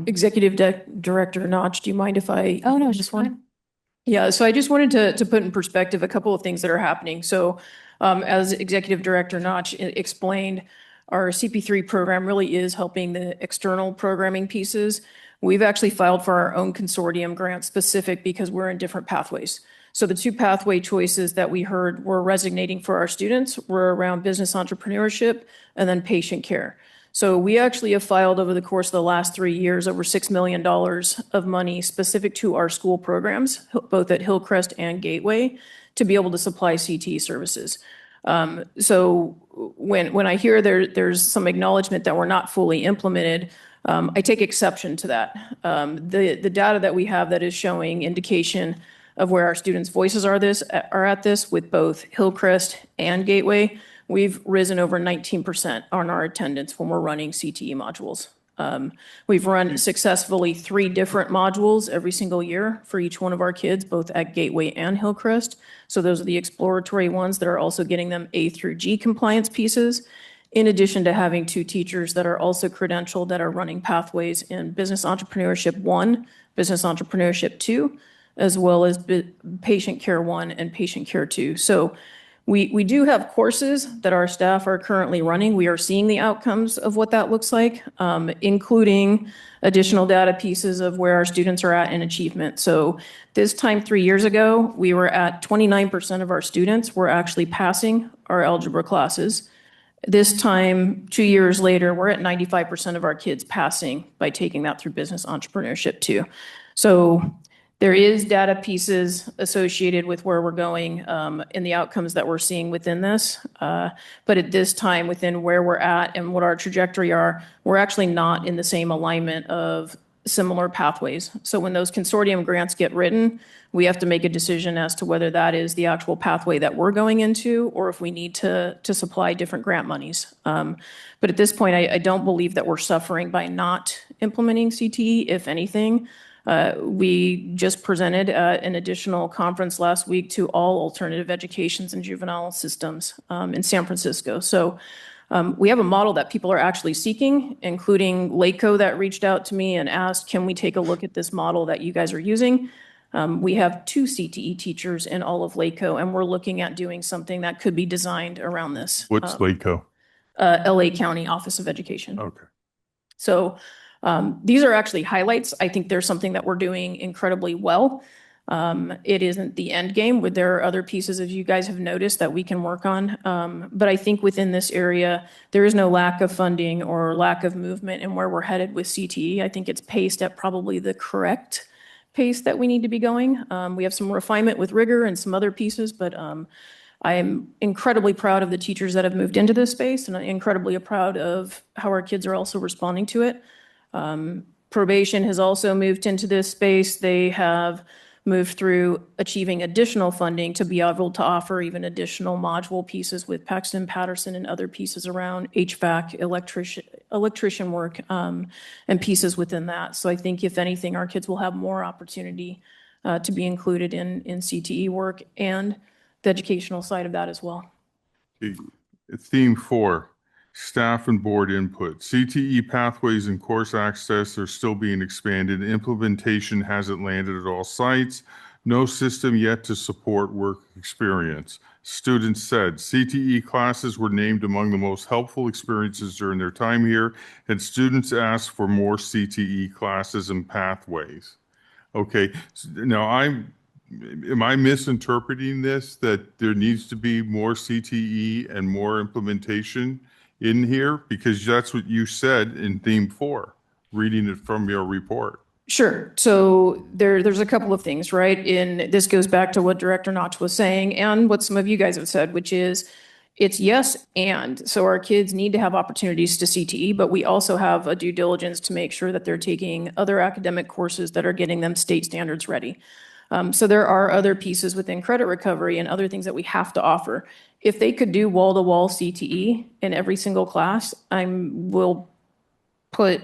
Executive Director Notch, do you mind if I? Oh, no, just one. Yeah, so I just wanted to put in perspective a couple of things that are happening. So as Executive Director Notch explained, our CP3 program really is helping the external programming pieces. We've actually filed for our own consortium grant specific because we're in different pathways. So the 2 pathway choices that we heard were resonating for our students were around business entrepreneurship and then patient care. So we actually have filed over the course of the last 3 years over $6 million of money specific to our school programs, both at Hillcrest and Gateway, to be able to supply CTE services. So when I hear there's some acknowledgement that we're not fully implemented, I take exception to that. The data that we have that is showing indication of where our students' voices are at this with both Hillcrest and Gateway, we've risen over 19% on our attendance when we're running CTE modules. We've run successfully 3 different modules every single year for each one of our kids, both at Gateway and Hillcrest. So those are the exploratory ones that are also getting them A through G compliance pieces, in addition to having 2 teachers that are also credentialed that are running pathways in Business Entrepreneurship 1, Business Entrepreneurship 2, as well as Patient Care 1 and Patient Care 2. So we do have courses that our staff are currently running. We are seeing the outcomes of what that looks like, including additional data pieces of where our students are at in achievement. So this time 3 years ago, we were at 29% of our students were actually passing our algebra classes. This time, 2 years later, we're at 95% of our kids passing by taking that through Business Entrepreneurship 2. So there is data pieces associated with where we're going in the outcomes that we're seeing within this. But at this time, within where we're at and what our trajectory are, we're actually not in the same alignment of similar pathways. So when those consortium grants get written, we have to make a decision as to whether that is the actual pathway that we're going into or if we need to supply different grant monies. But at this point, I don't believe that we're suffering by not implementing CTE. If anything, we just presented an additional conference last week to all alternative educations and juvenile systems in San Francisco. So we have a model that people are actually seeking, including LACO that reached out to me and asked, can we take a look at this model that you guys are using? We have 2 CTE teachers in all of LACO, and we're looking at doing something that could be designed around this. What's LACO? LA County Office of Education. Okay. So these are actually highlights. I think there's something that we're doing incredibly well. It isn't the end game, where there are other pieces, as you guys have noticed, that we can work on. But I think within this area, there is no lack of funding or lack of movement in where we're headed with CTE. I think it's paced at probably the correct pace that we need to be going. We have some refinement with rigor and some other pieces, but I am incredibly proud of the teachers that have moved into this space, and I'm incredibly proud of how our kids are also responding to it. Probation has also moved into this space. They have moved through achieving additional funding to be able to offer even additional module pieces with Paxton Patterson and other pieces around HVAC, electrician work, and pieces within that. So I think if anything, our kids will have more opportunity to be included in CTE work and the educational side of that as well. Theme 4, staff and board input. CTE pathways and course access are still being expanded. Implementation hasn't landed at all sites. No system yet to support work experience. Students said CTE classes were named among the most helpful experiences during their time here, and students asked for more CTE classes and pathways. Okay, now am I misinterpreting this, that there needs to be more CTE and more implementation in here? Because that's what you said in theme 4, reading it from your report. Sure. So there's a couple of things, right? And this goes back to what Director Notch was saying and what some of you guys have said, which is it's yes and. So our kids need to have opportunities to CTE, but we also have a due diligence to make sure that they're taking other academic courses that are getting them state standards ready. So there are other pieces within credit recovery and other things that we have to offer. If they could do wall-to-wall CTE in every single class, I'll put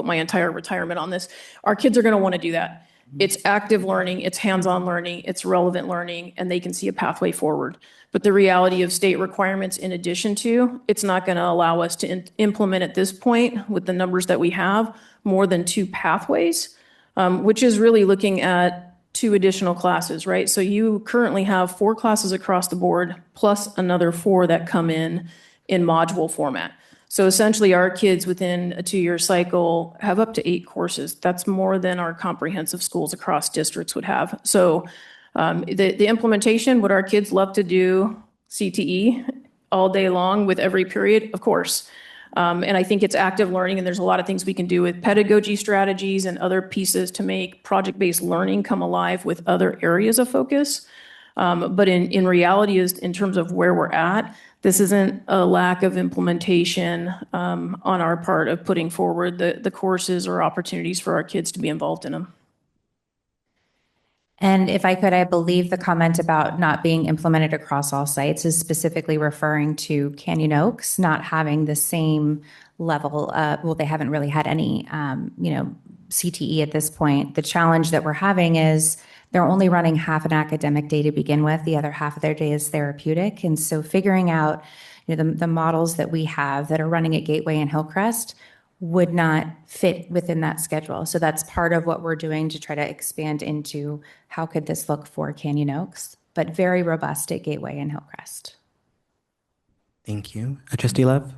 my entire retirement on this. Our kids are going to want to do that. It's active learning, it's hands-on learning, it's relevant learning, and they can see a pathway forward. But the reality of state requirements, in addition to, it's not going to allow us to implement at this point with the numbers that we have more than 2 pathways, which is really looking at 2 additional classes, right? So you currently have 4 classes across the board, plus another 4 that come in module format. So essentially our kids within a 2-year cycle have up to 8 courses. That's more than our comprehensive schools across districts would have. So the implementation, would our kids love to do CTE all day long with every period? Of course. And I think it's active learning, and there's a lot of things we can do with pedagogy strategies and other pieces to make project-based learning come alive with other areas of focus. But in reality, is in terms of where we're at, this isn't a lack of implementation on our part of putting forward the courses or opportunities for our kids to be involved in them. And if I could, I believe the comment about not being implemented across all sites is specifically referring to Canyon Oaks not having the same level of, well, they haven't really had any, CTE at this point. The challenge that we're having is they're only running half an academic day to begin with. The other half of their day is therapeutic. And so figuring out, the models that we have that are running at Gateway and Hillcrest would not fit within that schedule. So that's part of what we're doing to try to expand into how could this look for Canyon Oaks, but very robust at Gateway and Hillcrest. Thank you. Trustee Love?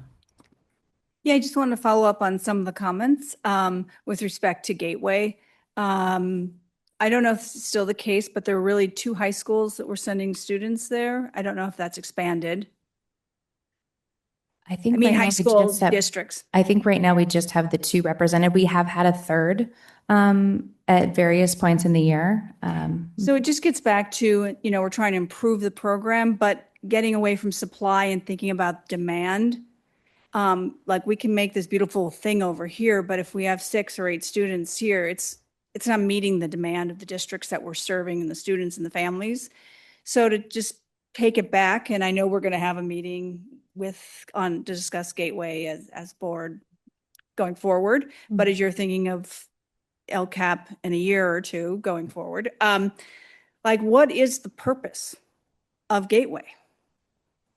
Yeah, I just want to follow up on some of the comments with respect to Gateway. I don't know if it's still the case, but there are really 2 high schools that were sending students there. I don't know if that's expanded. I think I mean, right now high we school just have- districts. I think right now we just have the 2 represented. We have had a third at various points in the year. So it just gets back to, we're trying to improve the program, but getting away from supply and thinking about demand. Like we can make this beautiful thing over here, but if we have 6 or 8 students here, it's not meeting the demand of the districts that we're serving and the students and the families. So to just take it back, and I know we're going to have a meeting to discuss Gateway as board going forward. But as you're thinking of LCAP in a year or 2 going forward, like what is the purpose of Gateway?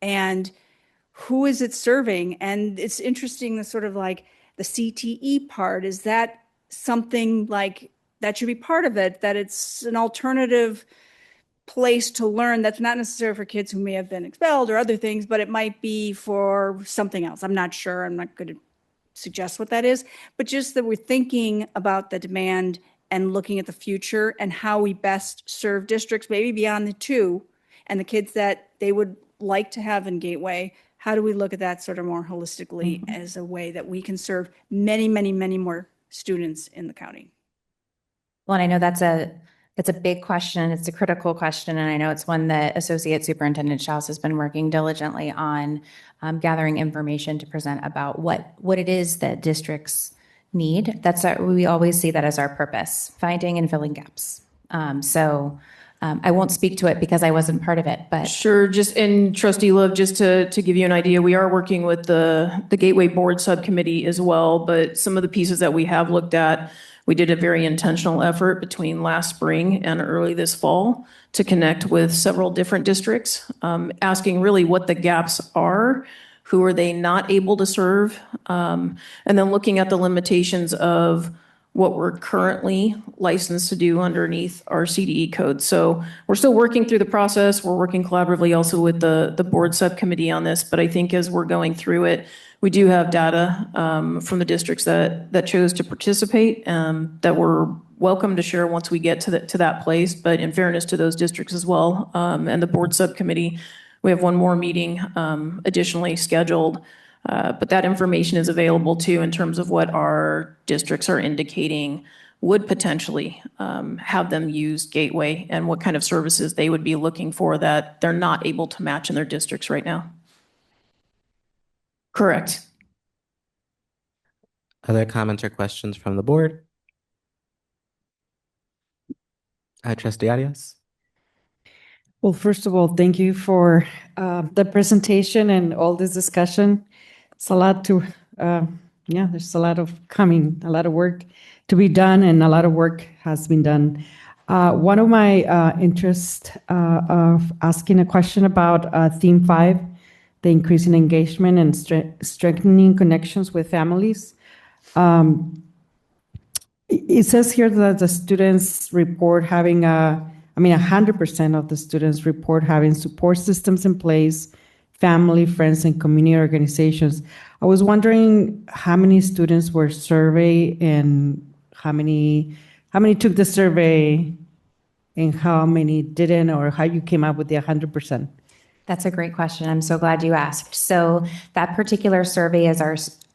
And who is it serving? And it's interesting, the sort of like the CTE part, is that something like that should be part of it, that it's an alternative place to learn that's not necessarily for kids who may have been expelled or other things, but it might be for something else. I'm not sure. I'm not going to suggest what that is, but just that we're thinking about the demand and looking at the future and how we best serve districts, maybe beyond the 2 and the kids that they would like to have in Gateway. How do we look at that sort of more holistically as a way that we can serve many, many, many more students in the county? Well, and I know that's a big question. It's a critical question. And I know it's one that Associate Superintendent Schaus has been working diligently on gathering information to present about what it is that districts need. We always see that as our purpose, finding and filling gaps. I won't speak to it because I wasn't part of it, but. Sure. And Trustee Love, just to give you an idea, we are working with the Gateway Board Subcommittee as well, but some of the pieces that we have looked at, we did a very intentional effort between last spring and early this fall to connect with several different districts, asking really what the gaps are, who are they not able to serve, and then looking at the limitations of what we're currently licensed to do underneath our CDE code. So we're still working through the process. We're working collaboratively also with the board subcommittee on this, but I think as we're going through it, we do have data from the districts that chose to participate that we're welcome to share once we get to that place, but in fairness to those districts as well. And the board subcommittee, we have one more meeting additionally scheduled. But that information is available too in terms of what our districts are indicating would potentially have them use Gateway and what kind of services they would be looking for that they're not able to match in their districts right now. Correct. Other comments or questions from the board? Trustee Arias? Well, first of all, thank you for the presentation and all this discussion. It's a lot to, there's a lot of work to be done, and a lot of work has been done. One of my interests of asking a question about theme 5, the increasing engagement and strengthening connections with families. It says here that the students report having 100% of the students report having support systems in place, family, friends, and community organizations. I was wondering how many students were surveyed and how many took the survey and how many didn't, or how you came up with the 100%. That's a great question. I'm so glad you asked. So that particular survey is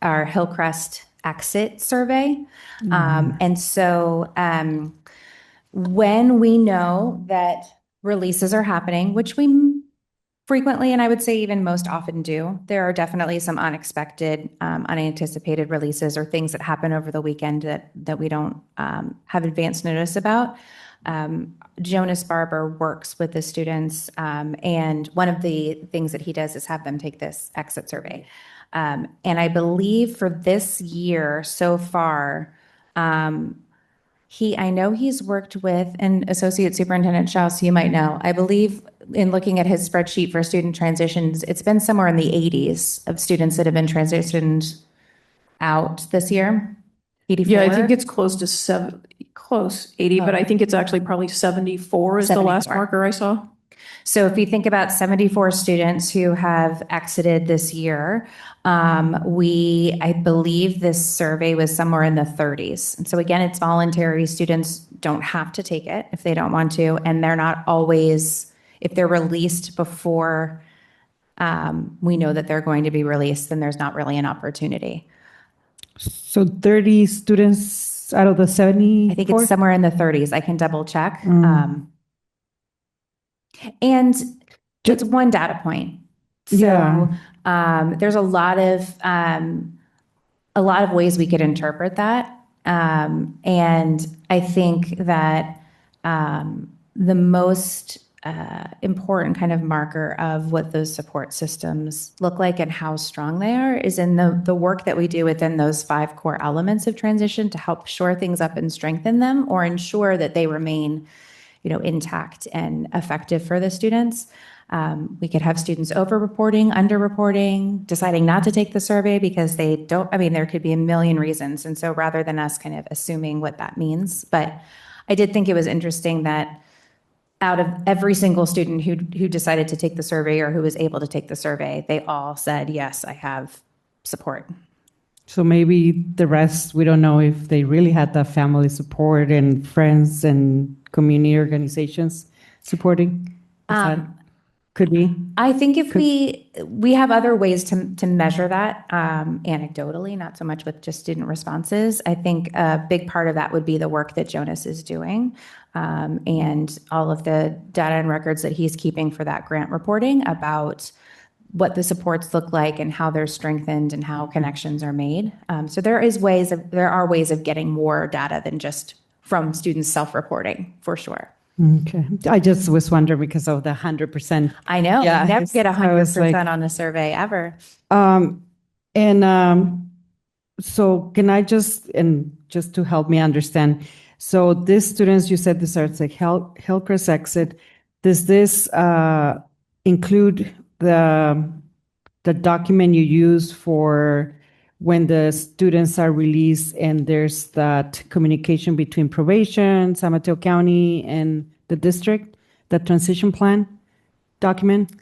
our Hillcrest exit survey. And so when we know that releases are happening, which we frequently, and I would say even most often do. There are definitely some unexpected, unanticipated releases or things that happen over the weekend that we don't have advance notice about. Jonas Barber works with the students, and one of the things that he does is have them take this exit survey. And I believe for this year so far, I know he's worked with an Associate Superintendent Schaus, you might know. I believe in looking at his spreadsheet for student transitions, it's been somewhere in the 80s of students that have been transitioned out this year. 84? Yeah, I think it's close to 80, but I think it's actually probably 74 is the last 74. marker I saw. So if you think about 74 students who have exited this year, I believe this survey was somewhere in the 30s. And so again, it's voluntary. Students don't have to take it if they don't want to, and they're not always, if they're released before we know that they're going to be released, then there's not really an opportunity. So 30 students out of the 70? I think it's somewhere in the 30s. I can double check. Mm. And it's one data point. So, Yeah. there's a lot of ways we could interpret that. And I think that the most important kind of marker of what those support systems look like and how strong they are is in the work that we do within those 5 core elements of transition to help shore things up and strengthen them or ensure that they remain, intact and effective for the students. We could have students over-reporting, under-reporting, deciding not to take the survey because they don't, there could be a million reasons. And so rather than us kind of assuming what that means, but I did think it was interesting that out of every single student who decided to take the survey or who was able to take the survey, they all said, yes, I have support. So maybe the rest, we don't know if they really had that family support and friends and community organizations supporting. Could be. I think if we have other ways to measure that anecdotally, not so much with just student responses. I think a big part of that would be the work that Jonas is doing and all of the data and records that he's keeping for that grant reporting about what the supports look like and how they're strengthened and how connections are made. So there are ways of getting more data than just from students self-reporting, for sure. Okay. I just was wondering because of the 100%. I know. Yeah, You never get I was 100% like- on a survey ever. So can I just to help me understand, so these students, you said this are like Hillcrest exit. Does this include the document you use for when the students are released and there's that communication between probation, San Mateo County, and the district, the transition plan document?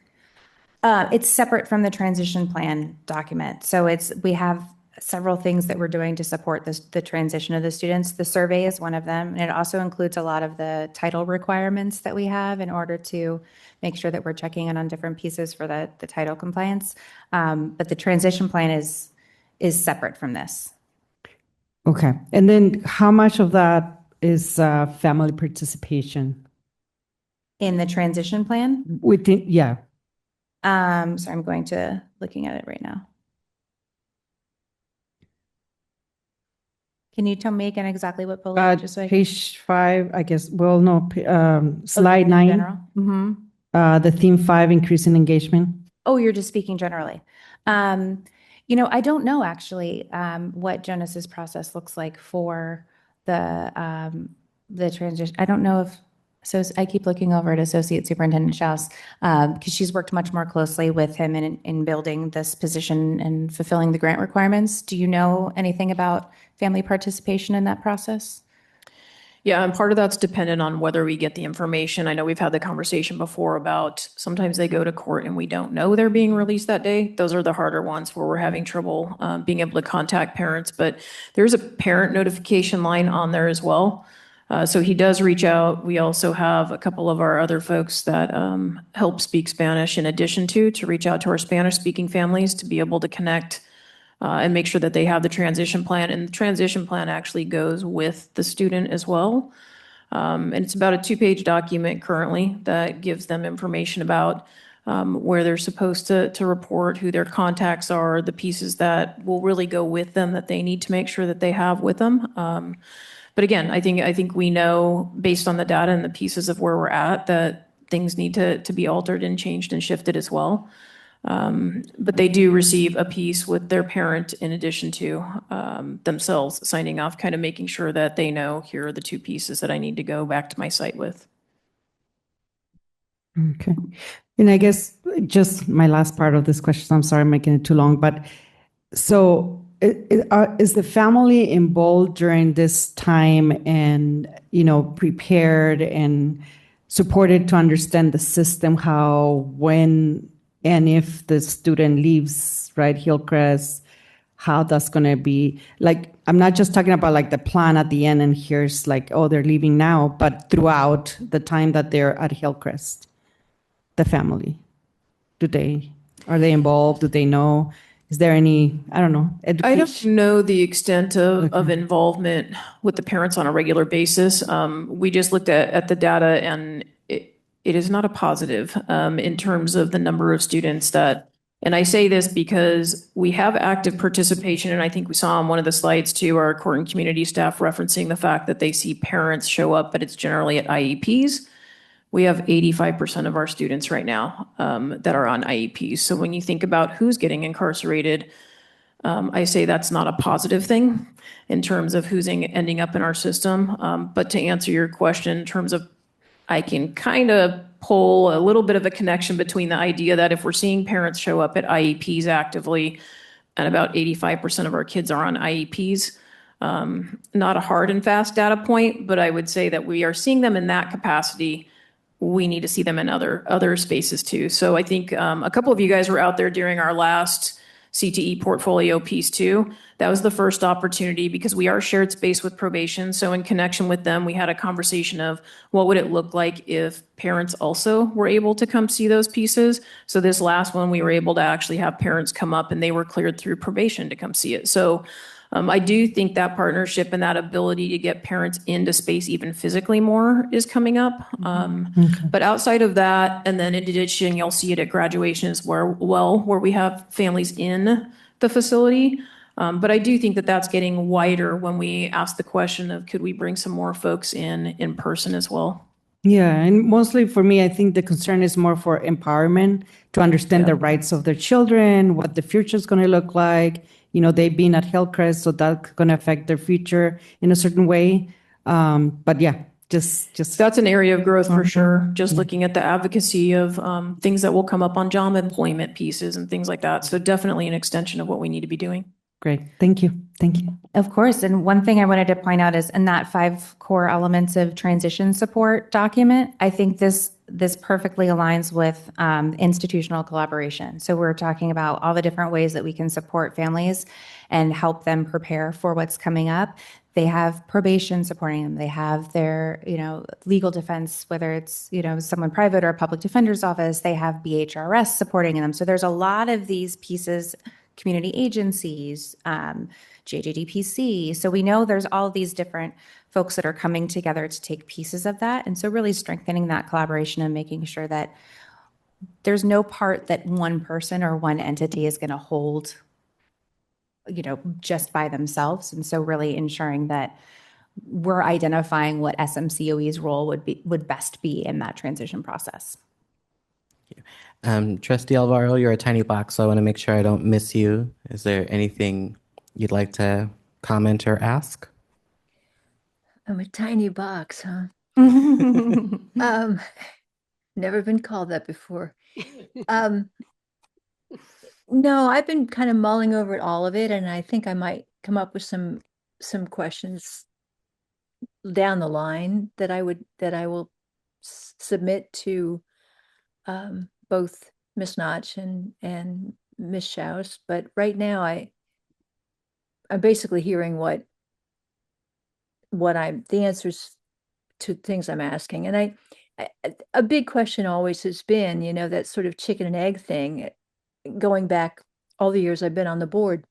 It's separate from the transition plan document. So we have several things that we're doing to support the transition of the students. The survey is one of them, and it also includes a lot of the title requirements that we have in order to make sure that we're checking in on different pieces for the title compliance. But the transition plan is separate from this. Okay. And then how much of that is family participation? In the transition plan? Yeah. So I'm going to looking at it right now. Can you tell me again exactly what bullet? Just so I can- Page 5, I guess. Well, no, slide in 9. general? Mhm. The theme 5, increasing engagement. Oh, you're just speaking generally. I don't know actually what Jonas's process looks like for the transition. I don't know if, so I keep looking over at Associate Superintendent Schaus because she's worked much more closely with him in building this position and fulfilling the grant requirements. Do you know anything about family participation in that process? Yeah, and part of that's dependent on whether we get the information. I know we've had the conversation before about sometimes they go to court and we don't know they're being released that day. Those are the harder ones where we're having trouble being able to contact parents. But there's a parent notification line on there as well. So he does reach out. We also have a couple of our other folks that help speak Spanish in addition to reach out to our Spanish-speaking families to be able to connect and make sure that they have the transition plan. And the transition plan actually goes with the student as well. And it's about a 2-page document currently that gives them information about where they're supposed to report, who their contacts are, the pieces that will really go with them that they need to make sure that they have with them. But again, I think we know based on the data and the pieces of where we're at that things need to be altered and changed and shifted as well. But they do receive a piece with their parent in addition to themselves signing off, kind of making sure that they know here are the 2 pieces that I need to go back to my site with. Okay. And I guess just my last part of this question, I'm sorry I'm making it too long, but so is the family involved during this time and, prepared and supported to understand the system, how, when, and if the student leaves, right, Hillcrest, how that's going to be? Like, I'm not just talking about like the plan at the end and here's like, oh, they're leaving now, but throughout the time that they're at Hillcrest, the family, are they involved? Do they know? Is there any, I don't know, education? I don't know the extent of involvement with the parents on a regular basis. We just looked at the data and it is not a positive in terms of the number of students that, and I say this because we have active participation, and I think we saw on one of the slides too, our court and community staff referencing the fact that they see parents show up, but it's generally at IEPs. We have 85% of our students right now that are on IEPs. So when you think about who's getting incarcerated, I say that's not a positive thing in terms of who's ending up in our system. But to answer your question in terms of, I can kind of pull a little bit of a connection between the idea that if we're seeing parents show up at IEPs actively, and about 85% of our kids are on IEPs, not a hard and fast data point, but I would say that we are seeing them in that capacity. We need to see them in other spaces too. So I think a couple of you guys were out there during our last CTE portfolio piece too. That was the first opportunity because we are shared space with probation. So in connection with them, we had a conversation of what would it look like if parents also were able to come see those pieces. So this last one, we were able to actually have parents come up and they were cleared through probation to come see it. So I do think that partnership and that ability to get parents into space even physically more is coming up. But outside of that, and then in addition, you'll see it at graduations where we have families in the facility. But I do think that that's getting wider when we ask the question of could we bring some more folks in person as well? Yeah, and mostly for me, I think the concern is more for empowerment, to understand the rights of their children, what the future is going to look like. They've been at Hillcrest, so that's going to affect their future in a certain way. But yeah, just that's an area of growth for sure. Just looking at the advocacy of things that will come up on job employment pieces and things like that. So definitely an extension of what we need to be doing. Great. Thank you. Thank you. Of course. And one thing I wanted to point out is in that 5 core elements of transition support document, I think this perfectly aligns with institutional collaboration. So we're talking about all the different ways that we can support families and help them prepare for what's coming up. They have probation supporting them. They have their, legal defense, whether it's, someone private or a public defender's office. They have BHRS supporting them. So there's a lot of these pieces, community agencies, JJDPC. So we know there's all these different folks that are coming together to take pieces of that. And so really strengthening that collaboration and making sure that there's no part that one person or one entity is going to hold, just by themselves. And so really ensuring that we're identifying what SMCOE's role would best be in that transition process. Trustee Alvaro, you're a tiny box, so I want to make sure I don't miss you. Is there anything you'd like to comment or ask? I'm a tiny box, huh? Never been called that before. No, I've been kind of mulling over all of it, and I think I might come up with some questions down the line that I will submit to both Ms. Notch and Ms. Schaus. But right now, I'm basically hearing the answers to things I'm asking. And a big question always has been, that sort of chicken and egg thing, going back all the years I've been on the board.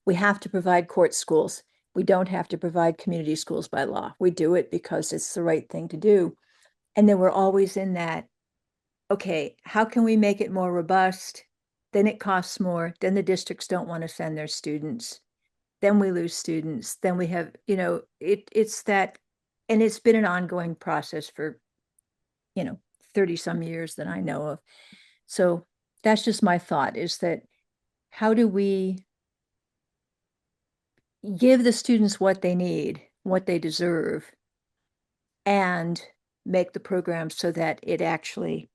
We have to provide court schools. We don't have to provide community schools by law. We do it because it's the right thing to do. And then we're always in that, okay, how can we make it more robust? Then it costs more. Then the districts don't want to send their students. Then we lose students. Then we have, it's that, and it's been an ongoing process for, 30 some years that I know of. So that's just my thought, is that how do we give the students what they need, what they deserve, and make the program so that it actually,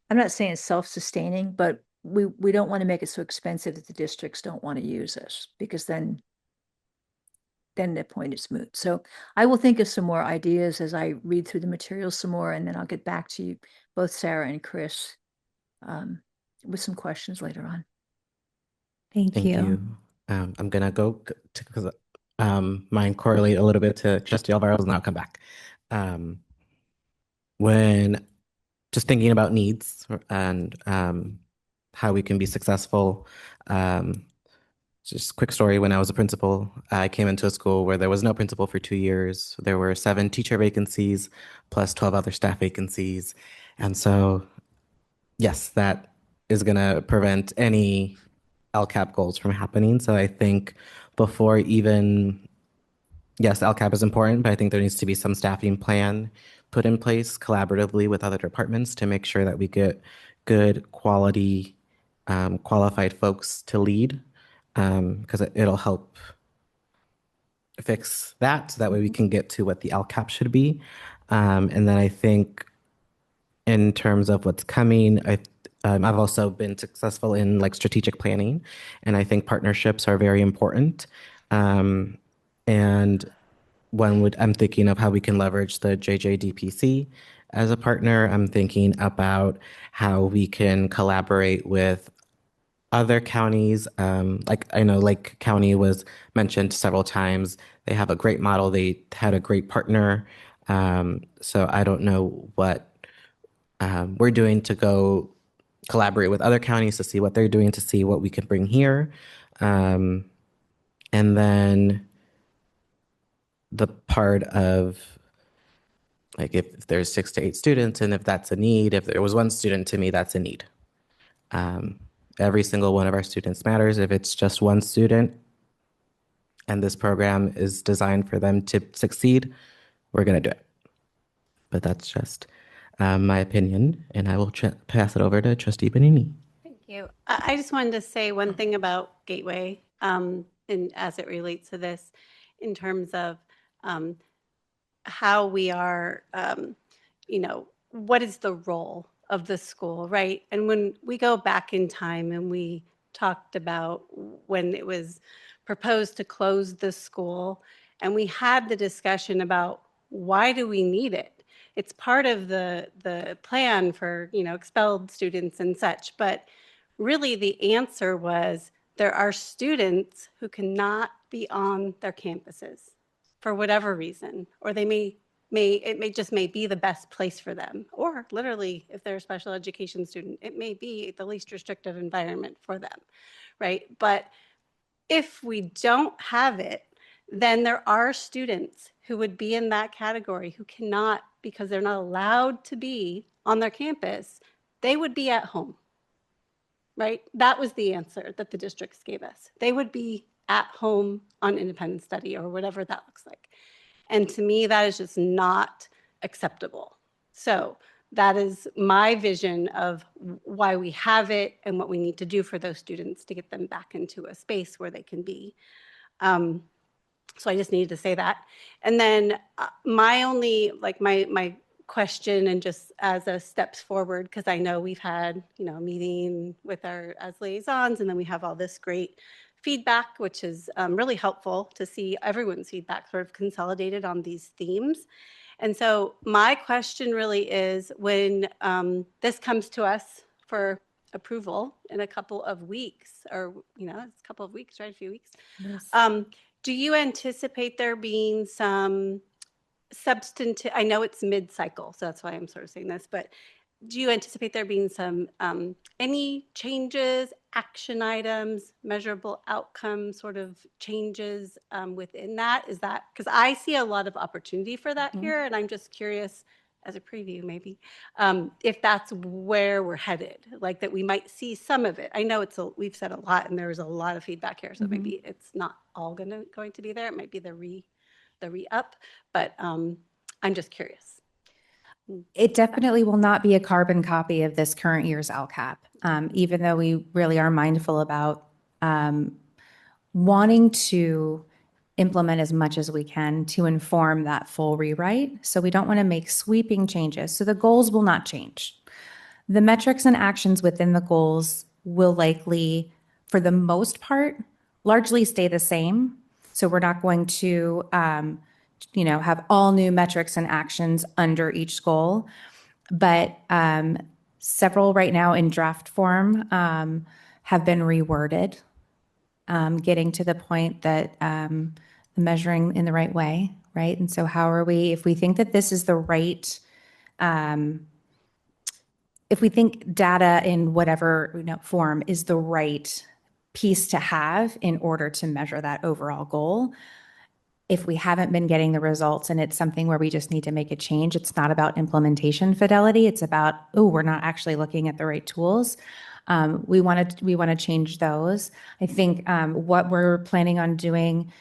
I'm not saying self-sustaining, but we don't want to make it so expensive that the districts don't want to use us, because then the point is moot. So I will think of some more ideas as I read through the materials some more, and then I'll get back to you, both Sarah and Chris, with some questions later on. Thank you. I'm gonna go to, because mine correlate a little bit to Trustee Alvaro's, and I'll come back. When just thinking about needs and how we can be successful. Just a quick story. When I was a principal, I came into a school where there was no principal for 2 years. There were 7 teacher vacancies plus 12 other staff vacancies. And so, yes, that is going to prevent any LCAP goals from happening. So I think before even, yes, LCAP is important, but I think there needs to be some staffing plan put in place collaboratively with other departments to make sure that we get good quality, qualified folks to lead, because it'll help fix that, so that way we can get to what the LCAP should be. And then I think in terms of what's coming, I've also been successful in like strategic planning, and I think partnerships are very important. And I'm thinking of how we can leverage the JJDPC as a partner. I'm thinking about how we can collaborate with other counties. Like I know Lake County was mentioned several times. They have a great model. They had a great partner. So I don't know what we're doing to go collaborate with other counties to see what they're doing, to see what we can bring here. And then the part of like if there's 6 to 8 students, and if that's a need, if there was 1 student, to me, that's a need. Every single one of our students matters. If it's just 1 student and this program is designed for them to succeed, we're going to do it. But that's just my opinion, and I will pass it over to Trustee Benini. Thank you. I just wanted to say one thing about Gateway, and as it relates to this, in terms of how we are, what is the role of the school, right? And when we go back in time and we talked about when it was proposed to close the school, and we had the discussion about why do we need it? It's part of the plan for, expelled students and such, but really the answer was there are students who cannot be on their campuses for whatever reason, or it may be the best place for them, or literally if they're a special education student, it may be the least restrictive environment for them, right? But if we don't have it, then there are students who would be in that category who cannot, because they're not allowed to be on their campus, they would be at home, right? That was the answer that the districts gave us. They would be at home on independent study or whatever that looks like. And to me, that is just not acceptable. So that is my vision of why we have it and what we need to do for those students to get them back into a space where they can be. So I just needed to say that. And then my only, my question, and just as a steps forward, because I know we've had, a meeting with our as liaisons, and then we have all this great feedback, which is really helpful to see everyone's feedback sort of consolidated on these themes. And so my question really is, when this comes to us for approval in a couple of weeks, or, it's a couple of weeks, right? A few weeks. Yes. Do you anticipate there being some substantive, I know it's mid-cycle, so that's why I'm sort of saying this, but do you anticipate there being some, any changes, action items, measurable outcome sort of changes within that? Is that, because I see a lot of opportunity for that here, and I'm just curious, as a preview maybe, if that's where we're headed, like that we might see some of it. I know we've said a lot and there's a lot of feedback here, so maybe it's not all going to be there. It might be the re-up, but I'm just curious. It definitely will not be a carbon copy of this current year's LCAP, even though we really are mindful about wanting to implement as much as we can to inform that full rewrite. So we don't want to make sweeping changes. So the goals will not change. The metrics and actions within the goals will likely, for the most part, largely stay the same. So we're not going to have all new metrics and actions under each goal. But several right now in draft form have been reworded, getting to the point that measuring in the right way, right? And so how are we, if we think that this is the right, if we think data in whatever form is the right piece to have in order to measure that overall goal, if we haven't been getting the results and it's something where we just need to make a change, it's not about implementation fidelity. It's about, oh, we're not actually looking at the right tools. We want to change those. I think what we're planning on doing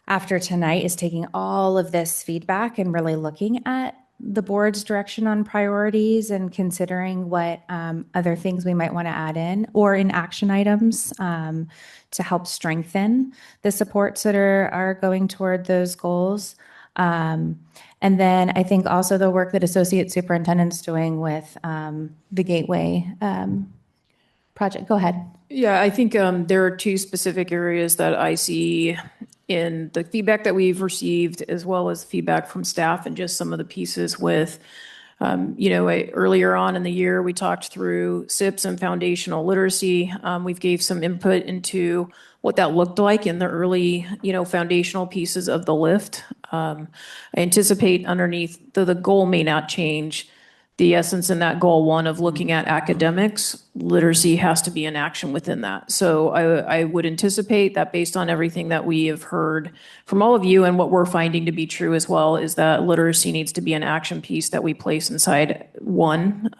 after tonight is taking all of this feedback and really looking at the board's direction on priorities and considering what other things we might want to add in or in action items to help strengthen the supports that are going toward those goals. And then I think also the work that Associate Superintendent's doing with the Gateway project. Go ahead. Yeah, I think there are two specific areas that I see in the feedback that we've received, as well as feedback from staff and just some of the pieces with, earlier on in the year, we talked through SIPs and foundational literacy. We've gave some input into what that looked like in the early, foundational pieces of the lift. I anticipate underneath, though the goal may not change, the essence in that goal one of looking at academics, literacy has to be in action within that. So I would anticipate that based on everything that we have heard from all of you and what we're finding to be true as well, is that literacy needs to be an action piece that we place inside one,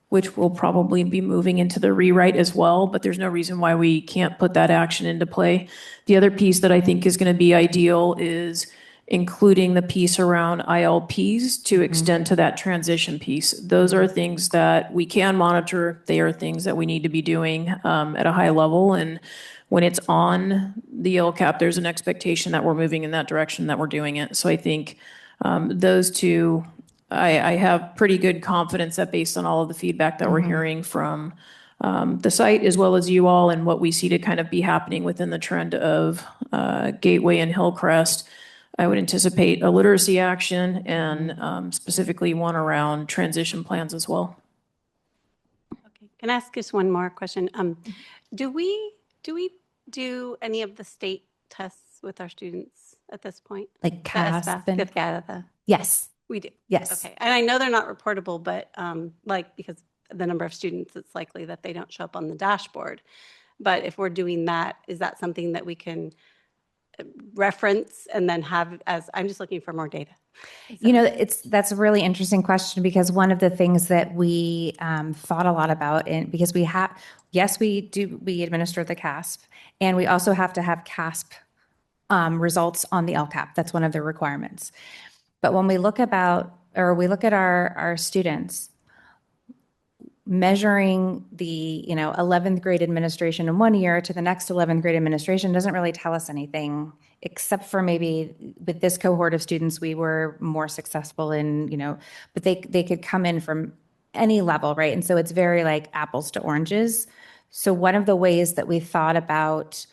which will probably be moving into the rewrite as well, but there's no reason why we can't put that action into play. The other piece that I think is going to be ideal is including the piece around ILPs to extend to that transition piece. Those are things that we can monitor. They are things that we need to be doing at a high level. And when it's on the LCAP, there's an expectation that we're moving in that direction, that we're doing it. So I think those two, I have pretty good confidence that based on all of the feedback that we're hearing from the site, as well as you all, and what we see to kind of be happening within the trend of Gateway and Hillcrest, I would anticipate a literacy action and specifically one around transition plans as well. Okay, can I ask just one more question? Do we do any of the state tests with our students at this point? Like CASP and yes, we do. Yes. Okay, and I know they're not reportable, but because the number of students, it's likely that they don't show up on the dashboard. But if we're doing that, is that something that we can reference and then have as, I'm just looking for more data. That's a really interesting question, because one of the things that we thought a lot about, because we administer the CASP, and we also have to have CASP results on the LCAP. That's one of the requirements. But when we look at our students, measuring the 11th grade administration in one year to the next 11th grade administration doesn't really tell us anything, except for maybe with this cohort of students we were more successful in, but they could come in from any level, right? And so it's very like apples to oranges. So one of the ways that we thought about,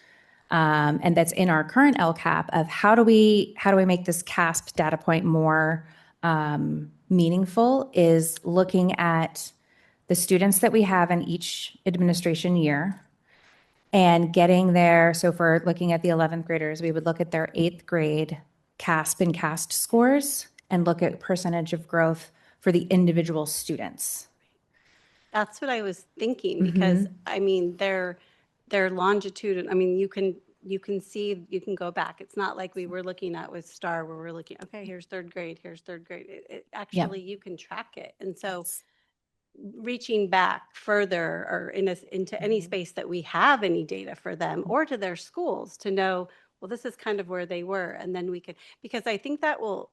and that's in our current LCAP, of how do we make this CASP data point more meaningful, is looking at the students that we have in each administration year and getting there. So for looking at the 11th graders, we would look at their 8th grade CASP and CAST scores and look at percentage of growth for the individual students. That's what I was thinking, because I mean, their longitude, I mean, you can see, you can go back. It's not like we were looking at with STAR where we're looking, okay, here's third grade, here's third grade. It actually, you can track it. And so reaching back further or into any space that we have any data for them or to their schools to know, well, this is kind of where they were. And then we could, because I think that will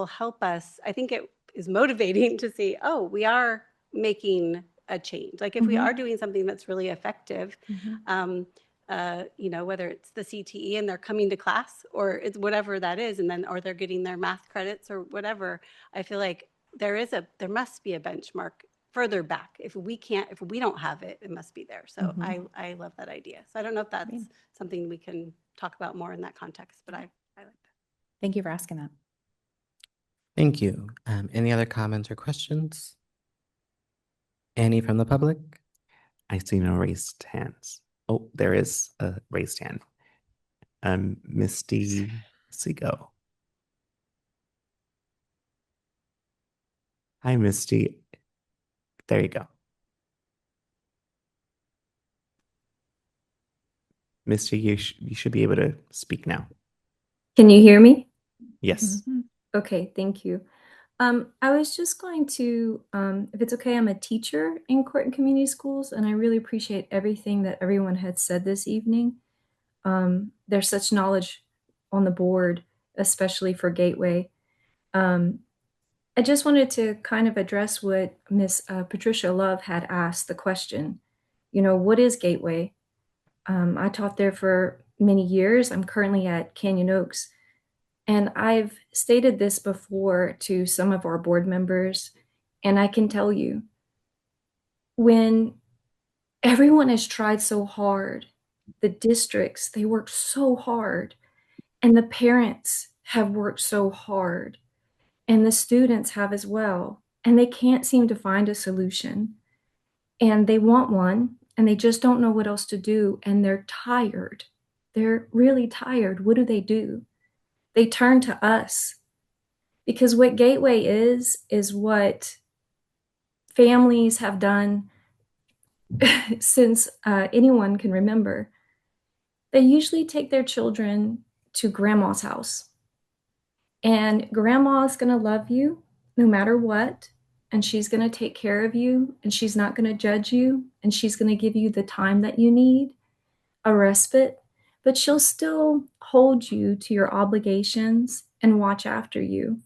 help us. I think it is motivating to see, oh, we are making a change. Like if we are doing something that's really effective, you know, whether it's the CTE and they're coming to class or it's whatever that is, and then, or they're getting their math credits or whatever, I feel like there must be a benchmark further back. If we don't have it, it must be there. So I love that idea. So I don't know if that's something we can talk about more in that context, but I like that. Thank you for asking that. Thank you. Any other comments or questions? Any from the public? I see no raised hands. Oh, there is a raised hand. Misty Seago. Hi, Misty. There you go. Misty, you should be able to speak now. Can you hear me? Yes. Okay, thank you. I was just going to, if it's okay, I'm a teacher in Court and Community Schools, and I really appreciate everything that everyone had said this evening. There's such knowledge on the board, especially for Gateway. I just wanted to kind of address what Miss Patricia Love had asked the question. You know, what is Gateway? I taught there for many years. I'm currently at Canyon Oaks. And I've stated this before to some of our board members, and I can tell you, when everyone has tried so hard, the districts, they worked so hard, and the parents have worked so hard, and the students have as well, and they can't seem to find a solution. And they want one, and they just don't know what else to do, and they're tired. They're really tired. What do? They turn to us, because what Gateway is what families have done since anyone can remember. They usually take their children to grandma's house, and grandma's going to love you no matter what, and she's going to take care of you, and she's not going to judge you, and she's going to give you the time that you need, a respite, but she'll still hold you to your obligations and watch after you.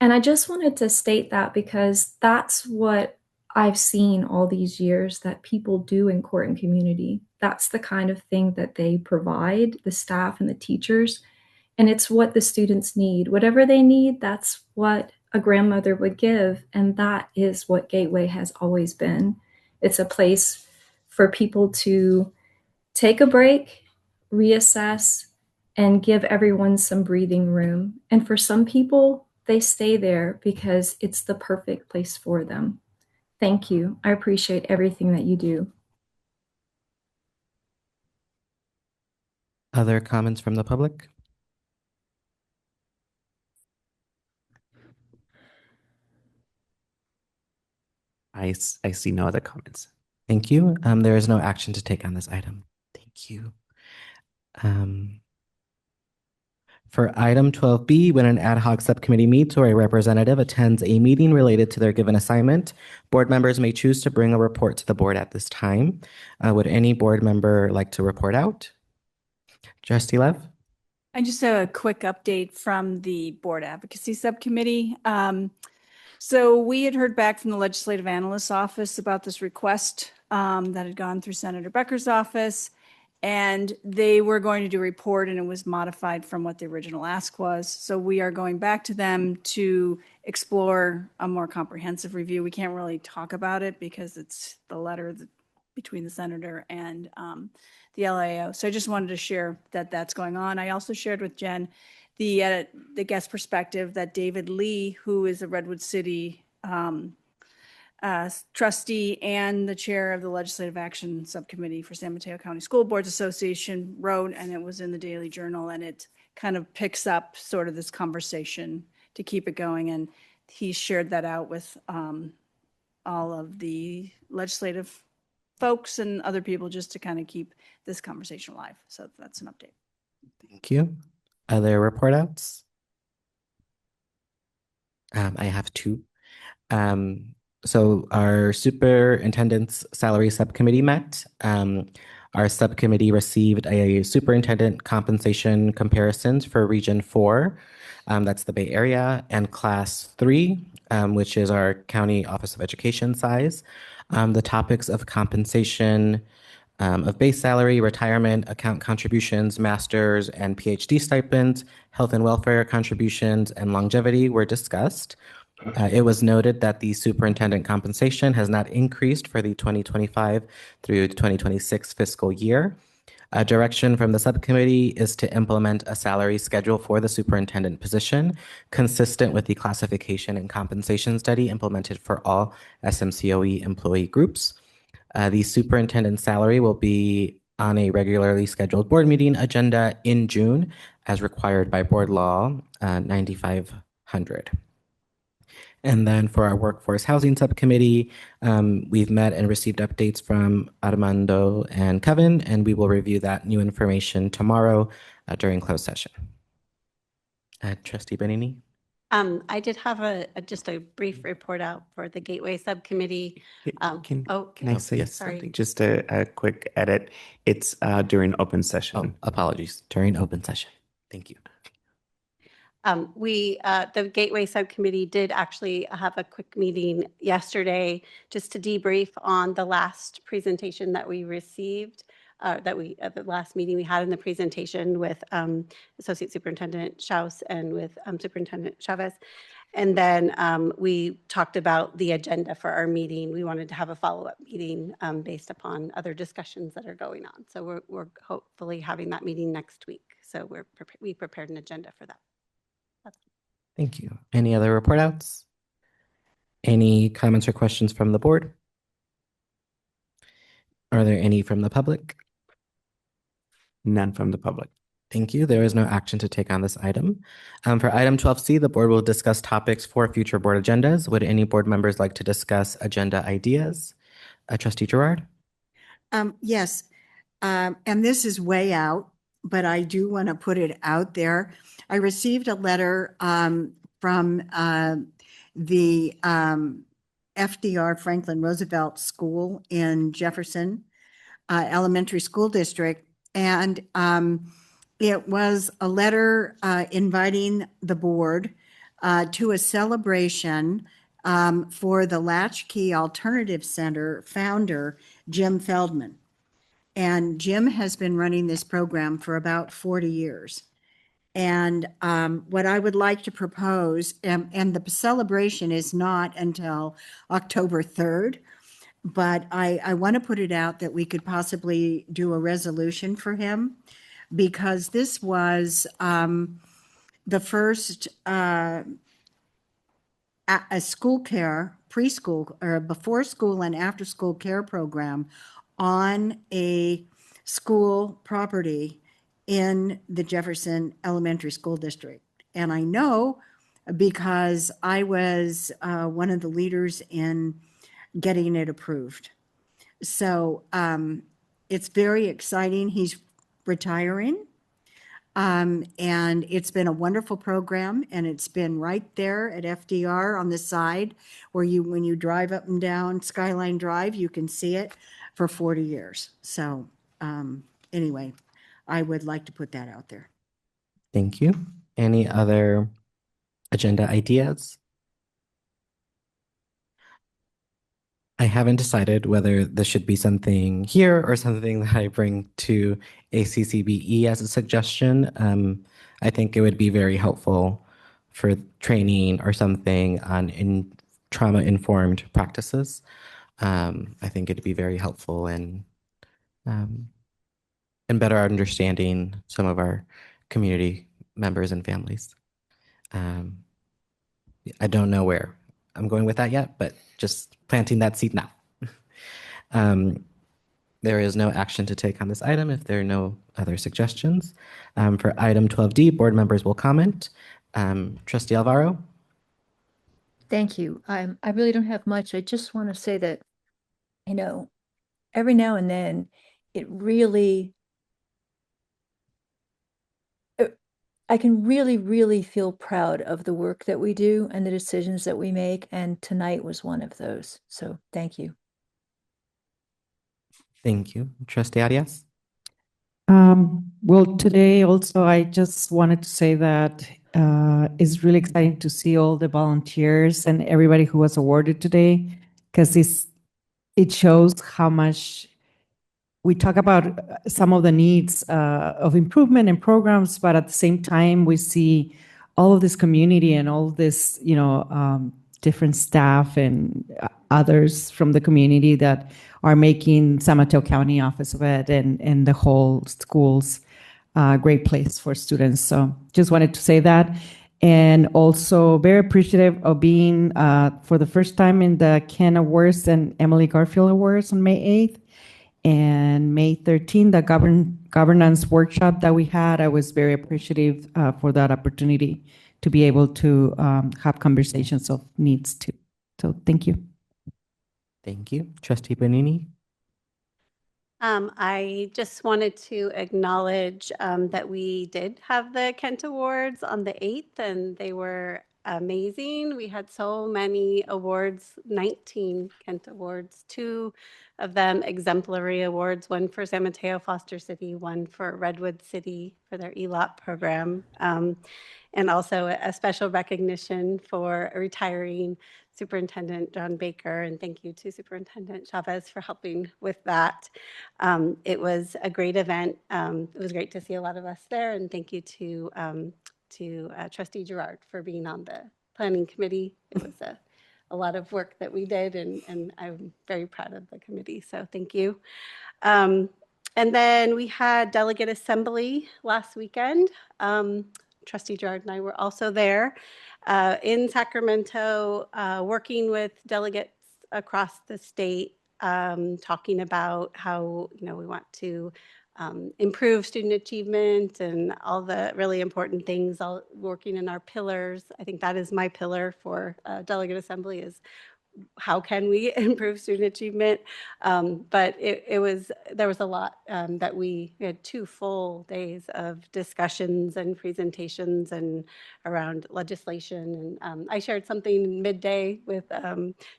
And I just wanted to state that because that's what I've seen all these years that people do in Court and Community. That's the kind of thing that they provide, the staff and the teachers. And it's what the students need. Whatever they need, that's what a grandmother would give. And that is what Gateway has always been. It's a place for people to take a break, reassess, and give everyone some breathing room. And for some people, they stay there because it's the perfect place for them. Thank you. I appreciate everything that you do. Other comments from the public? I see no other comments. Thank you. There is no action to take on this item. Thank you. For item 12B, when an ad hoc subcommittee meets or a representative attends a meeting related to their given assignment, board members may choose to bring a report to the board at this time. Would any board member like to report out? Trustee Lev? I just have a quick update from the Board Advocacy Subcommittee. So we had heard back from the Legislative Analyst's Office about this request that had gone through Senator Becker's office, and they were going to do a report, and it was modified from what the original ask was. So we are going back to them to explore a more comprehensive review. We can't really talk about it because it's the letter between the senator and the LAO. So I just wanted to share that that's going on. I also shared with Jen the guest perspective that David Lee, who is a Redwood City trustee and the chair of the Legislative Action Subcommittee for San Mateo County School Boards Association, wrote, and it was in the Daily Journal, and it kind of picks up sort of this conversation to keep it going. And he shared that out with all of the legislative folks and other people just to kind of keep this conversation alive. So that's an update. Thank you. Other report outs? I have two. So our superintendent's salary subcommittee met. Our subcommittee received a superintendent compensation comparisons for Region 4, that's the Bay Area, and Class 3, which is our County Office of Education size. The topics of compensation of base salary, retirement, account contributions, master's and PhD stipends, health and welfare contributions, and longevity were discussed. It was noted that the superintendent compensation has not increased for the 2025 through 2026 fiscal year. A direction from the subcommittee is to implement a salary schedule for the superintendent position consistent with the classification and compensation study implemented for all SMCOE employee groups. The superintendent's salary will be on a regularly scheduled board meeting agenda in June as required by Board Law 9500. And then for our Workforce Housing Subcommittee, we've met and received updates from Armando and Kevin, and we will review that new information tomorrow during closed session. Trustee Benini? I did have just a brief report out for the Gateway Subcommittee. Can Oh, I say sorry. something? Just a quick edit. It's during open session. Apologies, during open session. Thank you. The Gateway Subcommittee did actually have a quick meeting yesterday just to debrief on the last presentation that we received, the last meeting we had in the presentation with Associate Superintendent Schaus and with Superintendent Chavez. And then we talked about the agenda for our meeting. We wanted to have a follow-up meeting based upon other discussions that are going on. So we're hopefully having that meeting next week. So we prepared an agenda for that. Thank you. Any other report outs? Any comments or questions from the board? Are there any from the public? None from the public. Thank you. There is no action to take on this item. For item 12C, the board will discuss topics for future board agendas. Would any board members like to discuss agenda ideas? Trustee Gerard? Yes, and this is way out, but I do want to put it out there. I received a letter from the FDR Franklin Roosevelt School in Jefferson Elementary School District, and it was a letter inviting the board to a celebration for the Latchkey Alternative Center founder, Jim Feldman. And Jim has been running this program for about 40 years. And what I would like to propose, and the celebration is not until October 3rd, but I want to put it out that we could possibly do a resolution for him, because this was the first a school care, preschool, or before school and after school care program on a school property in the Jefferson Elementary School District. And I know because I was one of the leaders in getting it approved. So it's very exciting. He's retiring. And it's been a wonderful program, and it's been right there at FDR on the side where when you drive up and down Skyline Drive, you can see it for 40 years. So anyway, I would like to put that out there. Thank you. Any other agenda ideas? I haven't decided whether this should be something here or something that I bring to ACCBE as a suggestion. I think it would be very helpful for training or something on trauma-informed practices. I think it'd be very helpful in better understanding some of our community members and families. I don't know where I'm going with that yet, but just planting that seed now. There is no action to take on this item if there are no other suggestions. For item 12D, board members will comment. Trustee Alvaro? Thank you. I really don't have much. I just want to say that, every now and then it really, I can really, really feel proud of the work that we do and the decisions that we make. And tonight was one of those. So thank you. Thank you. Trustee Arias? Well, today also, I just wanted to say that it's really exciting to see all the volunteers and everybody who was awarded today, because it shows how much we talk about some of the needs of improvement in programs, but at the same time, we see all of this community and all of this, different staff and others from the community that are making San Mateo County Office of Ed and the whole schools a great place for students. So just wanted to say that. And also very appreciative of being for the first time in the Ken Awards and Emily Garfield Awards on May 8th. And May 13th, the governance workshop that we had, I was very appreciative for that opportunity to be able to have conversations of needs too. So thank you. Thank you. Trustee Bonini? I just wanted to acknowledge that we did have the Kent Awards on the 8th, and they were amazing. We had so many awards, 19 Kent Awards, 2 of them exemplary awards, one for San Mateo Foster City, one for Redwood City for their ELOP program, and also a special recognition for a retiring Superintendent John Baker, and thank you to Superintendent Chavez for helping with that. It was a great event. It was great to see a lot of us there, and thank you to Trustee Gerard for being on the planning committee. It was a lot of work that we did, and I'm very proud of the committee, so thank you. And then we had delegate assembly last weekend. Trustee Gerard and I were also there in Sacramento, working with delegates across the state, talking about how we want to improve student achievement and all the really important things, all working in our pillars. I think that is my pillar for delegate assembly, is how can we improve student achievement? But there was a lot that we had 2 full days of discussions and presentations and around legislation. And I shared something midday with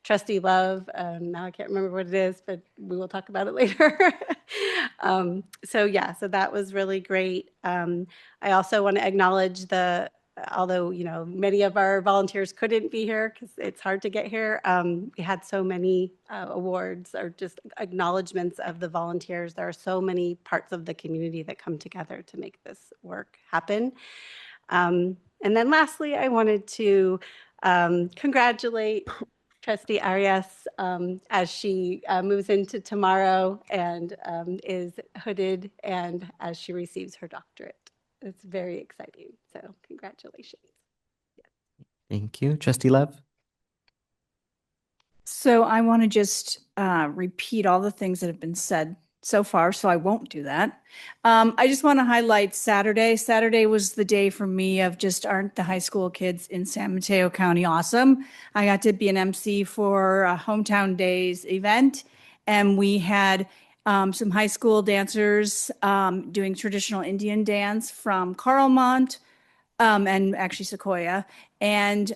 Trustee Love. Now I can't remember what it is, but we will talk about it later. So that was really great. I also want to acknowledge although many of our volunteers couldn't be here because it's hard to get here, we had so many awards or just acknowledgements of the volunteers. There are so many parts of the community that come together to make this work happen. And then lastly, I wanted to congratulate Trustee Arias as she moves into tomorrow and is hooded, and as she receives her doctorate. It's very exciting. So congratulations. Thank you. Trustee Love? So I want to just repeat all the things that have been said so far, so I won't do that. I just want to highlight Saturday. Saturday was the day for me of just, aren't the high school kids in San Mateo County awesome? I got to be an MC for a Hometown Days event, and we had some high school dancers doing traditional Indian dance from Carlmont and actually Sequoia, and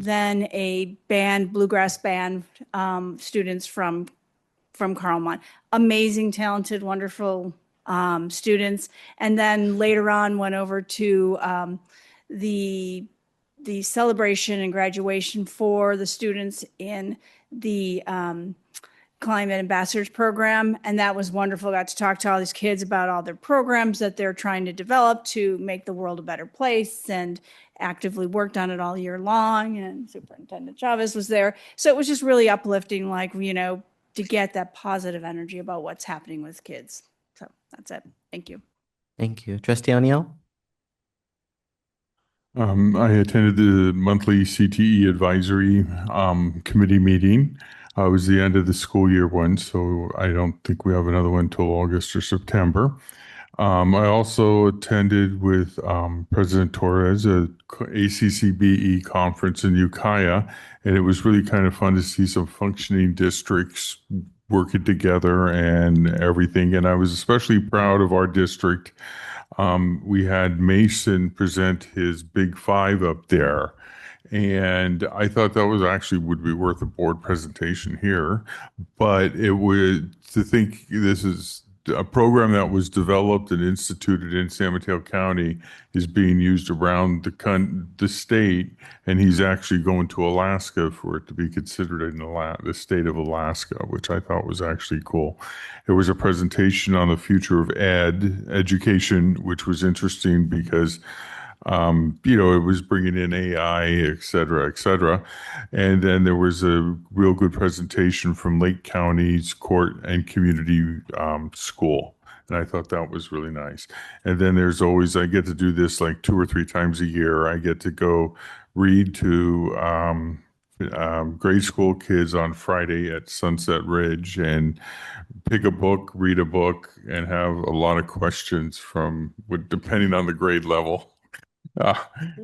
then a band, bluegrass band, students from Carlmont. Amazing, talented, wonderful students. And then later on went over to the celebration and graduation for the students in the Climate Ambassadors program, and that was wonderful. Got to talk to all these kids about all their programs that they're trying to develop to make the world a better place, and actively worked on it all year long. And Superintendent Chavez was there, so it was just really uplifting, to get that positive energy about what's happening with kids. So that's it. Thank you. Thank you. Trustee O'Neill? I attended the monthly CTE advisory committee meeting. It was the end of the school year one, so I don't think we have another one until August or September. I also attended with President Torres a ACCBE conference in Ukiah, and it was really kind of fun to see some functioning districts working together and everything. And I was especially proud of our district. We had Mason present his Big Five up there. And I thought that was actually would be worth a board presentation here. But it would to think this is a program that was developed and instituted in San Mateo County is being used around the state, and he's actually going to Alaska for it to be considered in the state of Alaska, which I thought was actually cool. There was a presentation on the future of education, which was interesting because it was bringing in AI, et cetera, et cetera. And then there was a real good presentation from Lake County's Court and Community School. And I thought that was really nice. And then there's always, I get to do this like 2 or 3 times a year. I get to go read to grade school kids on Friday at Sunset Ridge and pick a book, read a book, and have a lot of questions depending on the grade level.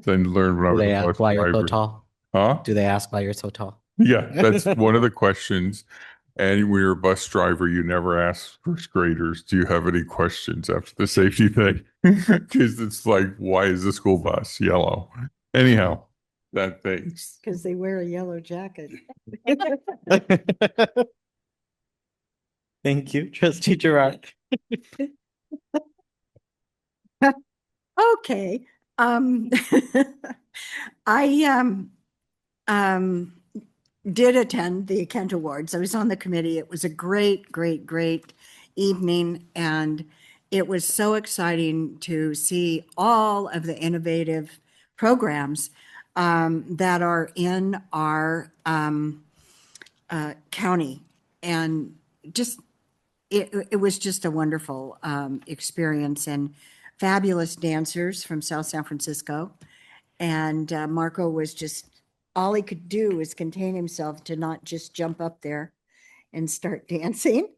Then learn when I Do was they a ask bus why you're so driver. tall? Huh? Do they ask why you're so tall? Yeah, that's one of the questions. And when you're a bus driver, you never ask first graders, do you have any questions after the safety thing? Because it's like, why is the school bus yellow? Anyhow, that thanks. Because they wear a yellow jacket. Thank you, Trustee Gerard. Okay. I did attend the Kent Awards. I was on the committee. It was a great, great, great evening, and it was so exciting to see all of the innovative programs that are in our county, and just it was just a wonderful experience, and fabulous dancers from South San Francisco. And Marco was just, all he could do was contain himself to not just jump up there and start dancing.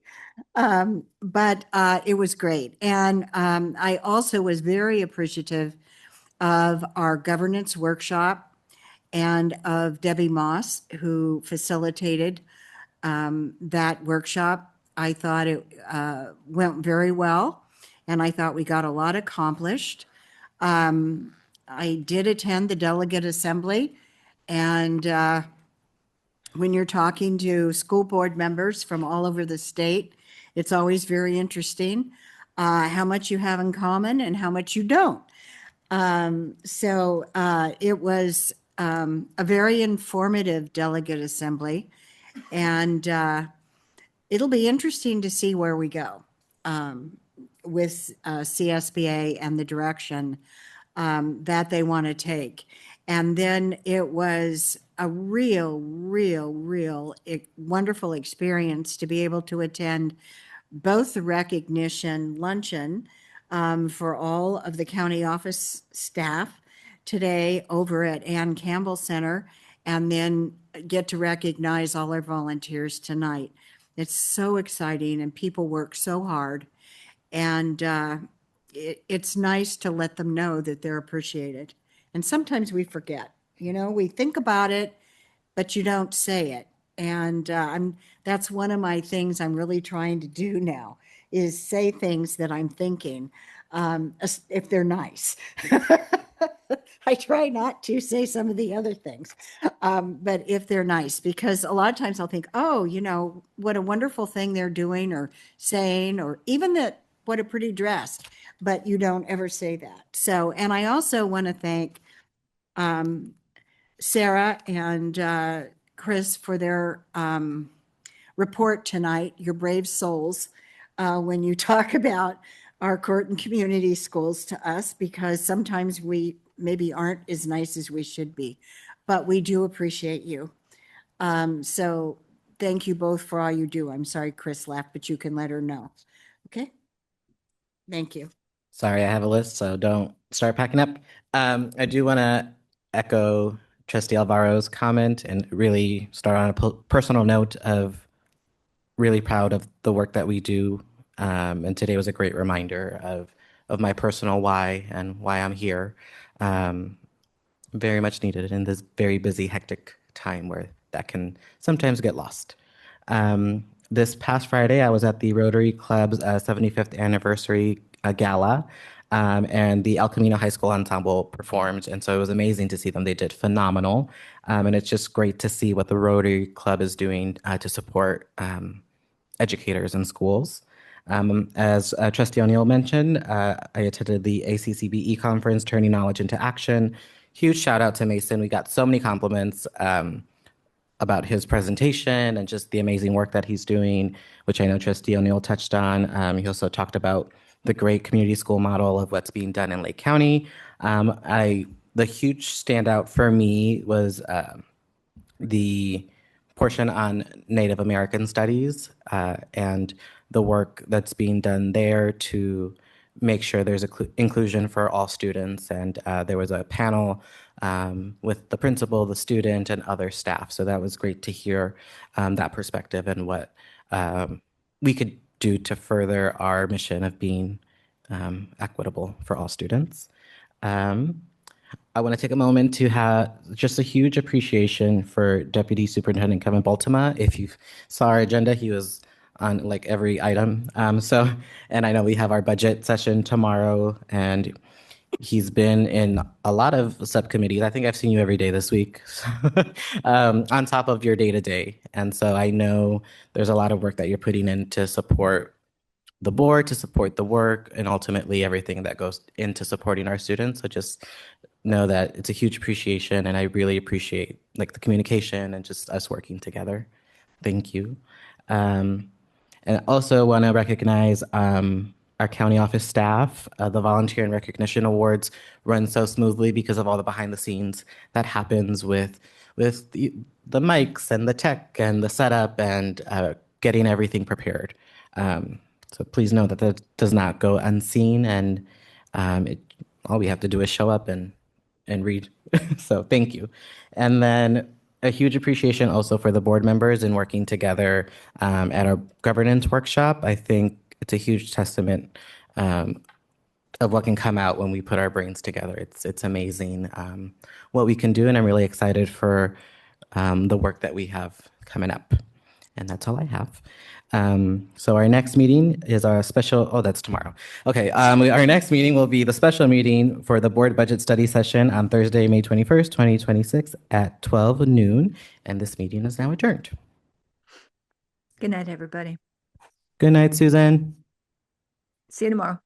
But it was great. And I also was very appreciative of our governance workshop and of Debbie Moss, who facilitated that workshop. I thought it went very well, and I thought we got a lot accomplished. I did attend the delegate assembly, and when you're talking to school board members from all over the state, it's always very interesting how much you have in common and how much you don't. So it was a very informative delegate assembly, and it'll be interesting to see where we go with CSBA and the direction that they want to take. And then it was a real wonderful experience to be able to attend both the recognition luncheon for all of the county office staff today over at Ann Campbell Center, and then get to recognize all our volunteers tonight. It's so exciting, and people work so hard. And it's nice to let them know that they're appreciated. And sometimes we forget, we think about it, but you don't say it. And that's one of my things I'm really trying to do now, is say things that I'm thinking, if they're nice. I try not to say some of the other things, but if they're nice, because a lot of times I'll think, oh, what a wonderful thing they're doing or saying, or even that, what a pretty dress, but you don't ever say that. So, and I also want to thank Sarah and Chris for their report tonight, your brave souls, when you talk about our court and community schools to us, because sometimes we maybe aren't as nice as we should be, but we do appreciate you. So thank you both for all you do. I'm sorry Chris left, but you can let her know. Okay. Thank you. Sorry, I have a list, so don't start packing up. I do want to echo Trustee Alvaro's comment and really start on a personal note of really proud of the work that we do. And today was a great reminder of of my personal why and why I'm here. Very much needed in this very busy, hectic time where that can sometimes get lost. This past Friday, I was at the Rotary Club's 75th anniversary gala, and the El Camino High School Ensemble performed. And so it was amazing to see them. They did phenomenal. And it's just great to see what the Rotary Club is doing to support educators in schools. As Trustee O'Neill mentioned, I attended the ACCBE conference, Turning Knowledge into Action. Huge shout out to Mason. We got so many compliments about his presentation and just the amazing work that he's doing, which I know Trustee O'Neill touched on. He also talked about the great community school model of what's being done in Lake County. The huge standout for me was the portion on Native American studies and the work that's being done there to make sure there's inclusion for all students. And there was a panel with the principal, the student, and other staff. So that was great to hear that perspective and what we could do to further our mission of being equitable for all students. I want to take a moment to have just a huge appreciation for Deputy Superintendent Kevin Baltima. If you saw our agenda, he was on like every item. And I know we have our budget session tomorrow, and he's been in a lot of subcommittees. I think I've seen you every day this week on top of your day-to-day. And so I know there's a lot of work that you're putting in to support the board, to support the work, and ultimately everything that goes into supporting our students. So just know that it's a huge appreciation, and I really appreciate like the communication and just us working together. Thank you. And also want to recognize our county office staff. The Volunteer and Recognition Awards run so smoothly because of all the behind the scenes that happens with the mics and the tech and the setup and getting everything prepared. So please know that that does not go unseen, and all we have to do is show up and read. So thank you. And then a huge appreciation also for the board members in working together at our governance workshop. I think it's a huge testament of what can come out when we put our brains together. It's amazing what we can do, and I'm really excited for the work that we have coming up. And that's all I have. So our next meeting is our special, that's tomorrow. Okay, our next meeting will be the special meeting for the board budget study session on Thursday, May 21st, 2026 at 12 noon. And this meeting is now adjourned. Good night, everybody. Good night, Susan. See you tomorrow.